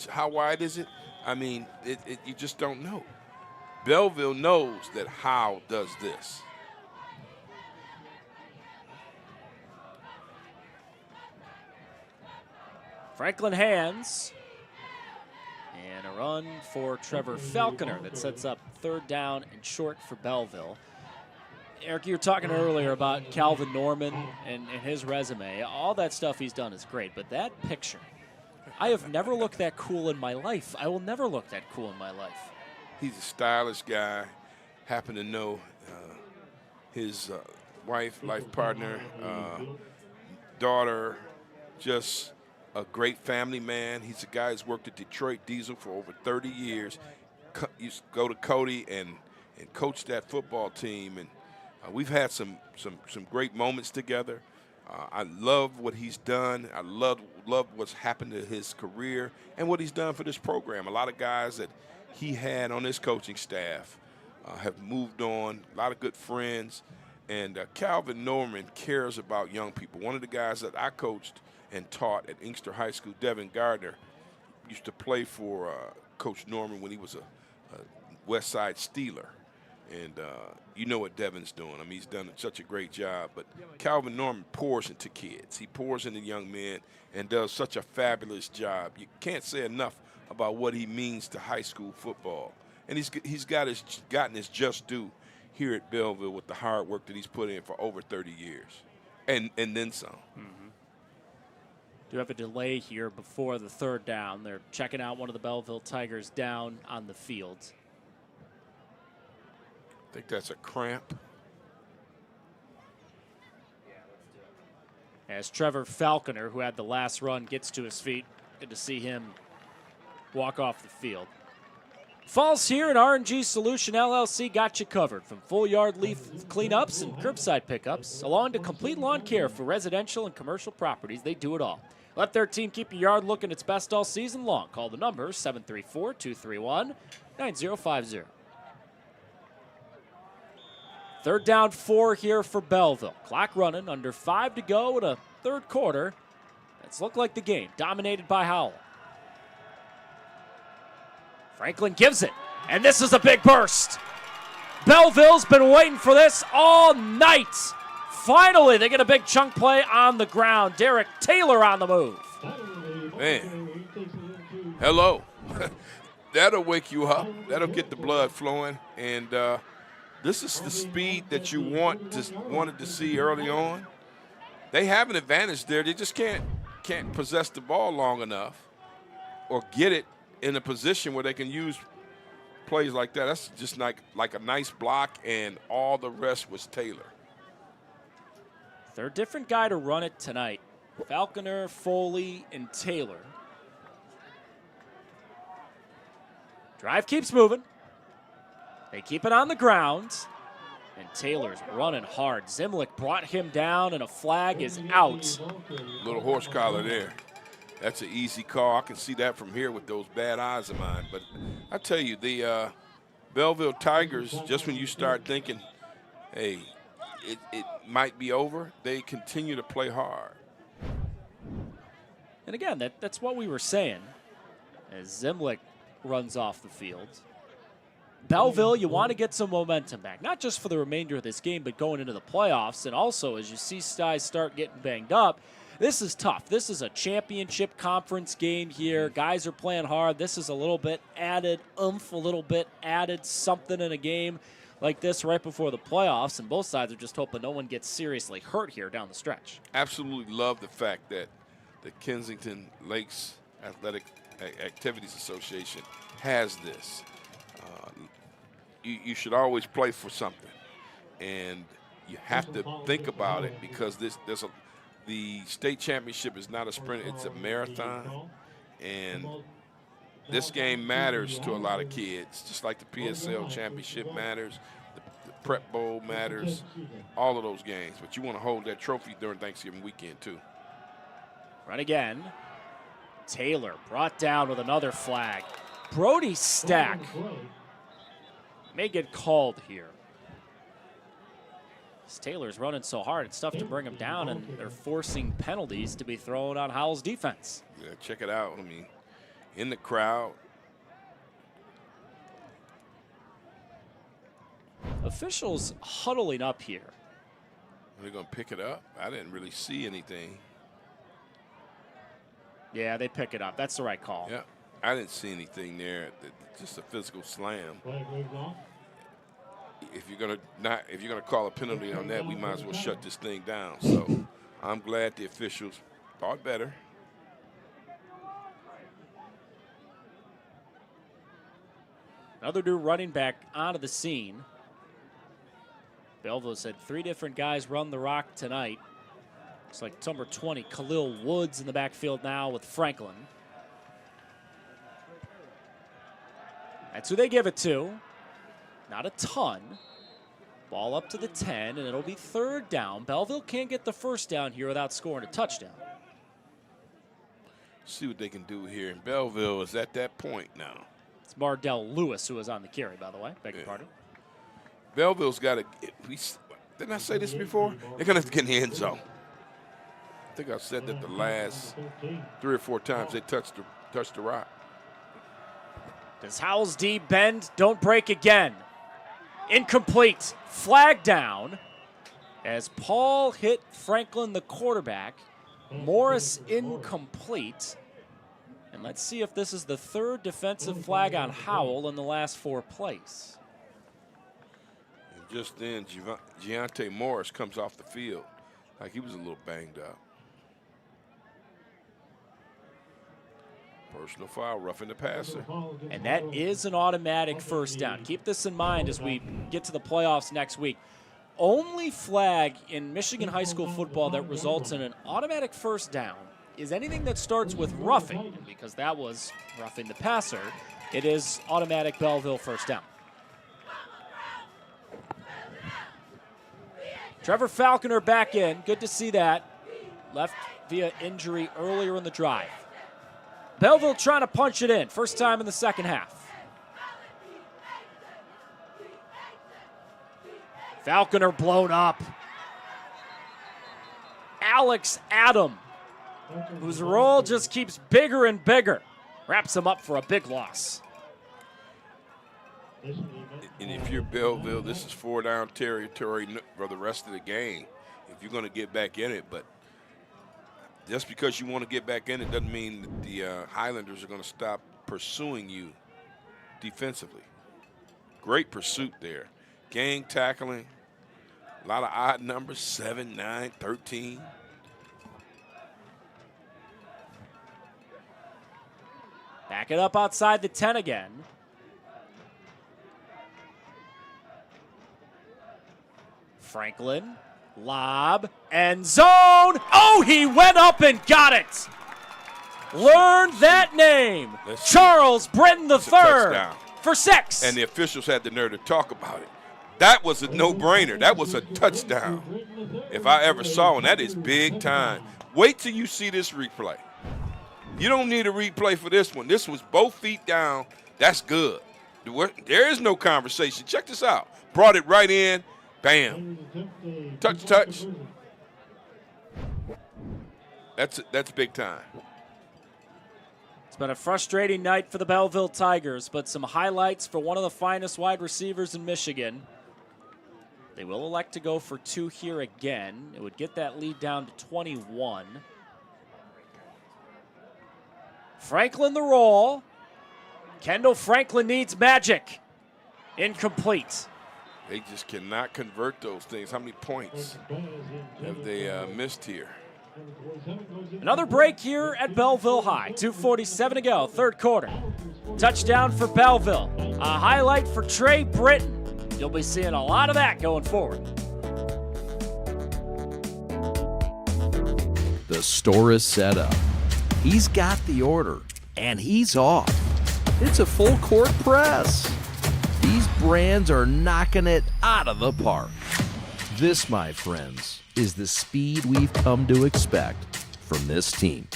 how wide is it? I mean, you just don't know. Belleville knows that Howell does this. Franklin hands. And a run for Trevor Falconer that sets up 3rd down and short for Belleville. Eric, you were talking earlier about Calvin Norman and his resume. All that stuff he's done is great, but that picture, I have never looked that cool in my life. I will never look that cool in my life. He's a stylish guy. happen to know his wife, life partner, daughter, just a great family man. He's a guy who's worked at Detroit Diesel for over 30 years. Used to go to Cody and coach that football team, and we've had some great moments together. I love what he's done. I love what's happened to his career and what he's done for this program. A lot of guys that he had on his coaching staff have moved on, a lot of good friends. And Calvin Norman cares about young people. One of the guys that I coached and taught at Inkster High School, Devin Gardner, used to play for Coach Norman when he was a West Side Steeler. And you know what Devin's doing. I mean, he's done such a great job. But Calvin Norman pours into kids. He pours into young men and does such a fabulous job. You can't say enough about what he means to high school football. And he's gotten his just due here at Belleville with the hard work that he's put in for over 30 years. And then some. Mm-hmm. Do have a delay here before the third down. They're checking out one of the Belleville Tigers down on the field. I think that's a cramp. As Trevor Falconer, who had the last run, gets to his feet. Good to see him walk off the field. Falls here at R&G Solution LLC got you covered. From full yard leaf cleanups and curbside pickups, along to complete lawn care for residential and commercial properties, they do it all. Let their team keep your yard looking its best all season long. Call the number 734-231-9050. Third down 4 here for Belleville. Clock running, under 5 to go in a third quarter. It's looked like the game, dominated by Howell. Franklin gives it, and this is a big burst. Belleville's been waiting for this all night. Finally, they get a big chunk play on the ground. Derek Taylor on the move. Man, hello. That'll wake you up. That'll get the blood flowing, and this is the speed that you wanted to see early on. They have an advantage there. They just can't possess the ball long enough or get it in a position where they can use plays like that. That's just like a nice block, and all the rest was Taylor. Third different guy to run it tonight. Falconer, Foley, and Taylor. Drive keeps moving. They keep it on the ground, and Taylor's running hard. Zimlick brought him down, and a flag is out. Little horse collar there. That's an easy call. I can see that from here with those bad eyes of mine. But I tell you, the Belleville Tigers, just when you start thinking, hey, it might be over, they continue to play hard. And again, that's what we were saying as Zimlick runs off the field. Belleville, you want to get some momentum back, not just for the remainder of this game, but going into the playoffs. And also, as you see guys start getting banged up, this is tough. This is a championship conference game here. Guys are playing hard. This is a little bit added oomph, a little bit added something in a game like this right before the playoffs, and both sides are just hoping no one gets seriously hurt here down the stretch. Absolutely love the fact that the Kensington Lakes Athletic Activities Association has this. You should always play for something, and you have to think about it because the state championship is not a sprint, it's a marathon, and this game matters to a lot of kids, just like the PSL championship matters, the Prep Bowl matters, all of those games. But you want to hold that trophy during Thanksgiving weekend, too. Run again. Taylor brought down with another flag. Brody Stack may get called here. Taylor's running so hard, it's tough to bring him down, and they're forcing penalties to be thrown on Howell's defense. Yeah, check it out. I mean, in the crowd. Officials huddling up here. Are they going to pick it up? I didn't really see anything. Yeah, they pick it up. That's the right call. Yeah, I didn't see anything there. Just a physical slam. If you're gonna call a penalty on that, we might as well shut this thing down. So I'm glad the officials thought better. Another new running back onto the scene. Belleville's had 3 different guys run the rock tonight. Looks like number 20, Khalil Woods, in the backfield now with Franklin. That's who they give it to. Not a ton. Ball up to the 10, and it'll be 3rd down. Belleville can't get the first down here without scoring a touchdown. See what they can do here. And Belleville is at that point now. It's Mardell Lewis who was on the carry, by the way. Beg your pardon. Belleville's got to – didn't I say this before? They're going to have to get in the end zone. I think I said that the last 3 or 4 times they touched the rock. Does Howell's D bend? Don't break again. Incomplete. Flag down as Paul hit Franklin, the quarterback. Morris incomplete. And let's see if this is the 3rd defensive flag on Howell in the last 4 plays. And just then, Giante Morris comes off the field like he was a little banged up. Personal foul, roughing the passer. And that is an automatic first down. Keep this in mind as we get to the playoffs next week. Only flag in Michigan high school football that results in an automatic first down is anything that starts with roughing. And because that was roughing the passer, it is automatic Belleville first down. Trevor Falconer back in. Good to see that. Left via injury earlier in the drive. Belleville trying to punch it in. First time in the second half. Falconer blown up. Alex Adam, whose role just keeps bigger and bigger, wraps him up for a big loss. And if you're Belleville, this is 4-down territory for the rest of the game if you're going to get back in it. But just because you want to get back in it doesn't mean that the Highlanders are going to stop pursuing you defensively. Great pursuit there. Gang tackling, a lot of odd numbers, 7, 9, 13. Back it up outside the 10 again. Franklin, lob, end zone. Oh, he went up and got it. Learned that name. Charles Britton III for 6. And the officials had the nerve to talk about it. That was a no-brainer. That was a touchdown. If I ever saw one, that is big time. Wait till you see this replay. You don't need a replay for this one. This was both feet down. That's good. There is no conversation. Check this out. Brought it right in. Bam. Touch, touch. That's big time. It's been a frustrating night for the Belleville Tigers, but some highlights for one of the finest wide receivers in Michigan. They will elect to go for 2 here again. It would get that lead down to 21. Franklin the roll. Kendall Franklin needs magic. Incomplete. They just cannot convert those things. How many points have they missed here? Another break here at Belleville High. 2:47 to go, 3rd quarter. Touchdown for Belleville. A highlight for Trey Britton. You'll be seeing a lot of that going forward. The store is set up. He's got the order, and he's off. It's a full court press. These brands are knocking it out of the park. This, my friends, is the speed we've come to expect from this team.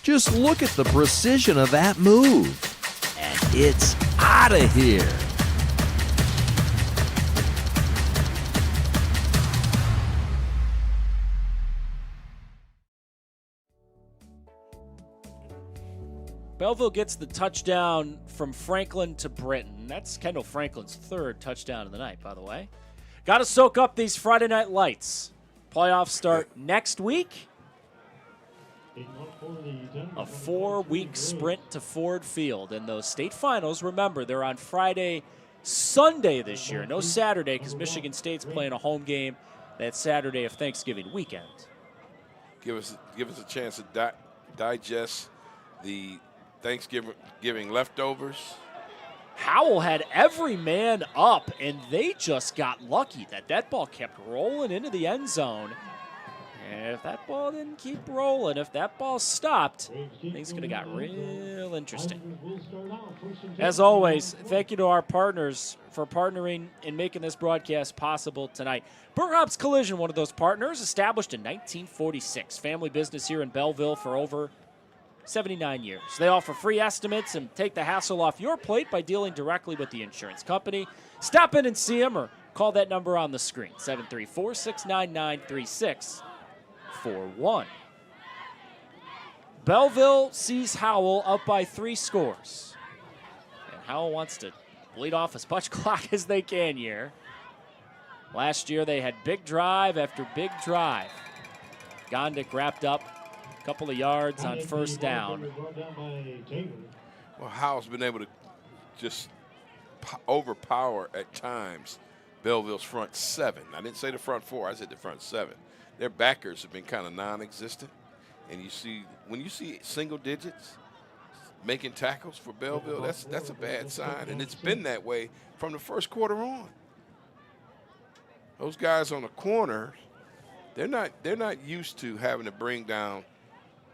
Just look at the precision of that move. And it's out of here. Belleville gets the touchdown from Franklin to Britton. That's Kendall Franklin's 3rd touchdown of the night, by the way. Got to soak up these Friday night lights. Playoffs start next week. A 4-week sprint to Ford Field. And those state finals, remember, they're on Friday, Sunday this year. No Saturday because Michigan State's playing a home game that Saturday of Thanksgiving weekend. Give us a chance to digest the Thanksgiving leftovers. Howell had every man up, and they just got lucky that ball kept rolling into the end zone. And if that ball didn't keep rolling, if that ball stopped, things could have got real interesting. As always, thank you to our partners for partnering and making this broadcast possible tonight. Burhops Collision, one of those partners, established in 1946. Family business here in Belleville for over 79 years. They offer free estimates and take the hassle off your plate by dealing directly with the insurance company. Stop in and see them or call that number on the screen, 734-699-3641. Belleville sees Howell up by 3 scores. And Howell wants to bleed off as much clock as they can here. Last year they had big drive after big drive. Gondik wrapped up a couple of yards on first down. Well, Howell's been able to just overpower at times Belleville's front 7. I didn't say the front 4, I said the front 7. Their backers have been kind of non-existent. And you see, when you see single digits making tackles for Belleville, that's a bad sign. And it's been that way from the first quarter on. Those guys on the corner, they're not used to having to bring down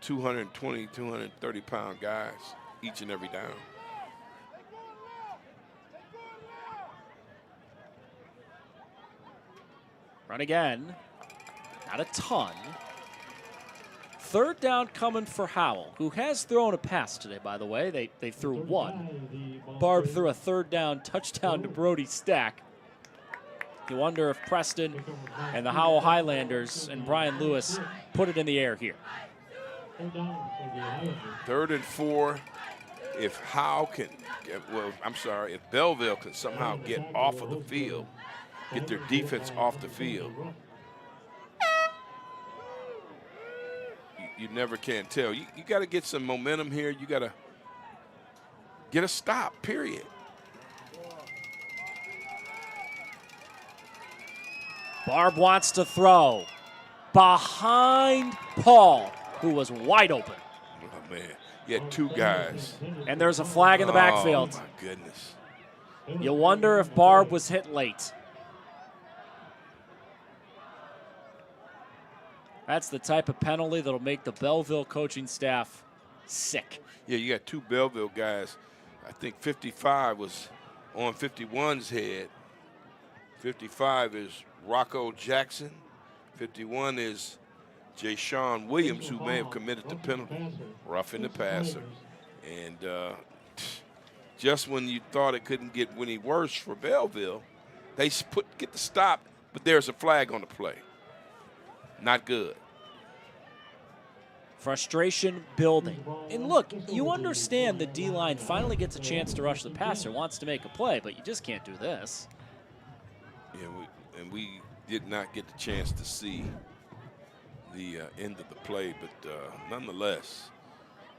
220, 230-pound guys each and every down. Run again. Not a ton. Third down coming for Howell, who has thrown a pass today, by the way. They threw one. Barb threw a third down touchdown to Brody Stack. You wonder if Preston and the Howell Highlanders and Brian Lewis put it in the air here. 3rd and 4. If if Belleville can somehow get off of the field, get their defense off the field, you never can tell. You got to get some momentum here. You got to get a stop, period. Barb wants to throw behind Paul, who was wide open. Oh, man. You had 2 guys. And there's a flag in the backfield. Oh, my goodness. You wonder if Barb was hit late. That's the type of penalty that'll make the Belleville coaching staff sick. Yeah, you got 2 Belleville guys. I think 55 was on 51's head. 55 is Rocco Jackson. 51 is Jay-Sean Williams, who may have committed the penalty, roughing the passer. And just when you thought it couldn't get any worse for Belleville, they get the stop, but there's a flag on the play. Not good. Frustration building. And look, you understand the D-line finally gets a chance to rush the passer, wants to make a play, but you just can't do this. Yeah, we did not get the chance to see the end of the play, but nonetheless,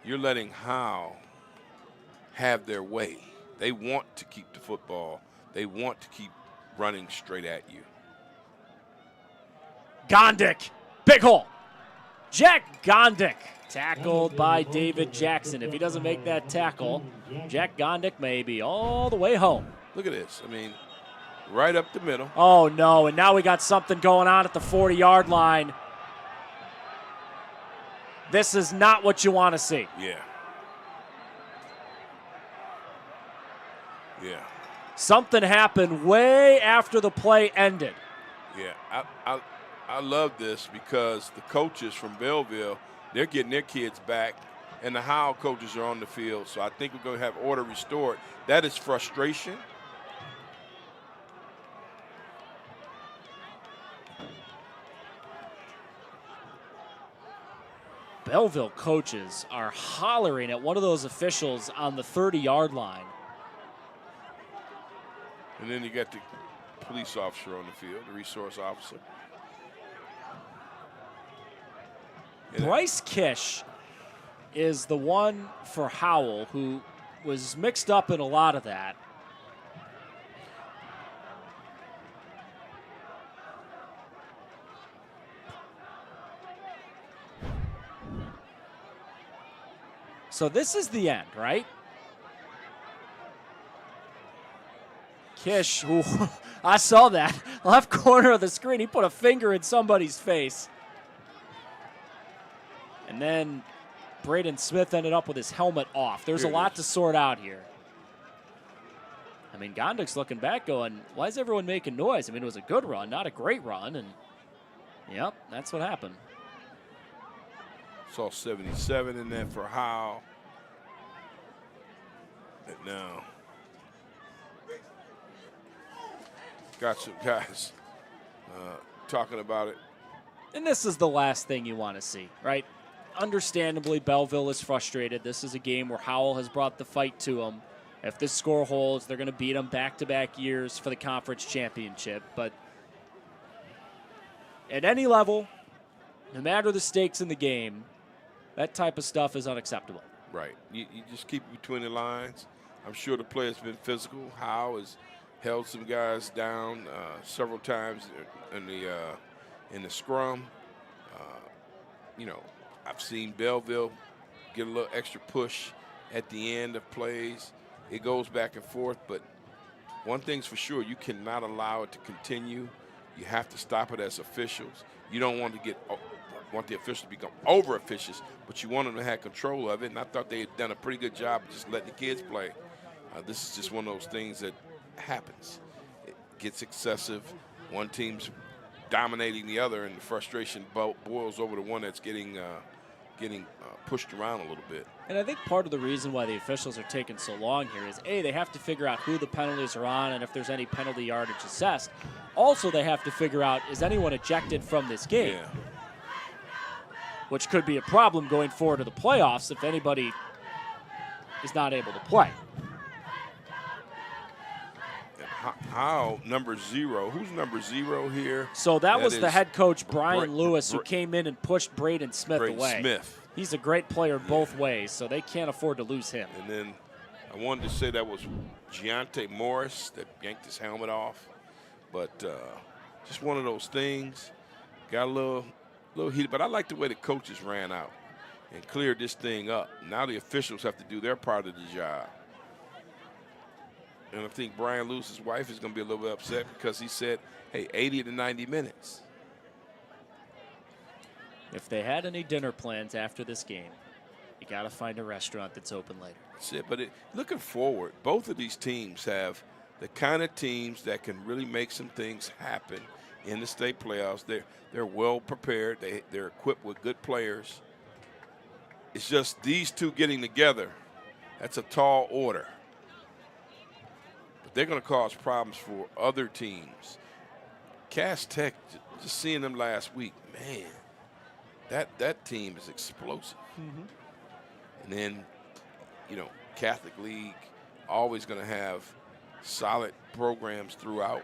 you're letting Howell have their way. They want to keep the football. They want to keep running straight at you. Gondik, big hole. Jack Gondik, tackled by David Jackson. If he doesn't make that tackle, Jack Gondik may be all the way home. Look at this. I mean, right up the middle. Oh, no, and now we got something going on at the 40-yard line. This is not what you want to see. Yeah. Yeah. Something happened way after the play ended. Yeah, I love this because the coaches from Belleville, they're getting their kids back, and the Howell coaches are on the field. So I think we're going to have order restored. That is frustration. Belleville coaches are hollering at one of those officials on the 30-yard line. And then you got the police officer on the field, the resource officer. Bryce Kish is the one for Howell who was mixed up in a lot of that. So this is the end, right? Kish, who I saw that. Left corner of the screen, he put a finger in somebody's face. And then Braden Smith ended up with his helmet off. There's a lot to sort out here. I mean, Gondik's looking back going, why is everyone making noise? I mean, it was a good run, not a great run. And, yep, that's what happened. Saw 77 in there for Howell. And now, got some guys talking about it. And this is the last thing you want to see, right? Understandably, Belleville is frustrated. This is a game where Howell has brought the fight to them. If this score holds, they're going to beat them back-to-back years for the conference championship. But at any level, no matter the stakes in the game, that type of stuff is unacceptable. Right. You just keep it between the lines. I'm sure the player's been physical. Howell has held some guys down several times in the scrum. You know, I've seen Belleville get a little extra push at the end of plays. It goes back and forth, but one thing's for sure, you cannot allow it to continue. You have to stop it as officials. You don't want the officials to become over-officious, but you want them to have control of it, and I thought they had done a pretty good job of just letting the kids play. This is just one of those things that happens. It gets excessive. One team's dominating the other, and the frustration boils over to one that's getting pushed around a little bit. And I think part of the reason why the officials are taking so long here is, A, they have to figure out who the penalties are on and if there's any penalty yardage assessed. Also, they have to figure out, is anyone ejected from this game? Yeah. Which could be a problem going forward to the playoffs if anybody is not able to play. How number 0? Who's number 0 here? So that was the head coach, Brian Lewis, who came in and pushed Braden Smith away. He's a great player both ways, so they can't afford to lose him. And then I wanted to say that was Giante Morris that yanked his helmet off. But just one of those things. Got a little heated. But I like the way the coaches ran out and cleared this thing up. Now the officials have to do their part of the job. And I think Brian Lewis's wife is going to be a little bit upset because he said, hey, 80 to 90 minutes. If they had any dinner plans after this game, you got to find a restaurant that's open later. That's it. But looking forward, both of these teams have the kind of teams that can really make some things happen in the state playoffs. They're well prepared. They're equipped with good players. It's just these two getting together, that's a tall order. But they're going to cause problems for other teams. Cass Tech, just seeing them last week, man, that team is explosive. Mm-hmm. And then, you know, Catholic League, always going to have solid programs throughout.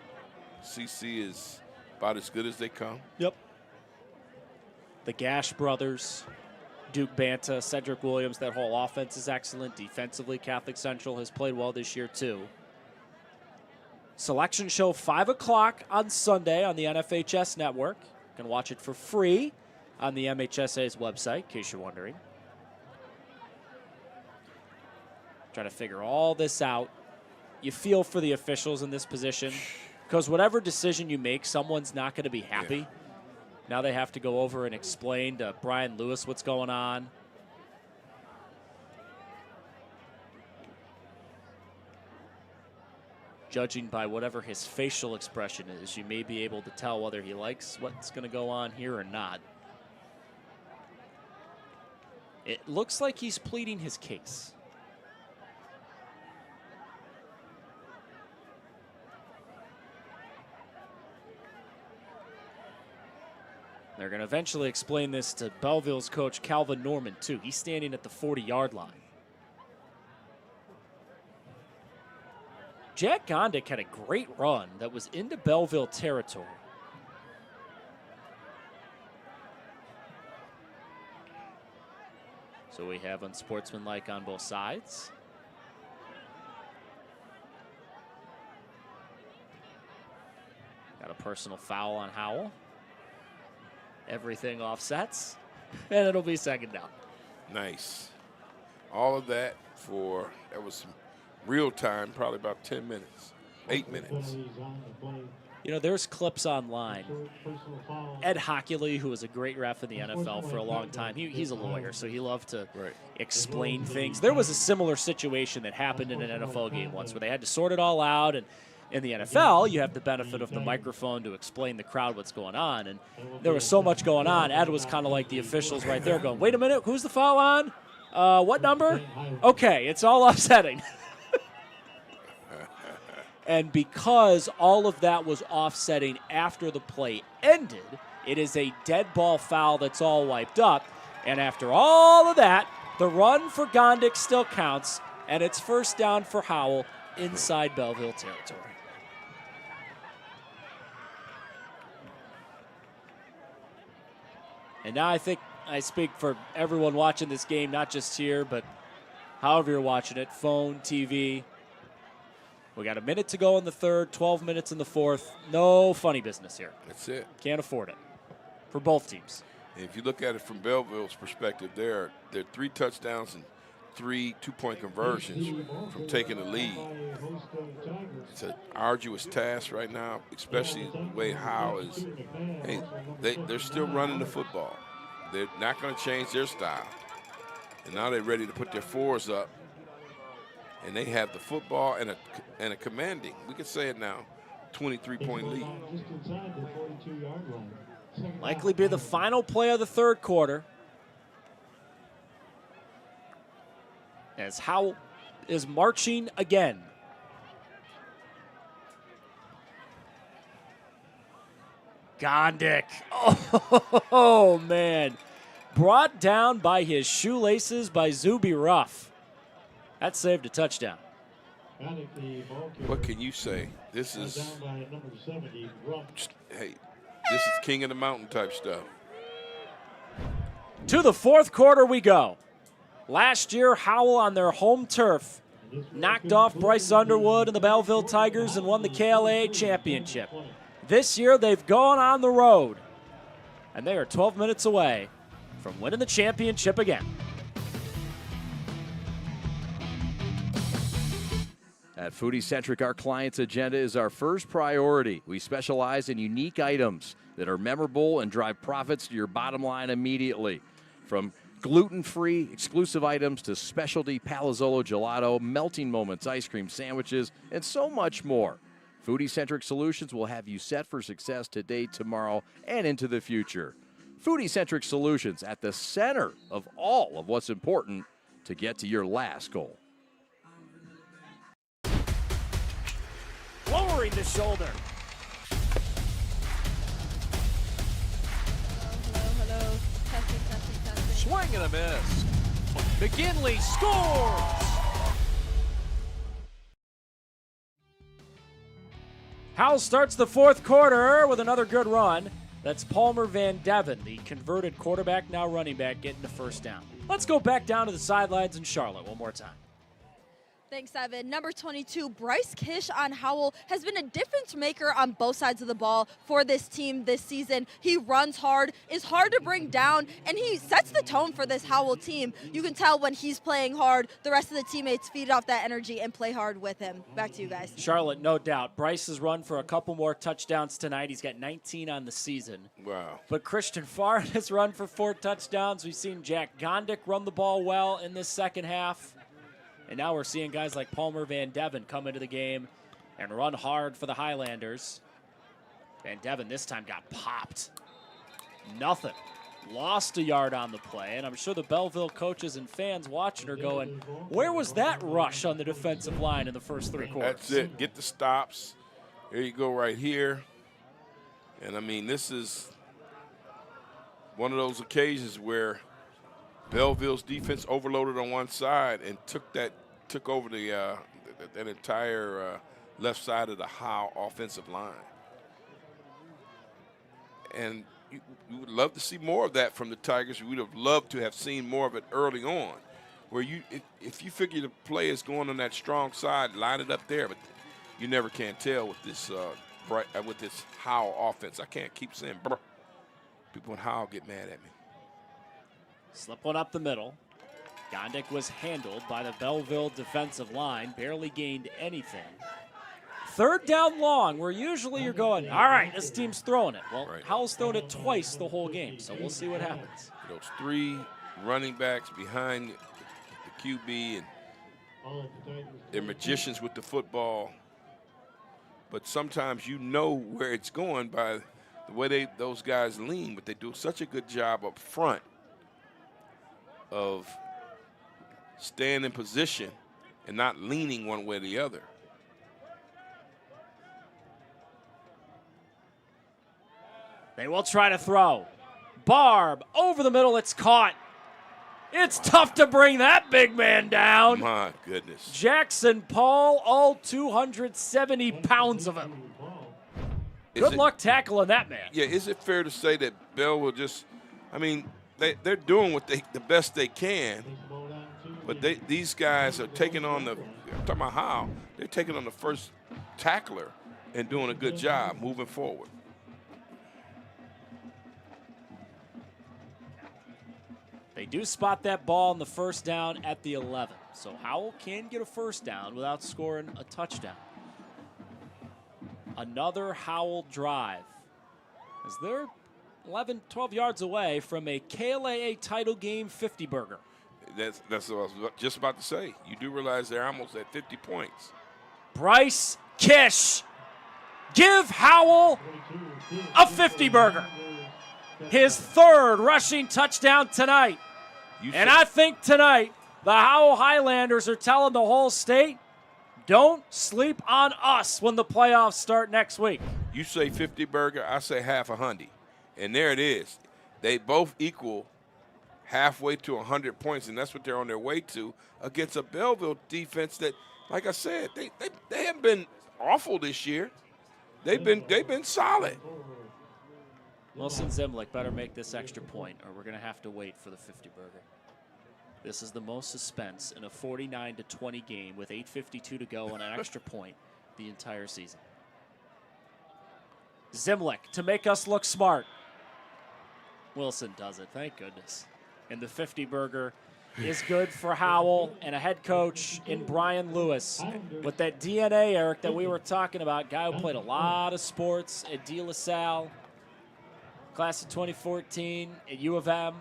CC is about as good as they come. Yep. The Gash brothers, Duke Banta, Cedric Williams, that whole offense is excellent. Defensively, Catholic Central has played well this year too. Selection show 5 o'clock on Sunday on the NFHS network. You can watch it for free on the MHSA's website, in case you're wondering. Trying to figure all this out. You feel for the officials in this position because whatever decision you make, someone's not going to be happy. Yeah. Now they have to go over and explain to Brian Lewis what's going on. Judging by whatever his facial expression is, you may be able to tell whether he likes what's going to go on here or not. It looks like he's pleading his case. They're going to eventually explain this to Belleville's coach, Calvin Norman, too. He's standing at the 40-yard line. Jack Gondik had a great run that was into Belleville territory. So we have unsportsmanlike on both sides. Got a personal foul on Howell. Everything offsets, and it'll be second down. Nice. All of that that was some real time, probably about 10 minutes. 8 minutes. You know, there's clips online. Ed Hockley, who was a great ref in the NFL for a long time, he's a lawyer, so he loved to explain things. There was a similar situation that happened in an NFL game once where they had to sort it all out, and in the NFL, you have the benefit of the microphone to explain the crowd what's going on, and there was so much going on. Ed was kind of like the officials right there going, wait a minute, who's the foul on? What number? Okay, it's all offsetting. And because all of that was offsetting after the play ended, it is a dead ball foul that's all wiped up. And after all of that, the run for Gondik still counts, and it's first down for Howell inside Belleville territory. And now I think I speak for everyone watching this game, not just here, but however you're watching it, phone, TV. We got a minute to go in the third, 12 minutes in the fourth. No funny business here. That's it. Can't afford it for both teams. And if you look at it from Belleville's perspective, there are 3 touchdowns and 3 two-point conversions from taking the lead. It's an arduous task right now, especially the way Howell is. Hey, they're still running the football. They're not going to change their style. And now they're ready to put their fours up. And they have the football and a commanding, we can say it now, 23-point lead. Likely be the final play of the third quarter, as Howell is marching again. Gondik. Oh, man. Brought down by his shoelaces by Zuby Ruff. That saved a touchdown. What can you say? This is, hey, this is king of the mountain type stuff. To the fourth quarter we go. Last year, Howell on their home turf knocked off Bryce Underwood and the Belleville Tigers and won the KLAA championship. This year, they've gone on the road, and they are 12 minutes away from winning the championship again. At Foodie Centric, our client's agenda is our first priority. We specialize in unique items that are memorable and drive profits to your bottom line immediately. From gluten-free exclusive items to specialty Palazzolo gelato, melting moments, ice cream sandwiches, and so much more. Foodie Centric Solutions will have you set for success today, tomorrow, and into the future. Foodie Centric Solutions at the center of all of what's important to get to your last goal. Lowering the shoulder. Hello. Testing. Swing and a miss. McGinley scores! Howell starts the fourth quarter with another good run. That's Palmer Van Devin, the converted quarterback, now running back, getting the first down. Let's go back down to the sidelines in Charlotte one more time. Thanks, Evan. Number 22, Bryce Kish on Howell has been a difference maker on both sides of the ball for this team this season. He runs hard, is hard to bring down, and he sets the tone for this Howell team. You can tell when he's playing hard, the rest of the teammates feed off that energy and play hard with him. Back to you guys. Charlotte, no doubt. Bryce has run for a couple more touchdowns tonight. He's got 19 on the season. Wow. But Christian Farr has run for 4 touchdowns. We've seen Jack Gondik run the ball well in this second half. And now we're seeing guys like Palmer Van Devin come into the game and run hard for the Highlanders. Van Devin this time got popped. Nothing. Lost a yard on the play, and I'm sure the Belleville coaches and fans watching are going, where was that rush on the defensive line in the first 3 quarters? That's it. Get the stops. There you go right here. And, I mean, this is one of those occasions where Belleville's defense overloaded on one side and took over that entire left side of the Howell offensive line. And you would love to see more of that from the Tigers. We would have loved to have seen more of it early on, where if you figure the play is going on that strong side, line it up there. But you never can tell with this Howell offense. I can't keep saying brr. People in Howell get mad at me. Slip one up the middle. Gondik was handled by the Belleville defensive line, barely gained anything. Third down long, where usually you're going, all right, this team's throwing it. Well, Howell's thrown it twice the whole game, so we'll see what happens. Those 3 running backs behind the QB, and they're magicians with the football. But sometimes you know where it's going by the way those guys lean, but they do such a good job up front of staying in position and not leaning one way or the other. They will try to throw. Barb over the middle, it's caught. It's tough to bring that big man down. My goodness. Jackson Paul, all 270 pounds of him. Good luck tackling that man. Yeah, is it fair to say that Bell will just, I mean, they're doing what the best they can, but these guys are taking on I'm talking about how, they're taking on the first tackler and doing a good job moving forward. They do spot that ball on the first down at the 11. So Howell can get a first down without scoring a touchdown. Another Howell drive, as they're 11, 12 yards away from a KLAA title game 50 burger. That's what I was just about to say. You do realize they're almost at 50 points. Bryce Kish, give Howell a 50 burger. His 3rd rushing touchdown tonight. And I think tonight the Howell Highlanders are telling the whole state, don't sleep on us when the playoffs start next week. You say 50 burger, I say half a hundy. And there it is. They both equal halfway to 100 points, and that's what they're on their way to against a Belleville defense that, like I said, they haven't been awful this year. They've been solid. Wilson Zimlick better make this extra point, or we're going to have to wait for the 50 burger. This is the most suspense in a 49-20 game with 8:52 to go and an extra point the entire season. Zimlick to make us look smart. Wilson does it, thank goodness. And the 50 burger is good for Howell and a head coach in Brian Lewis with that DNA, Eric, that we were talking about. Guy who played a lot of sports at De La Salle. Class of 2014 at U of M.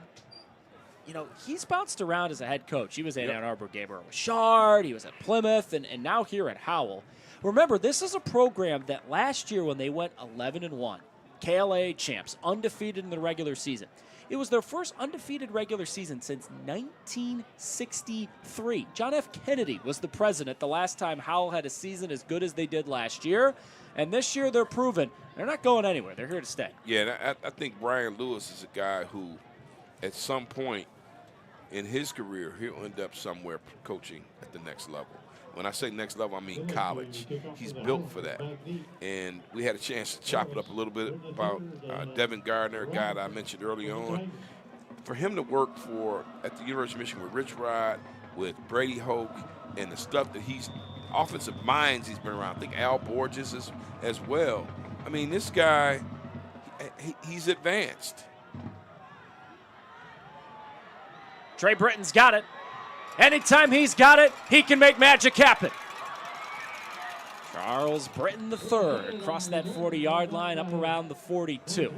You know, he's bounced around as a head coach. He was at Ann Arbor, Gabriel Richard. He was at Plymouth, and now here at Howell. Remember, this is a program that last year when they went 11-1, KLAA champs, undefeated in the regular season. It was their first undefeated regular season since 1963. John F. Kennedy was the president the last time Howell had a season as good as they did last year. And this year they're proven they're not going anywhere. They're here to stay. Yeah, I think Brian Lewis is a guy who, at some point in his career, he'll end up somewhere coaching at the next level. When I say next level, I mean college. He's built for that. And we had a chance to chop it up a little bit about Devin Gardner, a guy that I mentioned early on. For him to work at the University of Michigan with Rich Rod, with Brady Hoke, and the stuff that offensive minds he's been around. I think Al Borges as well. I mean, this guy, he's advanced. Trey Britton's got it. Anytime he's got it, he can make magic happen. Charles Britton III across that 40-yard line, up around the 42.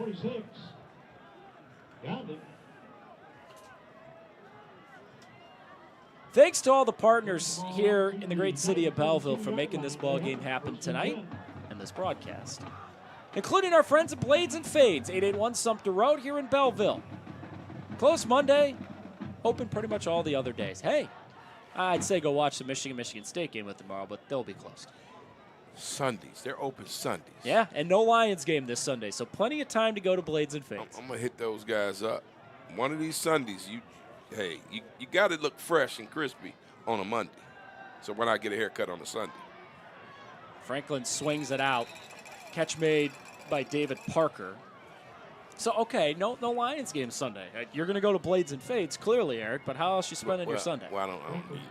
Thanks to all the partners here in the great city of Belleville for making this ball game happen tonight and this broadcast, including our friends at Blades and Fades, 881 Sumter Road here in Belleville. Closed Monday, open pretty much all the other days. Hey, I'd say go watch the Michigan State game with tomorrow, but they'll be closed. Sundays, they're open Sundays. Yeah, and no Lions game this Sunday, so plenty of time to go to Blades and Fades. I'm going to hit those guys up. One of these Sundays, you got to look fresh and crispy on a Monday. So why not get a haircut on a Sunday? Franklin swings it out. Catch made by David Parker. So, okay, no Lions game Sunday. You're going to go to Blades and Fades, clearly, Eric, but how else you spending your Sunday? Well,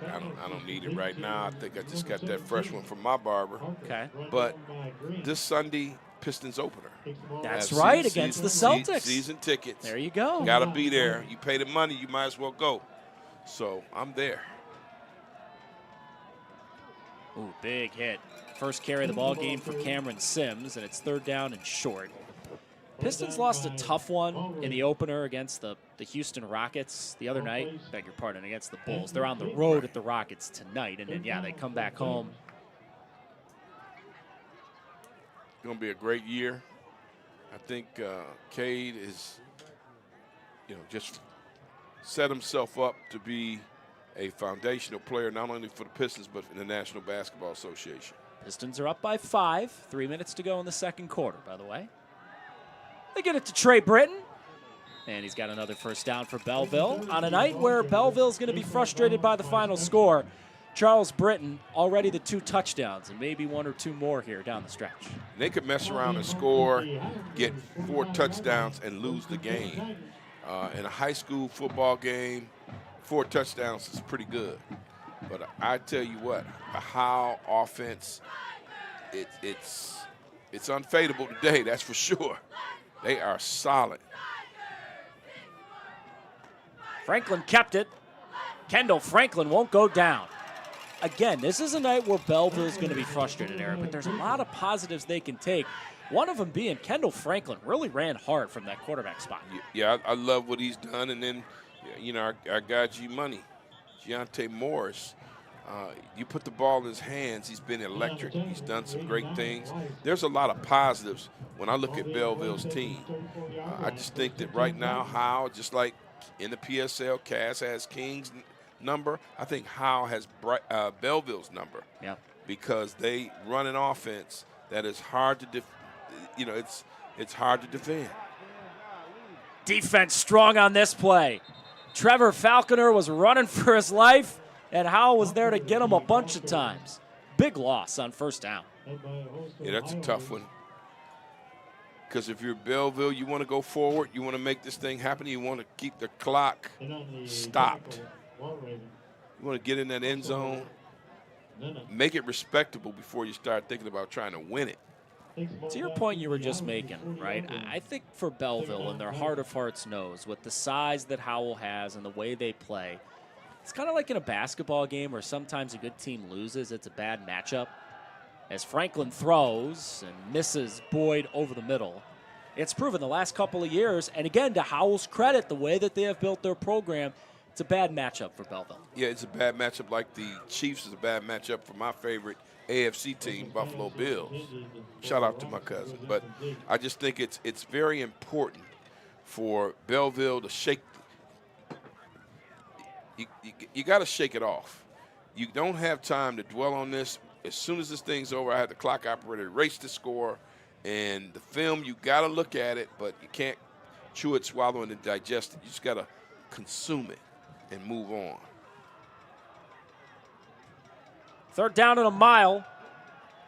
I don't need it right now. I think I just got that fresh one from my barber. Okay. But this Sunday, Pistons opener. That's right, against the Celtics. Season tickets. There you go. Got to be there. You pay the money, you might as well go. So I'm there. Ooh, big hit. First carry of the ball game for Cameron Sims, and it's 3rd down and short. Pistons lost a tough one in the opener against the Houston Rockets the other night. Beg your pardon, against the Bulls. They're on the road at the Rockets tonight, and then, yeah, they come back home. Going to be a great year. I think Cade is, just set himself up to be a foundational player, not only for the Pistons, but for the National Basketball Association. Pistons are up by 5. 3 minutes to go in the second quarter, by the way. They get it to Trey Britton, and he's got another first down for Belleville. On a night where Belleville's going to be frustrated by the final score, Charles Britton already the 2 touchdowns, and maybe 1 or 2 more here down the stretch. They could mess around and score, get 4 touchdowns, and lose the game. In a high school football game, 4 touchdowns is pretty good. But I tell you what, the Howell offense, it's unfadable today, that's for sure. They are solid. Franklin kept it. Kendall Franklin won't go down. Again, this is a night where Belleville's going to be frustrated, Eric, but there's a lot of positives they can take. One of them being Kendall Franklin really ran hard from that quarterback spot. Yeah, I love what he's done. And then, our guy G-Money, Giante Morris, you put the ball in his hands, he's been electric. He's done some great things. There's a lot of positives when I look at Belleville's team. I just think that right now, Howell, just like in the PSL, Cass has King's number. I think Howell has Belleville's number. Yeah. Because they run an offense that is hard to it's hard to defend. Defense strong on this play. Trevor Falconer was running for his life, and Howell was there to get him a bunch of times. Big loss on first down. Yeah, that's a tough one. Because if you're Belleville, you want to go forward, you want to make this thing happen, you want to keep the clock stopped. You want to get in that end zone, make it respectable before you start thinking about trying to win it. To your point you were just making, right, I think for Belleville, in their heart of hearts knows, with the size that Howell has and the way they play, it's kind of like in a basketball game where sometimes a good team loses. It's a bad matchup. As Franklin throws and misses Boyd over the middle, it's proven the last couple of years, and again, to Howell's credit, the way that they have built their program, it's a bad matchup for Belleville. Yeah, it's a bad matchup like the Chiefs is a bad matchup for my favorite AFC team, Buffalo Bills. Shout out to my cousin. But I just think it's very important for Belleville to shake. You got to shake it off. You don't have time to dwell on this. As soon as this thing's over, I had the clock operator erase the score. And the film, you got to look at it, but you can't chew it, swallow it, and digest it. You just got to consume it and move on. 3rd down and a mile.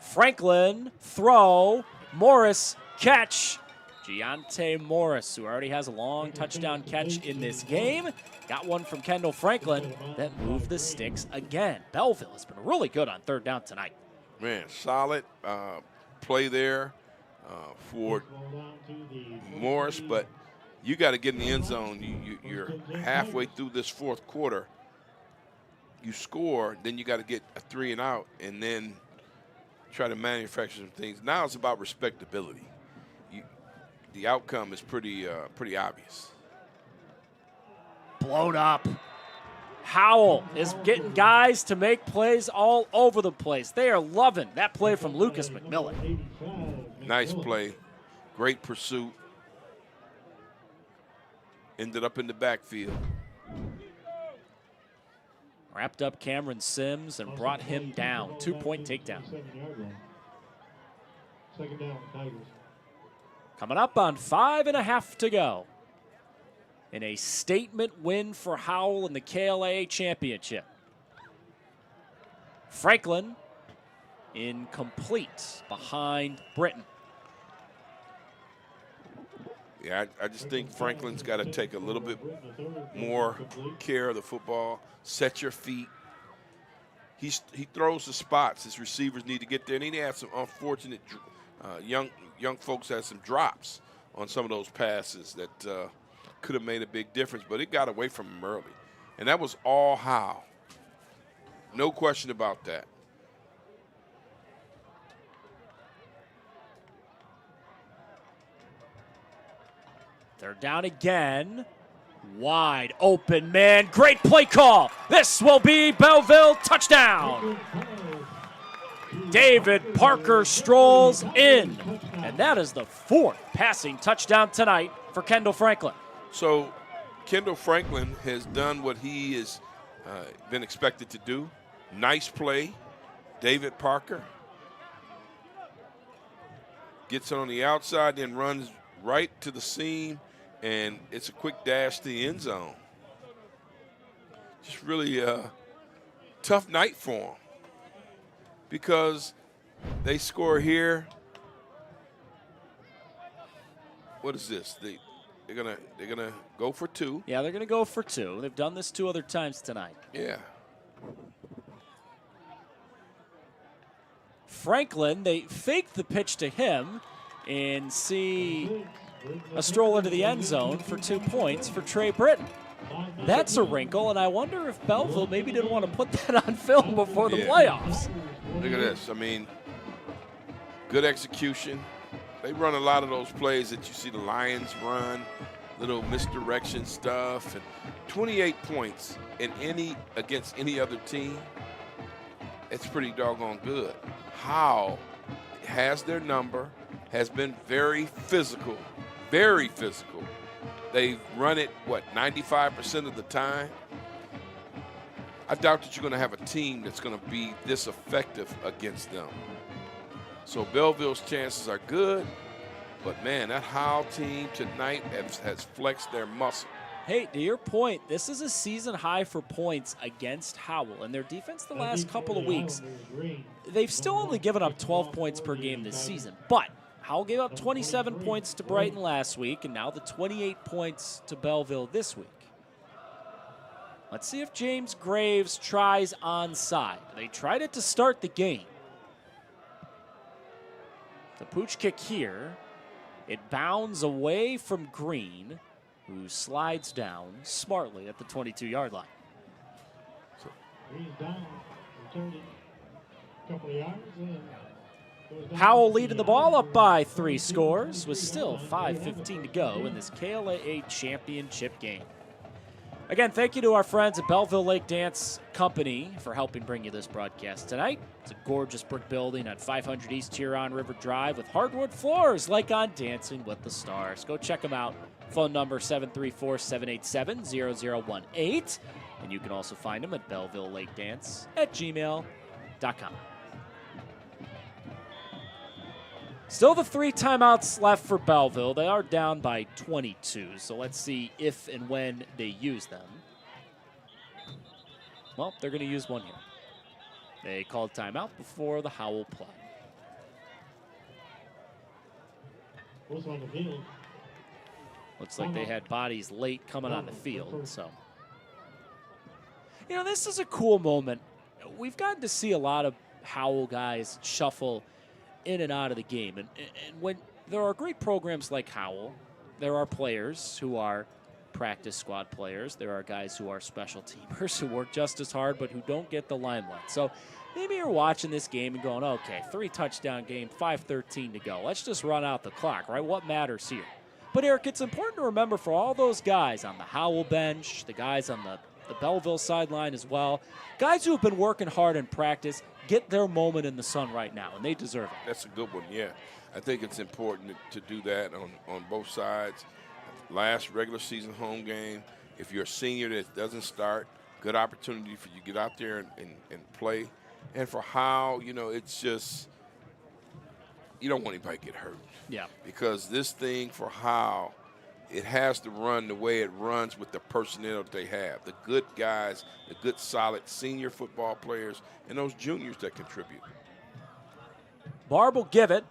Franklin, throw. Morris, catch. Giante Morris, who already has a long touchdown catch in this game, got one from Kendall Franklin that moved the sticks again. Belleville has been really good on 3rd down tonight. Man, solid play there for Morris, but you got to get in the end zone. You're halfway through this 4th quarter. You score, then you got to get a 3 and out, and then try to manufacture some things. Now it's about respectability. The outcome is pretty obvious. Blown up. Howell is getting guys to make plays all over the place. They are loving that play from Lucas McMillan. Nice play. Great pursuit. Ended up in the backfield. Wrapped up Cameron Sims and brought him down. 2-point takedown. Coming up on 5.5 to go. In a statement win for Howell in the KLAA championship. Franklin incomplete behind Britton. Yeah, I just think Franklin's got to take a little bit more care of the football, set your feet. He throws the spots. His receivers need to get there. And he had some unfortunate young folks had some drops on some of those passes that could have made a big difference, but it got away from him early. And that was all Howell. No question about that. They're down again. Wide open, man. Great play call. This will be Belleville touchdown. David Parker strolls in. And that is the 4th passing touchdown tonight for Kendall Franklin. So Kendall Franklin has done what he has been expected to do. Nice play. David Parker gets it on the outside, then runs right to the seam, and it's a quick dash to the end zone. Just really a tough night for him because they score here. What is this? They're gonna go for 2. Yeah, they're gonna go for 2. They've done this 2 other times tonight. Yeah. Franklin, they fake the pitch to him and see a stroll into the end zone for 2 points for Trey Britton. That's a wrinkle, and I wonder if Belleville maybe didn't want to put that on film before the playoffs. Look at this. I mean, good execution. They run a lot of those plays that you see the Lions run, little misdirection stuff, and 28 points against any other team. It's pretty doggone good. Howell has their number, has been very physical, very physical. They run it, 95% of the time? I doubt that you're going to have a team that's going to be this effective against them. So Belleville's chances are good, but, man, that Howell team tonight has flexed their muscle. Hey, to your point, this is a season high for points against Howell, and their defense the last couple of weeks, they've still only given up 12 points per game this season. But Howell gave up 27 points to Brighton last week, and now the 28 points to Belleville this week. Let's see if James Graves tries onside. They tried it to start the game. The pooch kick here. It bounds away from Green, who slides down smartly at the 22-yard line. Howell leading the ball up by 3 scores with still 5:15 to go in this KLAA championship game. Again, thank you to our friends at Belleville Lake Dance Company for helping bring you this broadcast tonight. It's a gorgeous brick building on 500 East Huron River Drive with hardwood floors like on Dancing with the Stars. Go check them out. Phone number 734-787-0018. And you can also find them at BellevilleLakeDance@gmail.com. Still the 3 timeouts left for Belleville. They are down by 22, so let's see if and when they use them. Well, they're going to use one here. They called timeout before the Howell play. Looks like they had bodies late coming on the field, so. You know, this is a cool moment. We've gotten to see a lot of Howell guys shuffle in and out of the game. And when there are great programs like Howell, there are players who are practice squad players. There are guys who are special teamers who work just as hard but who don't get the limelight. So maybe you're watching this game and going, okay, 3-touchdown game, 5:13 to go. Let's just run out the clock, right? What matters here? But, Eric, it's important to remember for all those guys on the Howell bench, the guys on the Belleville sideline as well, guys who have been working hard in practice, get their moment in the sun right now, and they deserve it. That's a good one, yeah. I think it's important to do that on both sides. Last regular season home game, if you're a senior that doesn't start, good opportunity for you to get out there and play. And for Howell, you know, it's just you don't want anybody to get hurt. Yeah. Because this thing for Howell, it has to run the way it runs with the personnel that they have. The good guys, the good, solid senior football players, and those juniors that contribute. Barb will give it.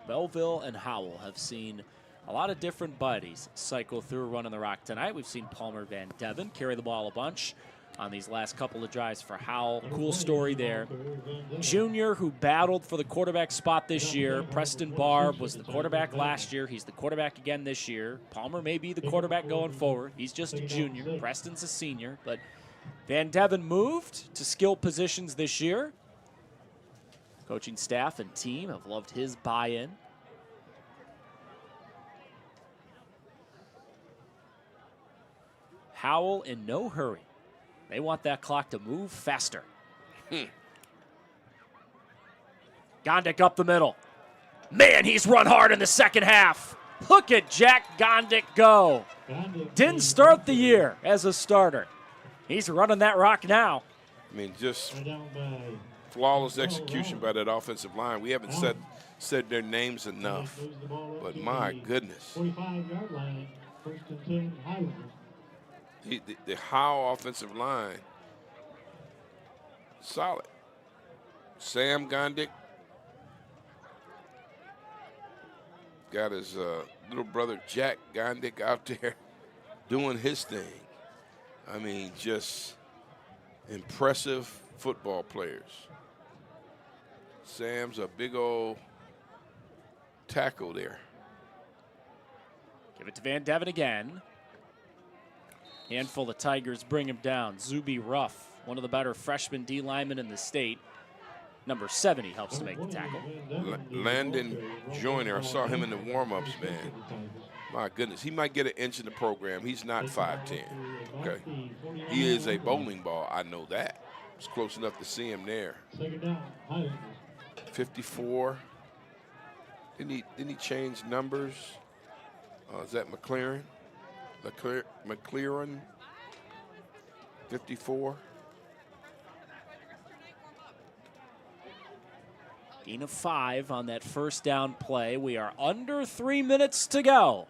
Belleville and Howell have seen a lot of different buddies cycle through running the rock tonight. We've seen Palmer Van Devin carry the ball a bunch on these last couple of drives for Howell. Cool story there. Junior who battled for the quarterback spot this year. Preston Barb was the quarterback last year. He's the quarterback again this year. Palmer may be the quarterback going forward. He's just a junior. Preston's a senior. But Van Devin moved to skill positions this year. Coaching staff and team have loved his buy-in. Howell in no hurry. They want that clock to move faster. Gondik up the middle. Man, he's run hard in the second half. Look at Jack Gondik go. Didn't start the year as a starter. He's running that rock now. I mean, just flawless execution by that offensive line. We haven't said their names enough, but my goodness. 45-yard line, 1st and 10, Highlanders. The Howell offensive line, solid. Sam Gondik got his little brother Jack Gondik out there doing his thing. I mean, just impressive football players. Sam's a big old tackle there. Give it to Van Deven again. Handful of Tigers bring him down. Zuby Ruff, one of the better freshman D linemen in the state. Number 70 helps to make the tackle. Landon Joyner, I saw him in the warm-ups, man. My goodness, he might get an inch in the program. He's not 5'10", okay? He is a bowling ball, I know that. It's close enough to see him there. 54. Didn't he change numbers? Is that McLaren? McLaren, 54. Gain of 5 on that first down play. We are under 3 minutes to go.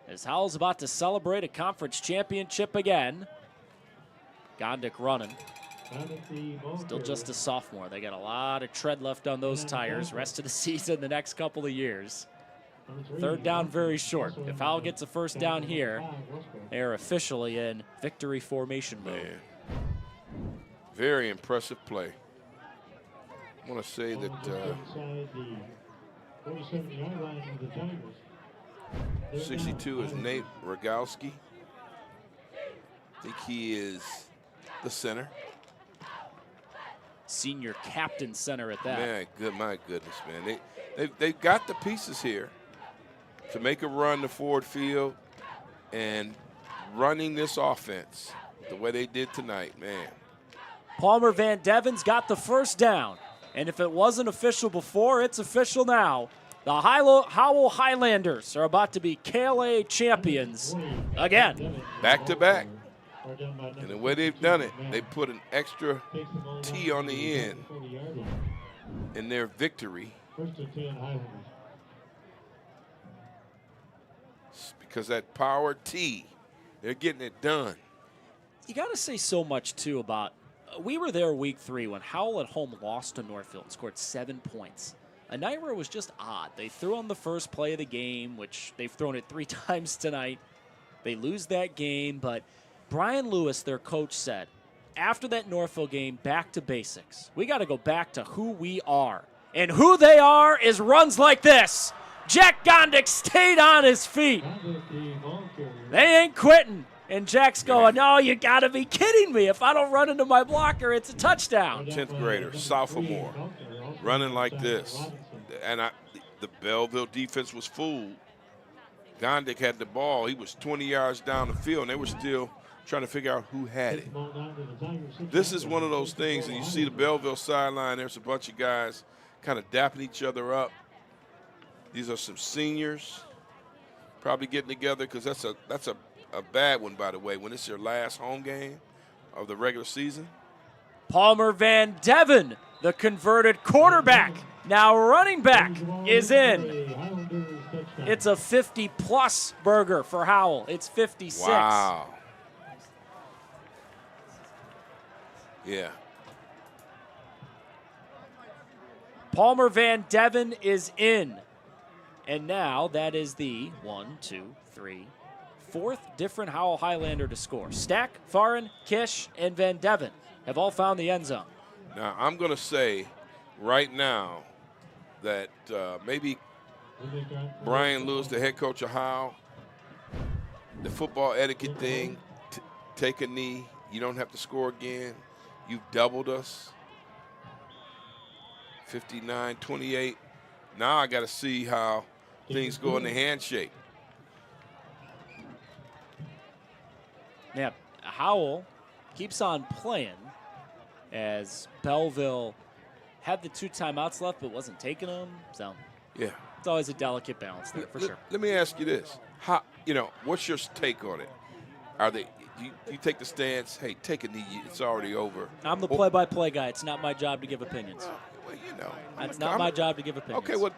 As Howell's about to celebrate a conference championship again. Gondik running. Still just a sophomore. They got a lot of tread left on those tires. Rest of the season, the next couple of years. 3rd down very short. If Howell gets a first down here, they are officially in victory formation mode. Man. Very impressive play. I want to say that 62 is Nate Rogowski. I think he is the center. Senior captain center at that. Man, my goodness, man. They've got the pieces here to make a run to Ford Field, and running this offense the way they did tonight, man. Palmer Van Deven's got the first down. And if it wasn't official before, it's official now. The Howell Highlanders are about to be KLAA champions again. Back to back. And the way they've done it, they put an extra T on the end in their victory. Because that power T, they're getting it done. You got to say so much, too, about we were there week 3 when Howell at home lost to Northfield and scored 7 points. A night where it was just odd. They threw on the first play of the game, which they've thrown it 3 times tonight. They lose that game, but Brian Lewis, their coach, said, after that Northfield game, back to basics. We got to go back to who we are. And who they are is runs like this. Jack Gondik stayed on his feet. They ain't quitting. And Jack's going, no, you got to be kidding me. If I don't run into my blocker, it's a touchdown. 10th grader, sophomore, running like this. And the Belleville defense was fooled. Gondik had the ball. He was 20 yards down the field, and they were still trying to figure out who had it. This is one of those things, and you see the Belleville sideline, there's a bunch of guys kind of dapping each other up. These are some seniors probably getting together, because that's a bad one, by the way, when it's your last home game of the regular season. Palmer Van Deven, the converted quarterback, now running back, is in. It's a 50-plus burger for Howell. It's 56. Wow. Yeah. Palmer Van Deven is in. And now that is the 4th different Howell Highlander to score. Stack, Farin, Kish, and Van Deven have all found the end zone. Now, I'm going to say right now that maybe Brian Lewis, the head coach of Howell, the football etiquette thing, take a knee. You don't have to score again. You've doubled us. 59-28. Now I got to see how things go in the handshake. Yeah, Howell keeps on playing as Belleville had the 2 timeouts left but wasn't taking them. So yeah, it's always a delicate balance there for sure. Let me ask you this. How, what's your take on it? Are they do you take the stance, hey, take a knee, it's already over? I'm the play-by-play guy. It's not my job to give opinions. Well, It's not my job to give opinions. Okay, well,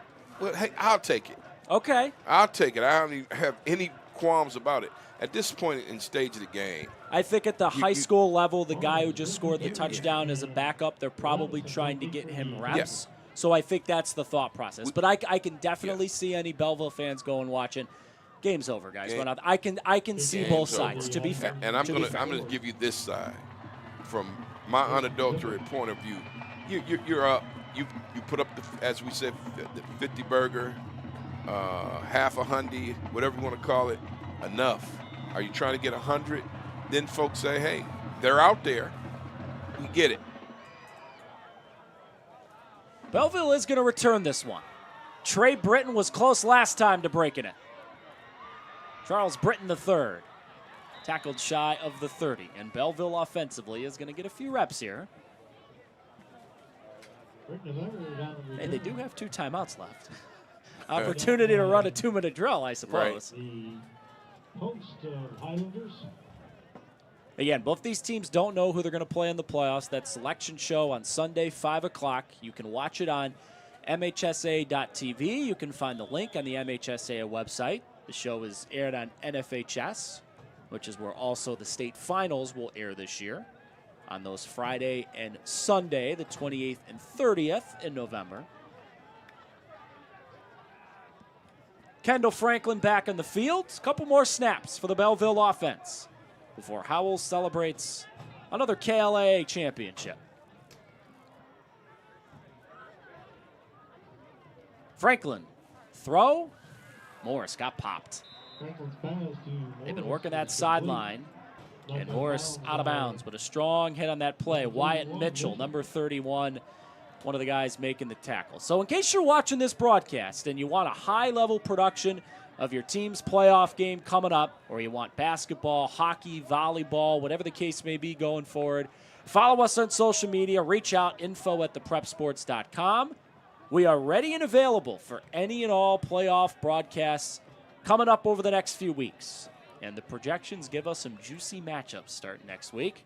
hey, I'll take it. Okay. I'll take it. I don't even have any qualms about it. At this point in stage of the game, I think at the high school level, the guy who just scored the touchdown as a backup, they're probably trying to get him reps. So I think that's the thought process. But I can definitely see any Belleville fans going watching. Game's over, guys. But I can see both sides. To be fair, and I'm gonna give you this side from my unadulterated point of view. You're up. You put up as we said, the 50 burger, half a hundy, whatever you want to call it. Enough. Are you trying to get 100? Then folks say, hey, they're out there. We get it. Belleville is going to return this one. Trey Britton was close last time to breaking it. Charles Britton III tackled shy of the 30, and Belleville offensively is going to get a few reps here. And they do have 2 timeouts left. Opportunity to run a 2-minute drill, I suppose. Again, both these teams don't know who they're going to play in the playoffs. That selection show on Sunday, 5 o'clock. You can watch it on MHSA.tv. You can find the link on the MHSA website. The show is aired on NFHS, which is where also the state finals will air this year on those Friday and Sunday, the 28th and 30th in November. Kendall Franklin back in the field. A couple more snaps for the Belleville offense before Howell celebrates another KLAA championship. Franklin, throw. Morris got popped. They've been working that sideline. And Morris out of bounds, but a strong hit on that play. Wyatt Mitchell, number 31, one of the guys making the tackle. So in case you're watching this broadcast and you want a high-level production of your team's playoff game coming up, or you want basketball, hockey, volleyball, whatever the case may be going forward, follow us on social media. Reach out, info@theprepsports.com. We are ready and available for any and all playoff broadcasts coming up over the next few weeks. And the projections give us some juicy matchups starting next week.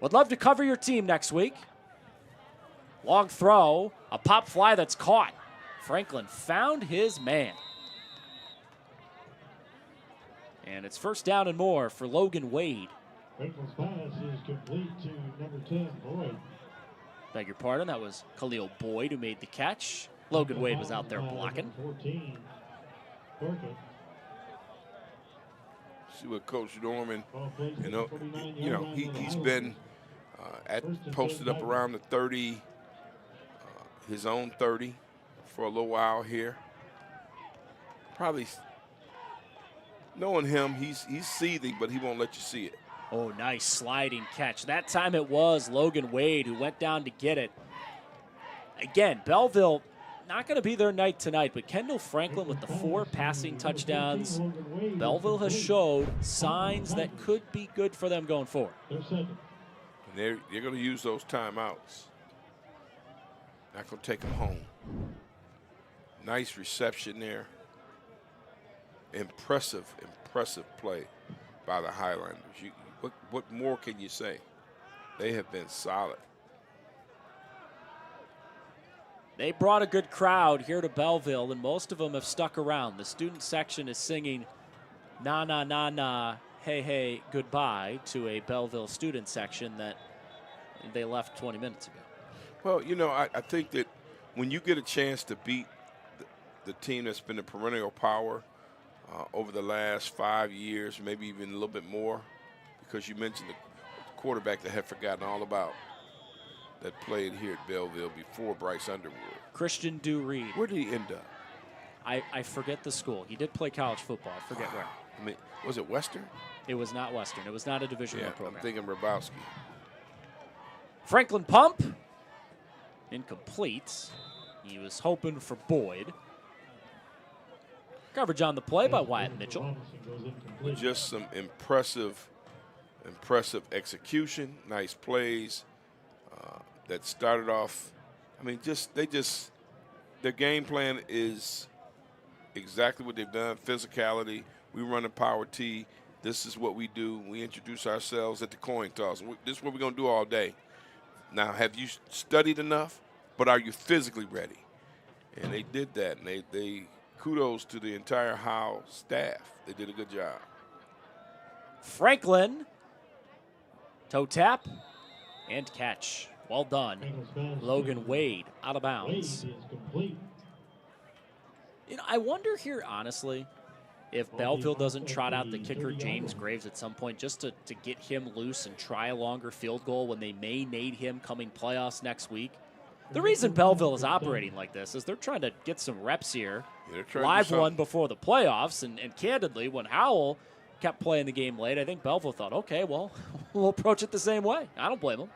Would love to cover your team next week. Long throw, a pop fly that's caught. Franklin found his man. And it's first down and more for Logan Wade. Franklin's pass is complete to number 10, Boyd. Beg your pardon, that was Khalil Boyd who made the catch. Logan Wade was out there blocking. 14, Burkett. See what Coach Norman, he's been posted up around the 30, his own 30 for a little while here. Probably knowing him, he's seething, but he won't let you see it. Oh, nice sliding catch. That time it was Logan Wade who went down to get it. Again, Belleville not going to be their night tonight, but Kendall Franklin with the 4 passing touchdowns. Belleville has showed signs that could be good for them going forward. And they're going to use those timeouts. Not going to take them home. Nice reception there. Impressive play by the Highlanders. What more can you say? They have been solid. They brought a good crowd here to Belleville, and most of them have stuck around. The student section is singing "Na na na na, hey hey, goodbye" to a Belleville student section that they left 20 minutes ago. Well, I think that when you get a chance to beat the team that's been a perennial power over the last 5 years, maybe even a little bit more, because you mentioned the quarterback that had forgotten all about that played here at Belleville before Bryce Underwood. Christian Dew Reed. Where did he end up? I forget the school. He did play college football. I forget where. I mean, was it Western? It was not Western. It was not a Division I program. I'm thinking Rabowski. Franklin pump. Incomplete. He was hoping for Boyd. Coverage on the play by Wyatt Mitchell. Just some impressive impressive execution, nice plays that started off. I mean, their game plan is exactly what they've done. Physicality. We run a power tee. This is what we do. We introduce ourselves at the coin toss. This is what we're going to do all day. Now, have you studied enough? But are you physically ready? And they did that. And they kudos to the entire Howell staff. They did a good job. Franklin, toe tap, and catch. Well done. Logan Wade out of bounds. I wonder here, honestly, if Belleville doesn't trot out the kicker James Graves at some point just to get him loose and try a longer field goal when they may need him coming playoffs next week. The reason Belleville is operating like this is they're trying to get some reps here. Live one before the playoffs, and candidly, when Howell kept playing the game late, I think Belleville thought, okay, well, we'll approach it the same way. I don't blame them.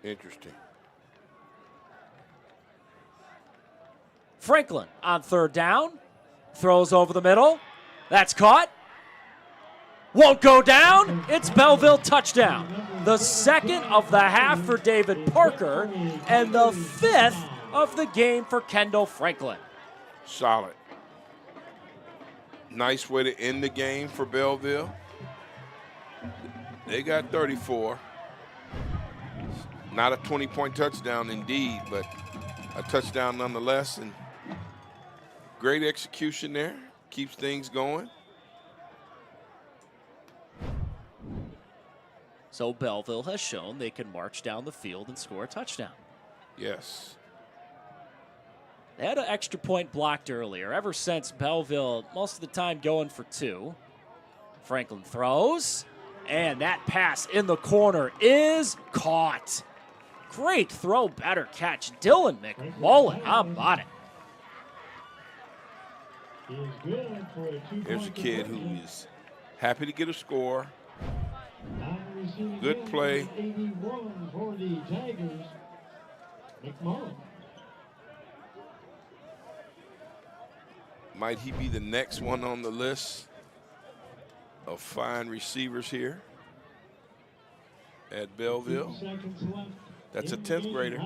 Interesting. Franklin on third down. Throws over the middle. That's caught. Won't go down. It's Belleville touchdown. The second of the half for David Parker and the fifth of the game for Kendall Franklin. Solid. Nice way to end the game for Belleville. They got 34. Not a 20-point touchdown indeed, but a touchdown nonetheless. And great execution there. Keeps things going. So Belleville has shown they can march down the field and score a touchdown. Yes. They had an extra point blocked earlier. Ever since, Belleville, most of the time going for two. Franklin throws, and that pass in the corner is caught. Great throw, better catch. Dylan McMullen, how about it? Here's a kid who is happy to get a score. Good play. Might he be the next one on the list of fine receivers here at Belleville? That's a 10th grader.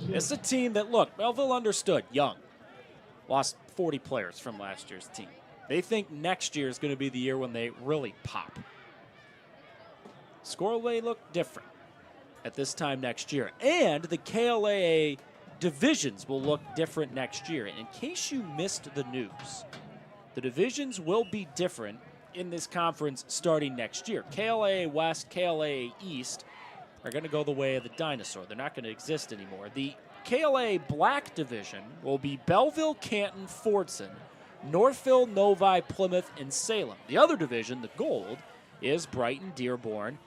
It's a team that, look, Belleville understood, young. Lost 40 players from last year's team. They think next year is going to be the year when they really pop. Score may look different at this time next year. And the KLAA divisions will look different next year. And in case you missed the news, the divisions will be different in this conference starting next year. KLAA West, KLAA East are going to go the way of the dinosaur. They're not going to exist anymore. The KLAA Black division will be Belleville, Canton, Fordson, Northville, Novi, Plymouth, and Salem. The other division, the gold, is Brighton, Dearborn,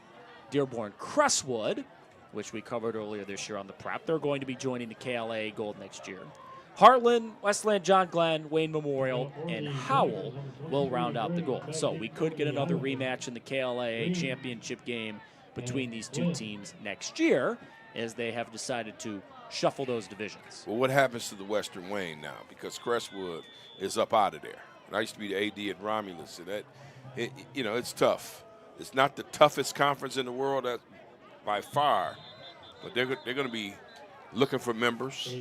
Crestwood, which we covered earlier this year on the prep. They're going to be joining the KLAA gold next year. Heartland, Westland, John Glenn, Wayne Memorial, and Howell will round out the gold. So we could get another rematch in the KLAA championship game between these two teams next year, as they have decided to shuffle those divisions. Well, what happens to the Western Wayne now? Because Crestwood is up out of there. And I used to be the AD at Romulus, and it's tough. It's not the toughest conference in the world by far, but they're going to be looking for members.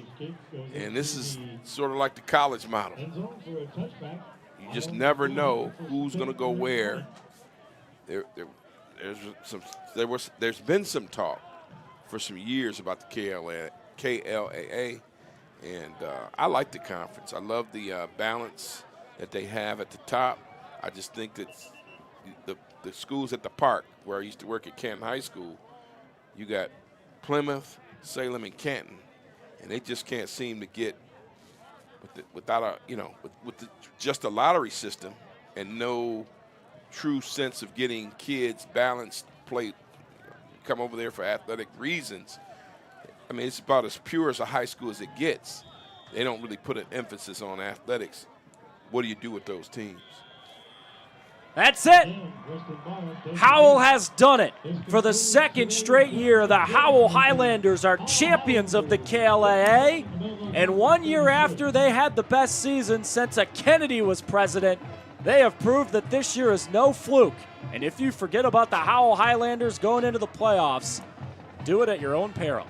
And this is sort of like the college model. You just never know who's going to go where. There's been some talk for some years about the KLAA, and I like the conference. I love the balance that they have at the top. I just think that the schools at the park, where I used to work at Canton High School, you got Plymouth, Salem, and Canton, and they just can't seem to get with just a lottery system and no true sense of getting kids balanced, play, come over there for athletic reasons. I mean, it's about as pure as a high school as it gets. They don't really put an emphasis on athletics. What do you do with those teams? That's it. Howell has done it. For the second straight year, the Howell Highlanders are champions of the KLAA. And 1 year after they had the best season since a Kennedy was president, They have proved that this year is no fluke. And if you forget about the Howell Highlanders going into the playoffs, do it at your own peril.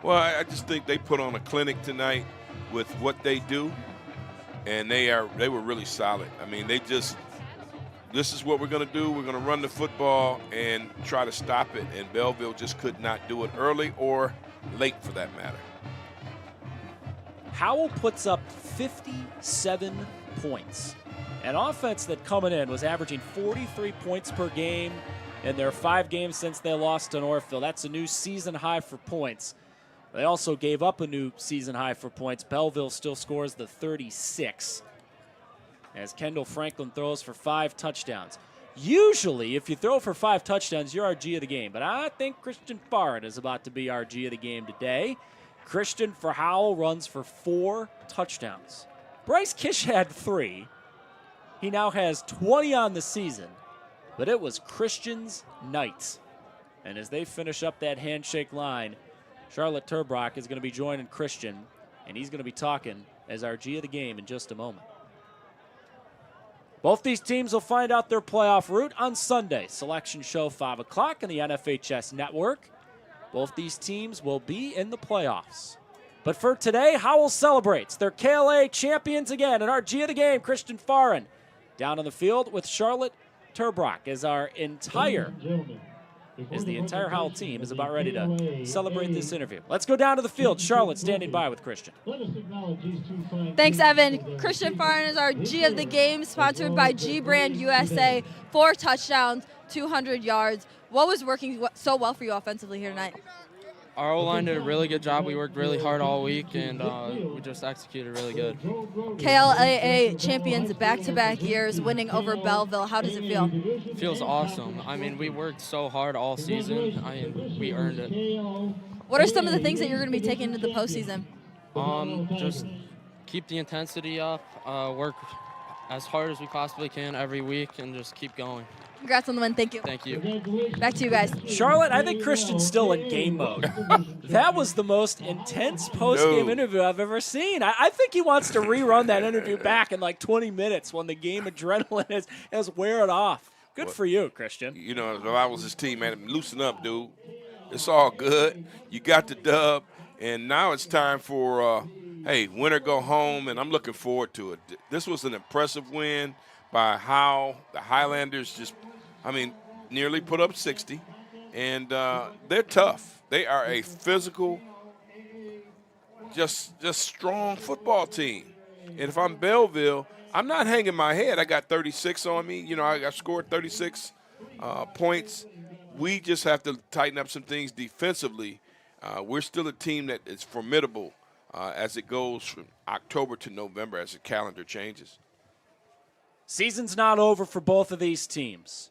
Well, I just think they put on a clinic tonight with what they do, and they were really solid. I mean, this is what we're going to do. We're going to run the football and try to stop it, and Belleville just could not do it early or late for that matter. Howell puts up 57 points. An offense that coming in was averaging 43 points per game in their 5 games since they lost to Northville. That's a new season high for points. They also gave up a new season high for points. Belleville still scores the 36 as Kendall Franklin throws for 5 touchdowns. Usually, if you throw for 5 touchdowns, you're our G of the game. But I think Christian Farren is about to be our G of the game today. Christian for Howell runs for 4 touchdowns. Bryce Kish had 3. He now has 20 on the season. But it was Christian's night. And as they finish up that handshake line, Charlotte Turbrock is going to be joining Christian, and he's going to be talking as our G of the game in just a moment. Both these teams will find out their playoff route on Sunday. Selection show 5 o'clock on the NFHS Network. Both these teams will be in the playoffs. But for today, Howell celebrates. They're KLAA champions again, and our G of the game, Christian Farren, down on the field with Charlotte Turbrock as the entire Howell team is about ready to celebrate this interview. Let's go down to the field. Charlotte standing by with Christian. Thanks, Evan. Christian Farren is our G of the game, sponsored by G Brand USA. 4 touchdowns, 200 yards. What was working so well for you offensively here tonight? Our O-line did a really good job. We worked really hard all week, and we just executed really good. KLAA champions back-to-back years, winning over Belleville. How does it feel? It feels awesome. I mean, we worked so hard all season. We earned it. What are some of the things that you're going to be taking into the postseason? Just keep the intensity up, work as hard as we possibly can every week, and just keep going. Congrats on the win. Thank you. Thank you. Back to you guys. Charlotte, I think Christian's still in game mode. That was the most intense post-game interview I've ever seen. I think he wants to rerun that interview back in like 20 minutes when the game adrenaline has wearing off. Good for you, Christian. You know, if I was his team, man, loosen up, dude. It's all good. You got the dub, and now it's time for, hey, win or go home, and I'm looking forward to it. This was an impressive win by Howell. The Highlanders just, nearly put up 60, and they're tough. They are a physical, just strong football team. And if I'm Belleville, I'm not hanging my head. I got 36 on me. You know, I scored 36 points. We just have to tighten up some things defensively. We're still a team that is formidable as it goes from October to November as the calendar changes. Season's not over for both of these teams,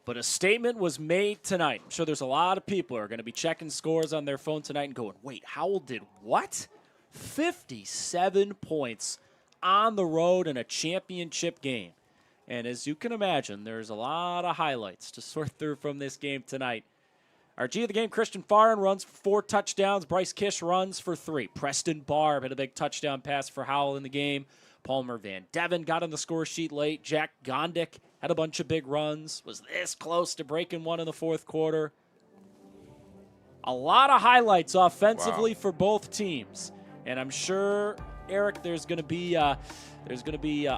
but a statement was made tonight. I'm sure there's a lot of people who are going to be checking scores on their phone tonight and going, wait, Howell did what? 57 points on the road in a championship game. And as you can imagine, there's a lot of highlights to sort through from this game tonight. Our G of the game, Christian Farren, runs for 4 touchdowns. Bryce Kish runs for 3. Preston Barb had a big touchdown pass for Howell in the game. Palmer Van Devin got on the score sheet late. Jack Gondik had a bunch of big runs. Was this close to breaking one in the fourth quarter. A lot of highlights offensively for both teams. And I'm sure, Eric, there's going to be a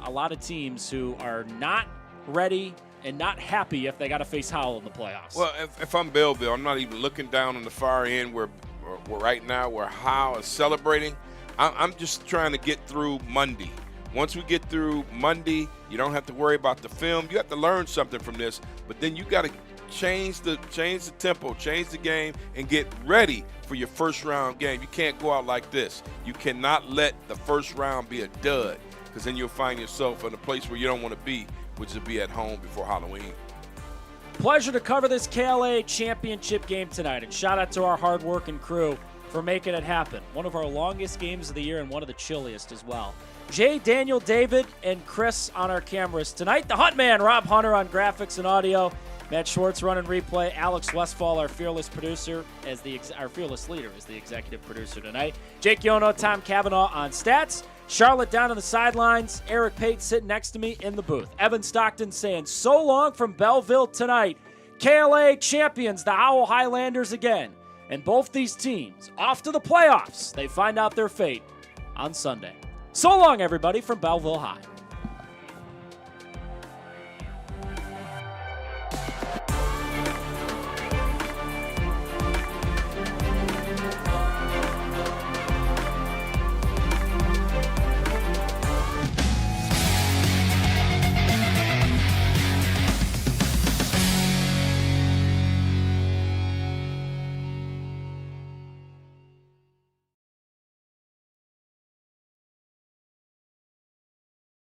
lot of teams who are not ready and not happy if they got to face Howell in the playoffs. Well, if I'm Belleville, I'm not even looking down on the far end where right now where Howell is celebrating. I'm just trying to get through Monday. Once we get through Monday, you don't have to worry about the film. You have to learn something from this, but then you got to change the tempo, change the game, and get ready for your first round game. You can't go out like this. You cannot let the first round be a dud, because then you'll find yourself in a place where you don't want to be, which is be at home before Halloween. Pleasure to cover this KLAA championship game tonight, and shout out to our hard-working crew for making it happen. One of our longest games of the year and one of the chilliest as well. Jay, Daniel, David, and Chris on our cameras tonight. The Hunt Man, Rob Hunter on graphics and audio. Matt Schwartz running replay. Alex Westfall, our fearless producer, our fearless leader, is the executive producer tonight. Jake Yono, Tom Cavanaugh on stats. Charlotte down on the sidelines. Eric Pate sitting next to me in the booth. Evan Stockton saying so long from Belleville tonight. KLAA champions, the Howell Highlanders again. And both these teams off to the playoffs. They find out their fate on Sunday. So long, everybody, from Belleville High.